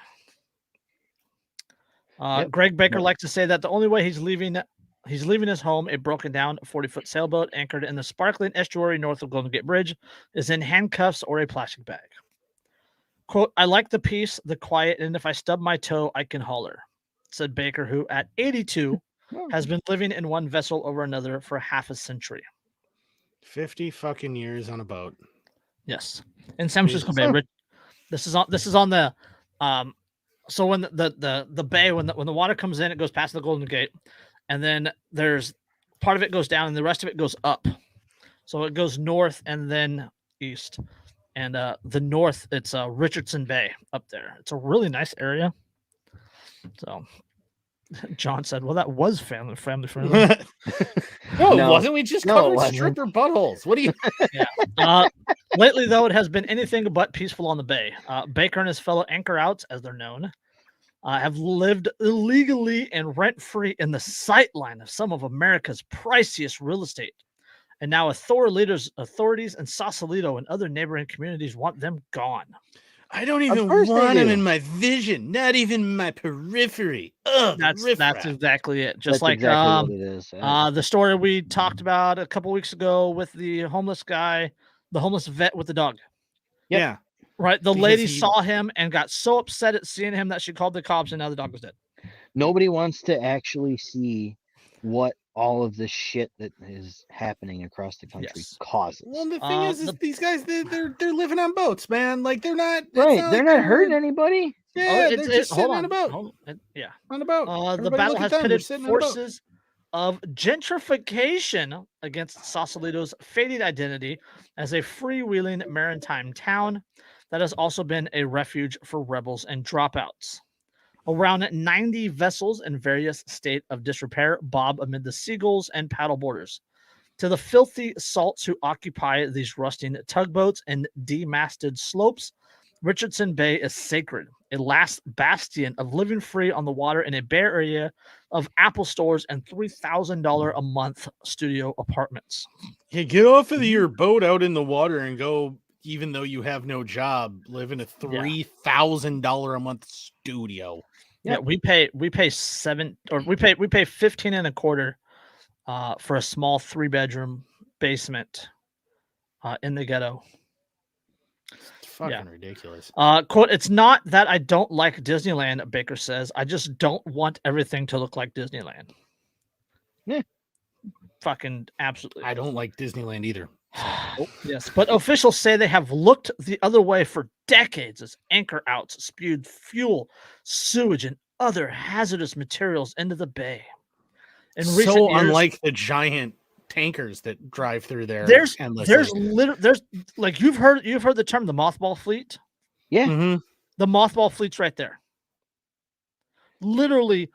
Speaker 1: Greg Baker likes to say that the only way he's leaving his home, a broken-down 40-foot sailboat anchored in the sparkling estuary north of Golden Gate Bridge, is in handcuffs or a plastic bag. Quote, I like the peace, the quiet, and if I stub my toe, I can holler, said Baker, who at 82 has been living in one vessel over another for half a century.
Speaker 2: 50 fucking years on a boat.
Speaker 1: Yes. In San Francisco
Speaker 2: Jesus.
Speaker 1: Bay. This is on the so when the bay, when the water comes in, it goes past the Golden Gate, and then there's part of it goes down and the rest of it goes up. So it goes north and then east. And the north, it's Richardson Bay up there. It's a really nice area. So John said, well, that was family friendly.
Speaker 2: No, it
Speaker 3: No.
Speaker 2: wasn't. We just
Speaker 3: No, it
Speaker 2: covered
Speaker 3: wasn't.
Speaker 2: stripper buttholes. What do you?
Speaker 1: Lately, though, it has been anything but peaceful on the bay. Baker and his fellow anchor outs, as they're known, have lived illegally and rent-free in the sightline of some of America's priciest real estate. And now authorities in Sausalito and other neighboring communities want them gone.
Speaker 2: I don't even
Speaker 3: course they
Speaker 2: want him
Speaker 3: do.
Speaker 2: in my vision, not even in my periphery. Ugh,
Speaker 1: That's exactly it. Just
Speaker 3: That's
Speaker 1: like
Speaker 3: exactly what it is.
Speaker 1: the story we talked about a couple weeks ago with the homeless guy, the homeless vet with the dog.
Speaker 3: Yep.
Speaker 2: Yeah.
Speaker 1: Right. The
Speaker 2: Because
Speaker 1: lady
Speaker 2: he-
Speaker 1: saw him and got so upset at seeing him that she called the cops, and now the dog was dead.
Speaker 3: Nobody wants to actually see what all of the shit that is happening across the country
Speaker 1: Yes.
Speaker 3: causes.
Speaker 2: Well, the thing is
Speaker 1: the-
Speaker 2: these guys they're living on boats, man. Like they're not it's
Speaker 3: Right,
Speaker 2: not
Speaker 3: they're
Speaker 2: like
Speaker 3: not hurting anybody.
Speaker 2: Yeah,
Speaker 1: it's-
Speaker 2: they're just
Speaker 1: hold
Speaker 2: sitting on a boat.
Speaker 1: hold on. Yeah.
Speaker 2: On a boat.
Speaker 1: The
Speaker 2: Everybody
Speaker 1: battle
Speaker 2: look
Speaker 1: has
Speaker 2: at them, they're
Speaker 1: pitted
Speaker 2: sitting on a boat.
Speaker 1: forces of gentrification against Sausalito's fading identity as a freewheeling maritime town that has also been a refuge for rebels and dropouts. Around 90 vessels in various state of disrepair bob amid the seagulls and paddleboarders. To the filthy salts who occupy these rusting tugboats and demasted slopes, Richardson Bay is sacred, a last bastion of living free on the water in a Bay Area of Apple stores and $3,000 a month studio apartments.
Speaker 2: Yeah, get off of your boat out in the water and go, even though you have no job, live in a $3,000 a month studio.
Speaker 1: Yeah, we pay 15 and a quarter for a small 3-bedroom basement in the ghetto.
Speaker 2: It's fucking ridiculous.
Speaker 1: Quote, it's not that I don't like Disneyland, Baker says. I just don't want everything to look like Disneyland.
Speaker 3: Yeah.
Speaker 1: Fucking absolutely.
Speaker 2: I don't like Disneyland either.
Speaker 1: Yes, but officials say they have looked the other way for decades as anchor outs spewed fuel, sewage, and other hazardous materials into the bay. In recent
Speaker 2: So
Speaker 1: years,
Speaker 2: unlike the giant tankers that drive through there.
Speaker 1: there's
Speaker 2: endlessly.
Speaker 1: there's like you've heard the term the mothball fleet.
Speaker 3: Yeah.
Speaker 2: Mhm.
Speaker 1: The mothball fleet's right there. Literally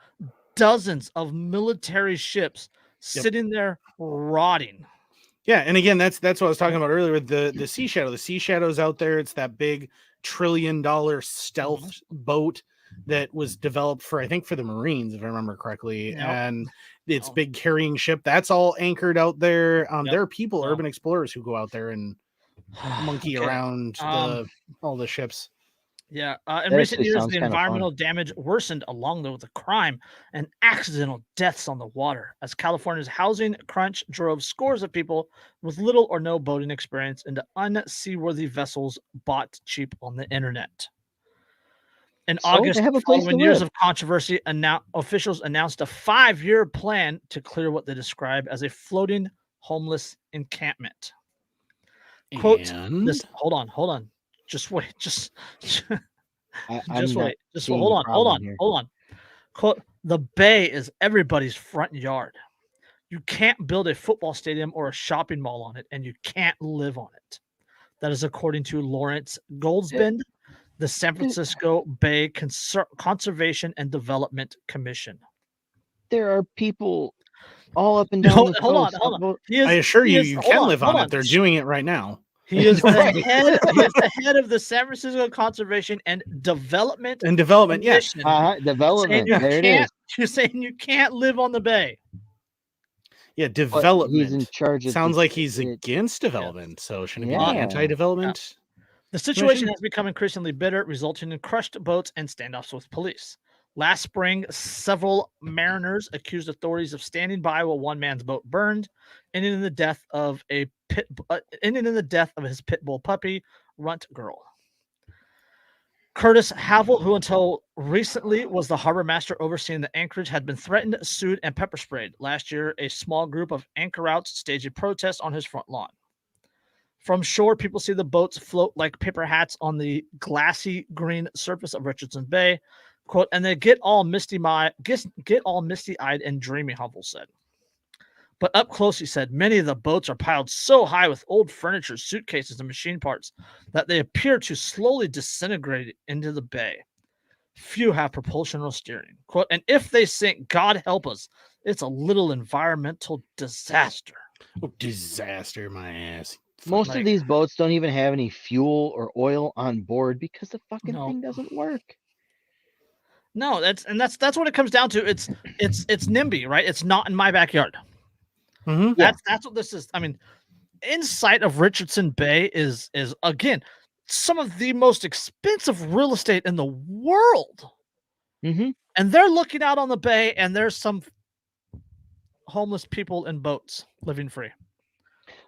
Speaker 1: dozens of military ships sitting there rotting.
Speaker 2: Yeah, and again, that's what I was talking about earlier with the Sea Shadow. The Sea Shadow's out there. It's that big $1 trillion stealth boat that was developed for, I think, for the Marines, if I remember correctly.
Speaker 1: Yep.
Speaker 2: And it's
Speaker 1: Yep.
Speaker 2: big carrying ship. That's all anchored out there.
Speaker 1: Yep.
Speaker 2: There are people,
Speaker 1: Yep.
Speaker 2: urban explorers, who go out there and monkey
Speaker 1: Okay.
Speaker 2: around all the ships.
Speaker 1: Yeah. In
Speaker 3: That
Speaker 1: recent
Speaker 3: actually
Speaker 1: years,
Speaker 3: sounds
Speaker 1: the
Speaker 3: kinda fun.
Speaker 1: environmental damage worsened along with the crime and accidental deaths on the water as California's housing crunch drove scores of people with little or no boating experience into unseaworthy vessels bought cheap on the internet. In
Speaker 3: So they
Speaker 1: August,
Speaker 3: have a place
Speaker 1: following
Speaker 3: to
Speaker 1: years
Speaker 3: live.
Speaker 1: of controversy, officials announced a 5-year plan to clear what they describe as a floating homeless encampment. Quote,
Speaker 2: And
Speaker 1: hold on. Just wait. Just
Speaker 3: I'm
Speaker 1: just
Speaker 3: not
Speaker 1: wait. Just
Speaker 3: seeing
Speaker 1: hold
Speaker 3: the
Speaker 1: on.
Speaker 3: problem here.
Speaker 1: Hold on. Quote, the bay is everybody's front yard. You can't build a football stadium or a shopping mall on it, and you can't live on it. That is according to Lawrence Goldsbend, the San Francisco Bay Conservation and Development Commission.
Speaker 3: There are people all up and down
Speaker 1: Hold
Speaker 3: the
Speaker 1: on.
Speaker 3: coast.
Speaker 1: He is-
Speaker 2: I assure
Speaker 1: he
Speaker 2: you,
Speaker 1: is-
Speaker 2: you
Speaker 1: hold
Speaker 2: can
Speaker 1: on,
Speaker 2: live
Speaker 1: hold
Speaker 2: on
Speaker 1: on.
Speaker 2: it. They're doing it right now.
Speaker 1: He is the
Speaker 3: Right.
Speaker 1: head. He is the head of the San Francisco Conservation and Development
Speaker 2: And development, yes.
Speaker 1: Commission.
Speaker 3: Development.
Speaker 1: Saying
Speaker 3: There it is.
Speaker 1: You're saying you can't live on the bay.
Speaker 2: Yeah,
Speaker 3: But
Speaker 2: development.
Speaker 3: he's in charge of
Speaker 2: Sounds
Speaker 3: the-
Speaker 2: like he's
Speaker 3: it-
Speaker 2: against development. So shouldn't it be
Speaker 3: Yeah.
Speaker 2: anti-development?
Speaker 1: The situation
Speaker 2: Commission?
Speaker 1: has become increasingly bitter, resulting in crushed boats and standoffs with police. Last spring, several mariners accused authorities of standing by while one man's boat burned, ending in the death of his pit bull puppy, Runt Girl. Curtis Havel, who until recently was the harbor master overseeing the anchorage, had been threatened, sued, and pepper sprayed. Last year, a small group of anchor outs staged a protest on his front lawn. From shore, people see the boats float like paper hats on the glassy green surface of Richardson Bay. Quote, and they get all misty-eyed and dreamy, Havel said. But up close, he said, many of the boats are piled so high with old furniture, suitcases, and machine parts that they appear to slowly disintegrate into the bay. Few have propulsion or steering. Quote, and if they sink, God help us, it's a little environmental disaster.
Speaker 2: Oh, disaster, my ass.
Speaker 3: Most of these boats don't even have any fuel or oil on board because the fucking thing doesn't work.
Speaker 1: No, that's what it comes down to. It's NIMBY, right? It's not in my backyard.
Speaker 2: Mm-hmm.
Speaker 1: That's what this is. I mean, in sight of Richardson Bay is again some of the most expensive real estate in the world.
Speaker 3: Mm-hmm.
Speaker 1: And they're looking out on the bay, and there's some homeless people in boats living free.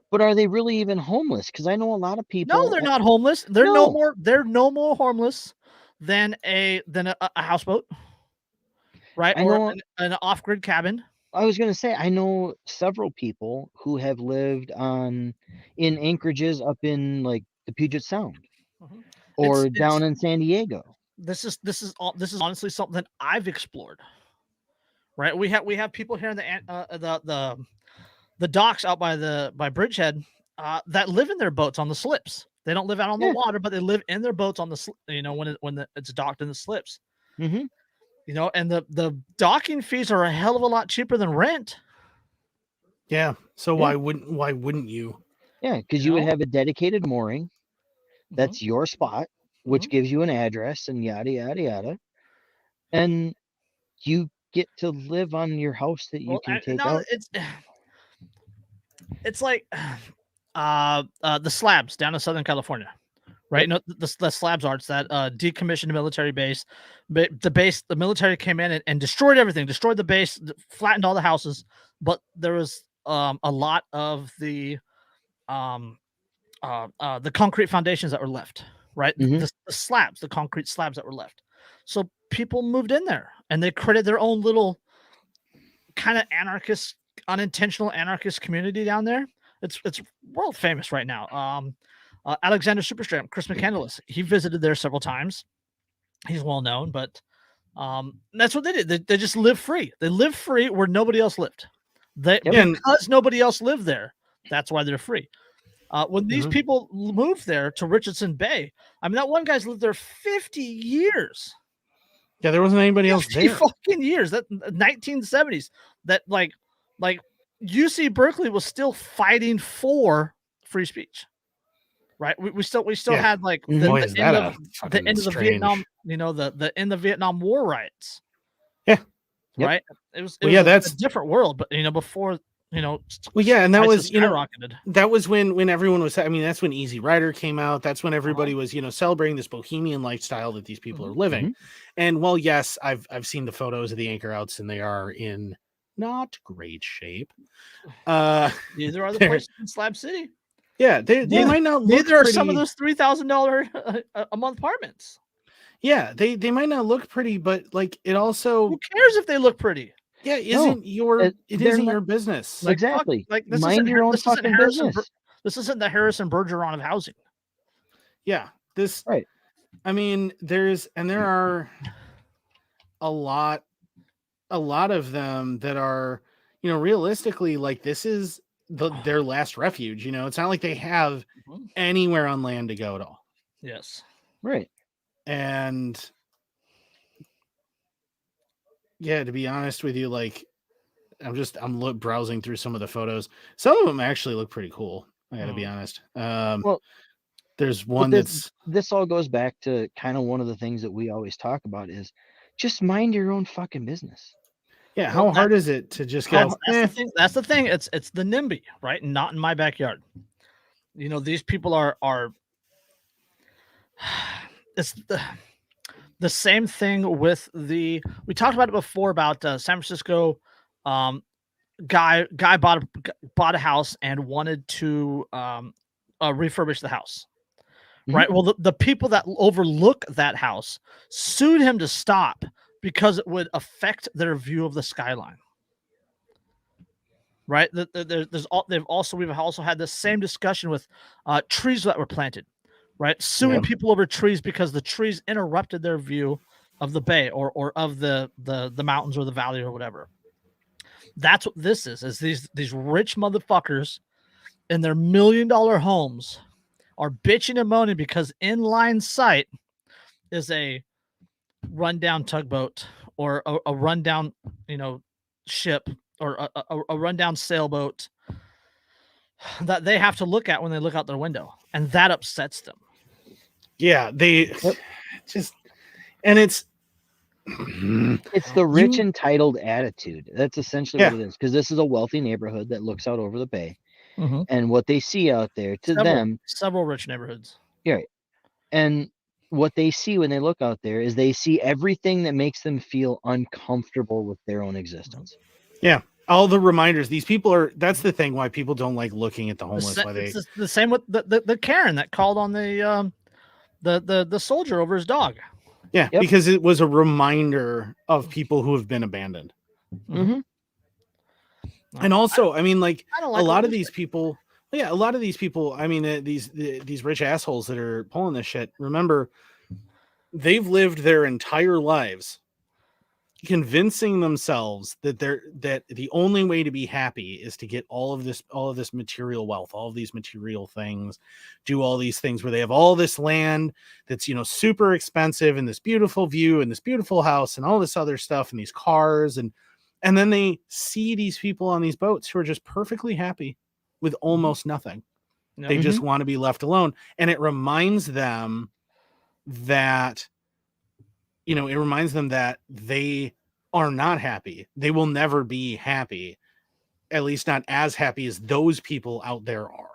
Speaker 3: But are they really even homeless? Because I know a lot of people.
Speaker 1: No, they're not homeless. They're no more. They're no more homeless than a houseboat, right? Or an off-grid cabin.
Speaker 3: I was going to say, I know several people who have lived in anchorages up in like the Puget Sound, or down in San Diego.
Speaker 1: This is honestly something that I've explored. Right, we have people here in the docks out by Bridgehead that live in their boats on the slips. They don't live out on the water, but they live in their boats on the when it's docked in the slips.
Speaker 3: Mm-hmm.
Speaker 1: You know, and the docking fees are a hell of a lot cheaper than rent.
Speaker 2: Yeah. So why wouldn't you?
Speaker 3: Yeah, because you would have a dedicated mooring. That's your spot, which gives you an address and yada yada yada, and you get to live on your house that you can take out.
Speaker 1: It's like the slabs down in Southern California. Right, no, the slabs are. It's that decommissioned military base. But the military came in and destroyed everything, destroyed the base, flattened all the houses. But there was a lot of the concrete foundations that were left. Right, the slabs, the concrete slabs that were left. So people moved in there, and they created their own little kind of anarchist, unintentional anarchist community down there. It's world famous right now. Alexander Superstramp, Chris McCandless, he visited there several times. He's well known, but that's what they did. They just live free. They live free where nobody else lived. Because nobody else lived there, that's why they're free. When these people moved there to Richardson Bay, I mean, that one guy's lived there 50 years.
Speaker 2: Yeah, there wasn't anybody else there.
Speaker 1: 50 fucking years. That 1970s. That like UC Berkeley was still fighting for free speech. Right, we still had like the end of the Vietnam, the end of the Vietnam War riots.
Speaker 2: Yeah,
Speaker 1: right. It was that's a different world, but before and that was skyrocketed.
Speaker 2: That was when everyone was. I mean, that's when Easy Rider came out. That's when everybody was celebrating this bohemian lifestyle that these people are living. And well, yes, I've seen the photos of the anchor outs, and they are in not great shape.
Speaker 1: Neither are the places in Slab City.
Speaker 2: Yeah, they might not look
Speaker 1: neither
Speaker 2: pretty.
Speaker 1: Are some of those $3,000 a month apartments.
Speaker 2: Yeah, they might not look pretty, but like it also.
Speaker 1: Who cares if they look pretty?
Speaker 2: Yeah, it isn't your business.
Speaker 3: Exactly.
Speaker 1: This
Speaker 3: mind your own fucking business.
Speaker 1: This isn't the Harrison Bergeron of housing.
Speaker 2: Yeah, this
Speaker 3: right.
Speaker 2: I mean, there are a lot of them that are, realistically, like this is their last refuge. It's not like they have anywhere on land to go at all.
Speaker 1: Yes.
Speaker 3: Right.
Speaker 2: And yeah, to be honest with you, like I'm browsing through some of the photos. Some of them actually look pretty cool. I got to be honest.
Speaker 3: Well,
Speaker 2: there's one
Speaker 3: this all goes back to kind of one of the things that we always talk about is just mind your own fucking business.
Speaker 2: Yeah, how hard is it to just go?
Speaker 1: That's the thing. It's the NIMBY, right? Not in my backyard. These people are. It's the same thing with we talked about it before about San Francisco. Guy bought a house and wanted to refurbish the house, right? Well, the people that overlook that house sued him to stop because it would affect their view of the skyline. Right? We've also had the same discussion with trees that were planted, right? Suing people over trees because the trees interrupted their view of the bay or of the mountains or the valley or whatever. That's what this is these rich motherfuckers in their $1 million homes are bitching and moaning because in line sight is a rundown tugboat or a rundown, ship or a rundown sailboat that they have to look at when they look out their window, and that upsets them.
Speaker 2: Yeah, just, and it's
Speaker 3: the rich entitled attitude. That's essentially what it is, because this is a wealthy neighborhood that looks out over the bay, and what they see out there
Speaker 1: several rich neighborhoods.
Speaker 3: Yeah, and what they see when they look out there is they see everything that makes them feel uncomfortable with their own existence.
Speaker 2: Yeah. All the reminders. These people that's the thing why people don't like looking at the homeless.
Speaker 1: It's the same with the Karen that called on the soldier over his dog.
Speaker 2: Yeah, because it was a reminder of people who have been abandoned.
Speaker 3: Mm-hmm.
Speaker 2: And also, I mean, like a lot of these people. Yeah, a lot of these people. I mean, these rich assholes that are pulling this shit. Remember, they've lived their entire lives convincing themselves that the only way to be happy is to get all of this material wealth, all of these material things, do all these things where they have all this land that's, super expensive and this beautiful view and this beautiful house and all this other stuff and these cars. And then they see these people on these boats who are just perfectly happy with almost nothing. They just want to be left alone. And it reminds them that, they are not happy. They will never be happy, at least not as happy as those people out there are.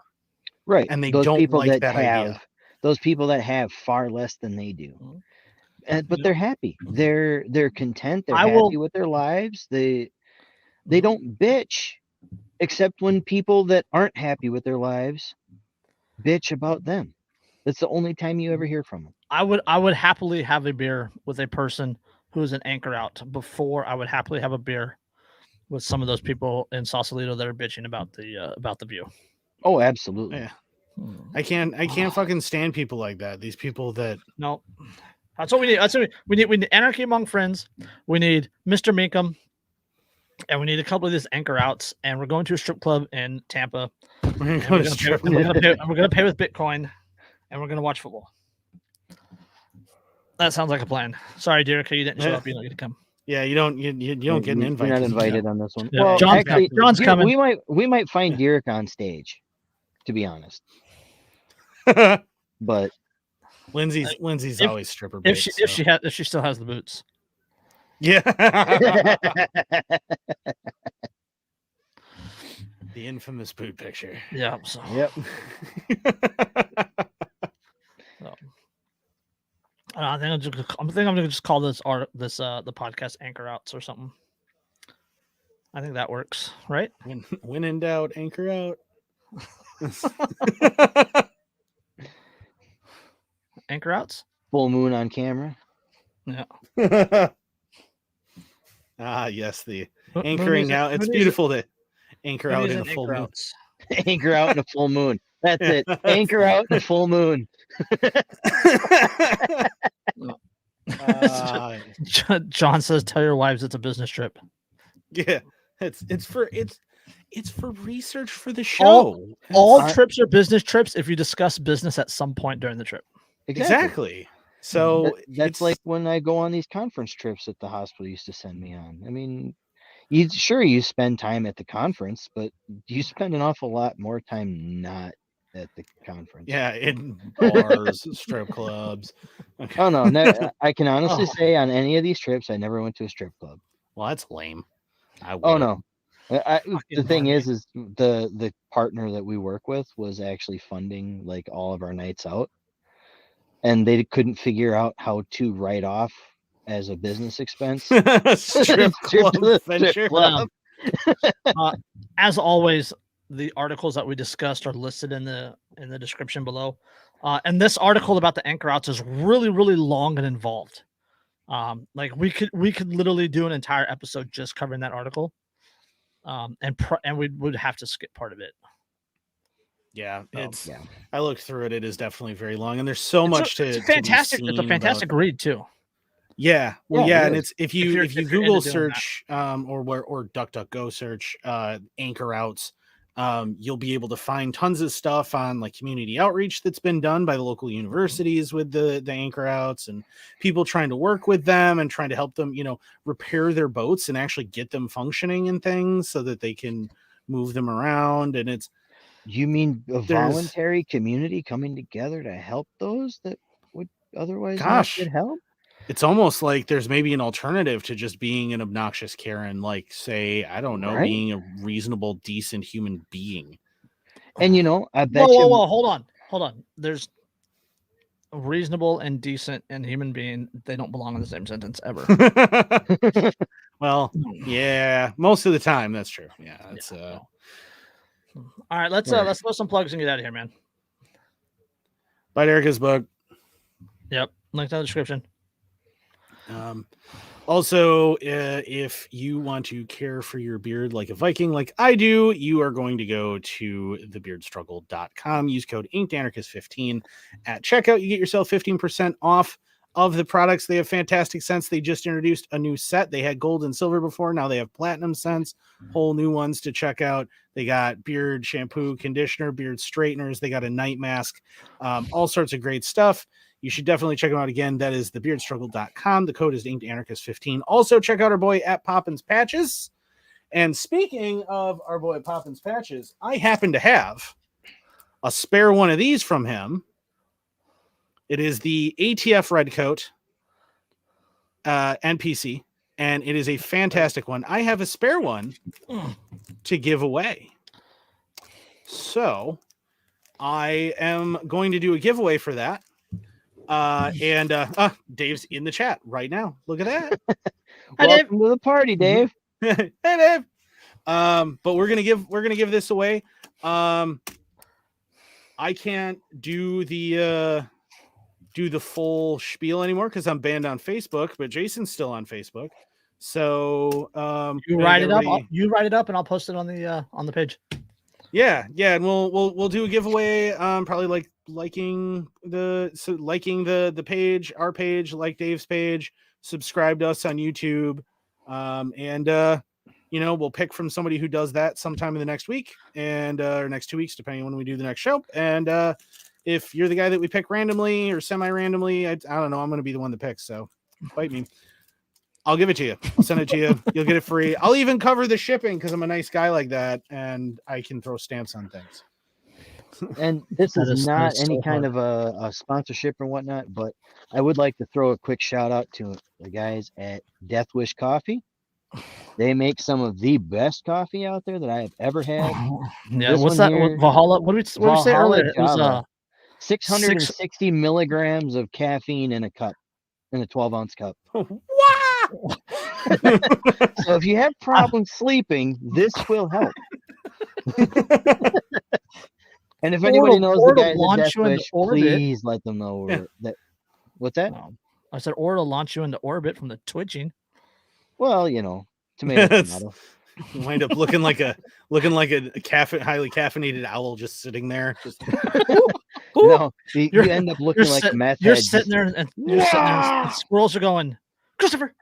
Speaker 3: Right.
Speaker 2: And they don't like that idea.
Speaker 3: Those people that have far less than they do. But they're happy. They're content. They're happy with their lives. They don't bitch, except when people that aren't happy with their lives bitch about them. That's the only time you ever hear from them.
Speaker 1: I would happily have a beer with a person who is an anchor out before I would happily have a beer with some of those people in Sausalito that are bitching about the view.
Speaker 3: Oh, absolutely.
Speaker 2: Yeah. I can't fucking stand people like that. These people that
Speaker 1: no. That's what we need. We need anarchy among friends. We need Mr. Minkum. And we need a couple of these anchor outs. And we're going to a strip club in Tampa. We're going to pay with Bitcoin. And we're going to watch football. That sounds like a plan. Sorry, Derek, you didn't show up. You don't get to come.
Speaker 2: Yeah, you don't get an invite.
Speaker 3: You're not invited on this one.
Speaker 1: Yeah.
Speaker 3: Well,
Speaker 1: John's coming.
Speaker 3: We might find Derek on stage, to be honest. But
Speaker 2: Lindsay's always stripper bait,
Speaker 1: if she still has the boots.
Speaker 2: Yeah. The infamous boot picture.
Speaker 1: Yeah. So.
Speaker 3: Yep.
Speaker 1: So. I think I'm gonna just call this the podcast anchor outs or something. I think that works, right?
Speaker 2: When in doubt, anchor out.
Speaker 1: Anchor outs.
Speaker 3: Full moon on camera.
Speaker 1: Yeah.
Speaker 2: Yes, the anchoring out. It's beautiful to anchor out in a full moon.
Speaker 3: Anchor out in a full moon. That's it. Anchor out in a full moon.
Speaker 1: John says, "Tell your wives it's a business trip."
Speaker 2: Yeah, it's for research for the show.
Speaker 1: All trips are business trips if you discuss business at some point during the trip.
Speaker 2: Exactly. So
Speaker 3: that's like when I go on these conference trips that the hospital used to send me on. I mean, you spend time at the conference, but you spend an awful lot more time not at the conference.
Speaker 2: Yeah, in bars, strip clubs.
Speaker 3: Okay. Oh no, I can honestly say on any of these trips, I never went to a strip club.
Speaker 2: Well, that's lame.
Speaker 3: No. The thing is the partner that we work with was actually funding like all of our nights out, and they couldn't figure out how to write off as a business expense
Speaker 2: strip club venture.
Speaker 1: As always, the articles that we discussed are listed in the description below. And this article about the anchor outs is really, really long and involved. Like we could literally do an entire episode just covering that article. And we would have to skip part of it.
Speaker 2: Yeah, it's.
Speaker 3: Yeah.
Speaker 2: I looked through it. It is definitely very long, and there's so much to.
Speaker 1: It's fantastic. It's a fantastic read too.
Speaker 2: Yeah, well,
Speaker 3: Yeah,
Speaker 2: yeah,
Speaker 3: it
Speaker 2: and
Speaker 3: is.
Speaker 2: it's if you
Speaker 1: you're
Speaker 2: Google
Speaker 1: into doing
Speaker 2: search or DuckDuckGo search anchor outs, you'll be able to find tons of stuff on like community outreach that's been done by the local universities with the anchor outs and people trying to work with them and trying to help them, repair their boats and actually get them functioning and things so that they can move them around. And it's
Speaker 3: You mean a
Speaker 2: There's-
Speaker 3: voluntary community coming together to help those that would otherwise not
Speaker 2: Gosh.
Speaker 3: get help?
Speaker 2: it's almost like there's maybe an alternative to just being an obnoxious Karen, like say, I don't know,
Speaker 3: Right.
Speaker 2: being a reasonable, decent human being.
Speaker 3: And I bet
Speaker 1: Whoa,
Speaker 3: you.
Speaker 1: whoa, hold on. There's a reasonable and decent and human being. They don't belong in the same sentence ever.
Speaker 2: Well, yeah, most of the time that's true. Yeah, that's
Speaker 1: All right, let's
Speaker 3: Right.
Speaker 1: throw some plugs and get out of here, man.
Speaker 2: buy Erica's book.
Speaker 1: Yep, link down in the description.
Speaker 2: Also, if you want to care for your beard like a Viking, like I do, you are going to go to thebeardstruggle.com. Use code InkedAnarchist15 at checkout. You get yourself 15% off of the products. They have fantastic scents. They just introduced a new set. They had gold and silver before. Now they have platinum scents, whole new ones to check out. They got beard shampoo, conditioner, beard straighteners. They got a night mask, all sorts of great stuff. You should definitely check them out again. That is thebeardstruggle.com. The code is InkedAnarchist15. Also, check out our boy at Poppins Patches. And speaking of our boy Poppins Patches, I happen to have a spare one of these from him. It is the ATF Redcoat NPC, and it is a fantastic one. I have a spare one to give away. So I am going to do a giveaway for that. And Dave's in the chat right now. Look at that.
Speaker 3: Welcome to the party, Dave.
Speaker 2: Hey, Dave. But we're gonna give this away. I can't do the full spiel anymore because I'm banned on Facebook, but Jason's still on Facebook. So
Speaker 1: You write it up. You write it up, and I'll post it on the page.
Speaker 2: Yeah, and we'll do a giveaway. Probably like liking the page, our page, like Dave's page, subscribe to us on YouTube, and we'll pick from somebody who does that sometime in the next week and or next 2 weeks, depending on when we do the next show. And if you're the guy that we pick randomly or semi-randomly, I don't know, I'm going to be the one that picks. So bite me. I'll give it to you. I'll send it to you. You'll get it free. I'll even cover the shipping because I'm a nice guy like that, and I can throw stamps on things.
Speaker 3: And this
Speaker 1: That
Speaker 3: is
Speaker 1: is
Speaker 3: not
Speaker 1: so
Speaker 3: any kind of a sponsorship or whatnot, but I would like to throw a quick shout out to the guys at Death Wish Coffee. They make some of the best coffee out there that I have ever had.
Speaker 1: Yeah,
Speaker 3: This
Speaker 1: what's
Speaker 3: one
Speaker 1: that?
Speaker 3: here-
Speaker 1: Valhalla? What did we say
Speaker 3: Valhalla
Speaker 1: earlier? It was,
Speaker 3: Java. 660 milligrams of caffeine in a cup, in a 12-ounce cup. So if you have problems sleeping, this will help. And if anybody knows the guys at Death Wish, please let them know that. What's that?
Speaker 1: I said, or to launch you into orbit from the twitching.
Speaker 3: Well, tomato, tomato.
Speaker 2: You wind up looking like a highly caffeinated owl just sitting there. Just
Speaker 3: No, you end up looking like a meth
Speaker 1: You're
Speaker 3: head.
Speaker 1: sitting there and and squirrels are going, Christopher.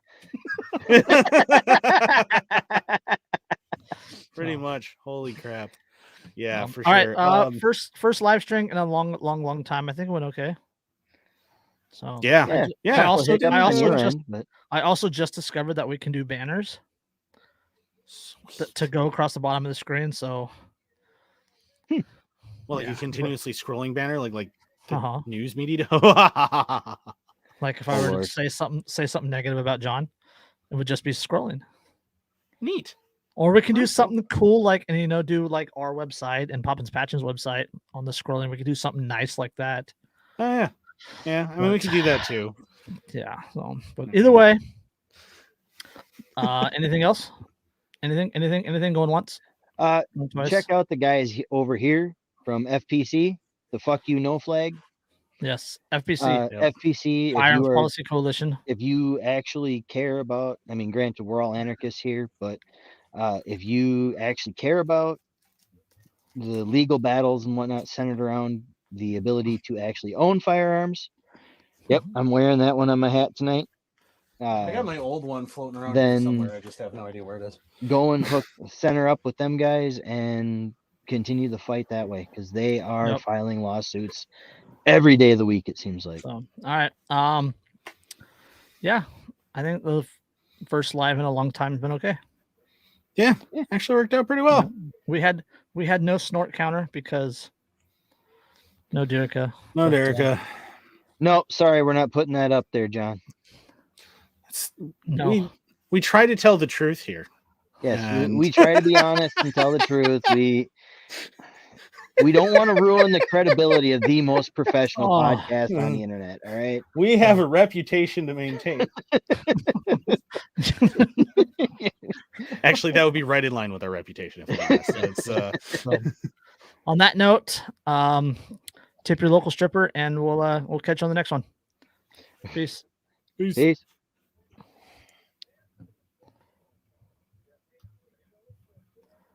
Speaker 2: Pretty much. Holy crap. Yeah, for
Speaker 1: all
Speaker 2: sure.
Speaker 1: right. First live stream in a long time. I think it went okay. So
Speaker 2: yeah.
Speaker 1: I also just discovered that we can do banners to go across the bottom of the screen. So,
Speaker 2: well, you continuously scrolling banner like the news media.
Speaker 1: Like if I were to say something negative about John, it would just be scrolling.
Speaker 2: Neat.
Speaker 1: Or we can do something cool, do like our website and Poppins Patches website on the scrolling. We could do something nice like that.
Speaker 2: Oh yeah. I mean, we could do that too.
Speaker 1: Yeah. So, but either way, anything else? Anything going once?
Speaker 3: Check out the guys over here from FPC, the Fuck You No Flag.
Speaker 1: Yes, FPC,
Speaker 2: Yep.
Speaker 3: FPC.
Speaker 1: Firearms Policy Coalition.
Speaker 3: If you actually care about, I mean, granted, we're all anarchists here, but if you actually care about the legal battles and whatnot centered around the ability to actually own firearms, yep, I'm wearing that one on my hat tonight.
Speaker 2: I got my old one floating around
Speaker 3: then
Speaker 2: here somewhere. I just have no idea where it is.
Speaker 3: Go and center up with them guys and continue the fight that way, because they are
Speaker 1: Yep.
Speaker 3: filing lawsuits every day of the week, it seems like.
Speaker 1: So, all right. Yeah, I think the first live in a long time has been okay.
Speaker 2: Yeah, actually worked out pretty well.
Speaker 1: We had no snort counter because no Derica.
Speaker 2: No, Derica.
Speaker 3: No, sorry, we're not putting that up there, John.
Speaker 1: No.
Speaker 2: We try to tell the truth here.
Speaker 3: Yes, we try to be honest and tell the truth. We don't want to ruin the credibility of the most professional podcast on the internet. All right.
Speaker 2: We have a reputation to maintain. Actually, that would be right in line with our reputation. If we're honest. So,
Speaker 1: on that note, tip your local stripper, and we'll catch you on the next one. Peace.
Speaker 3: Peace.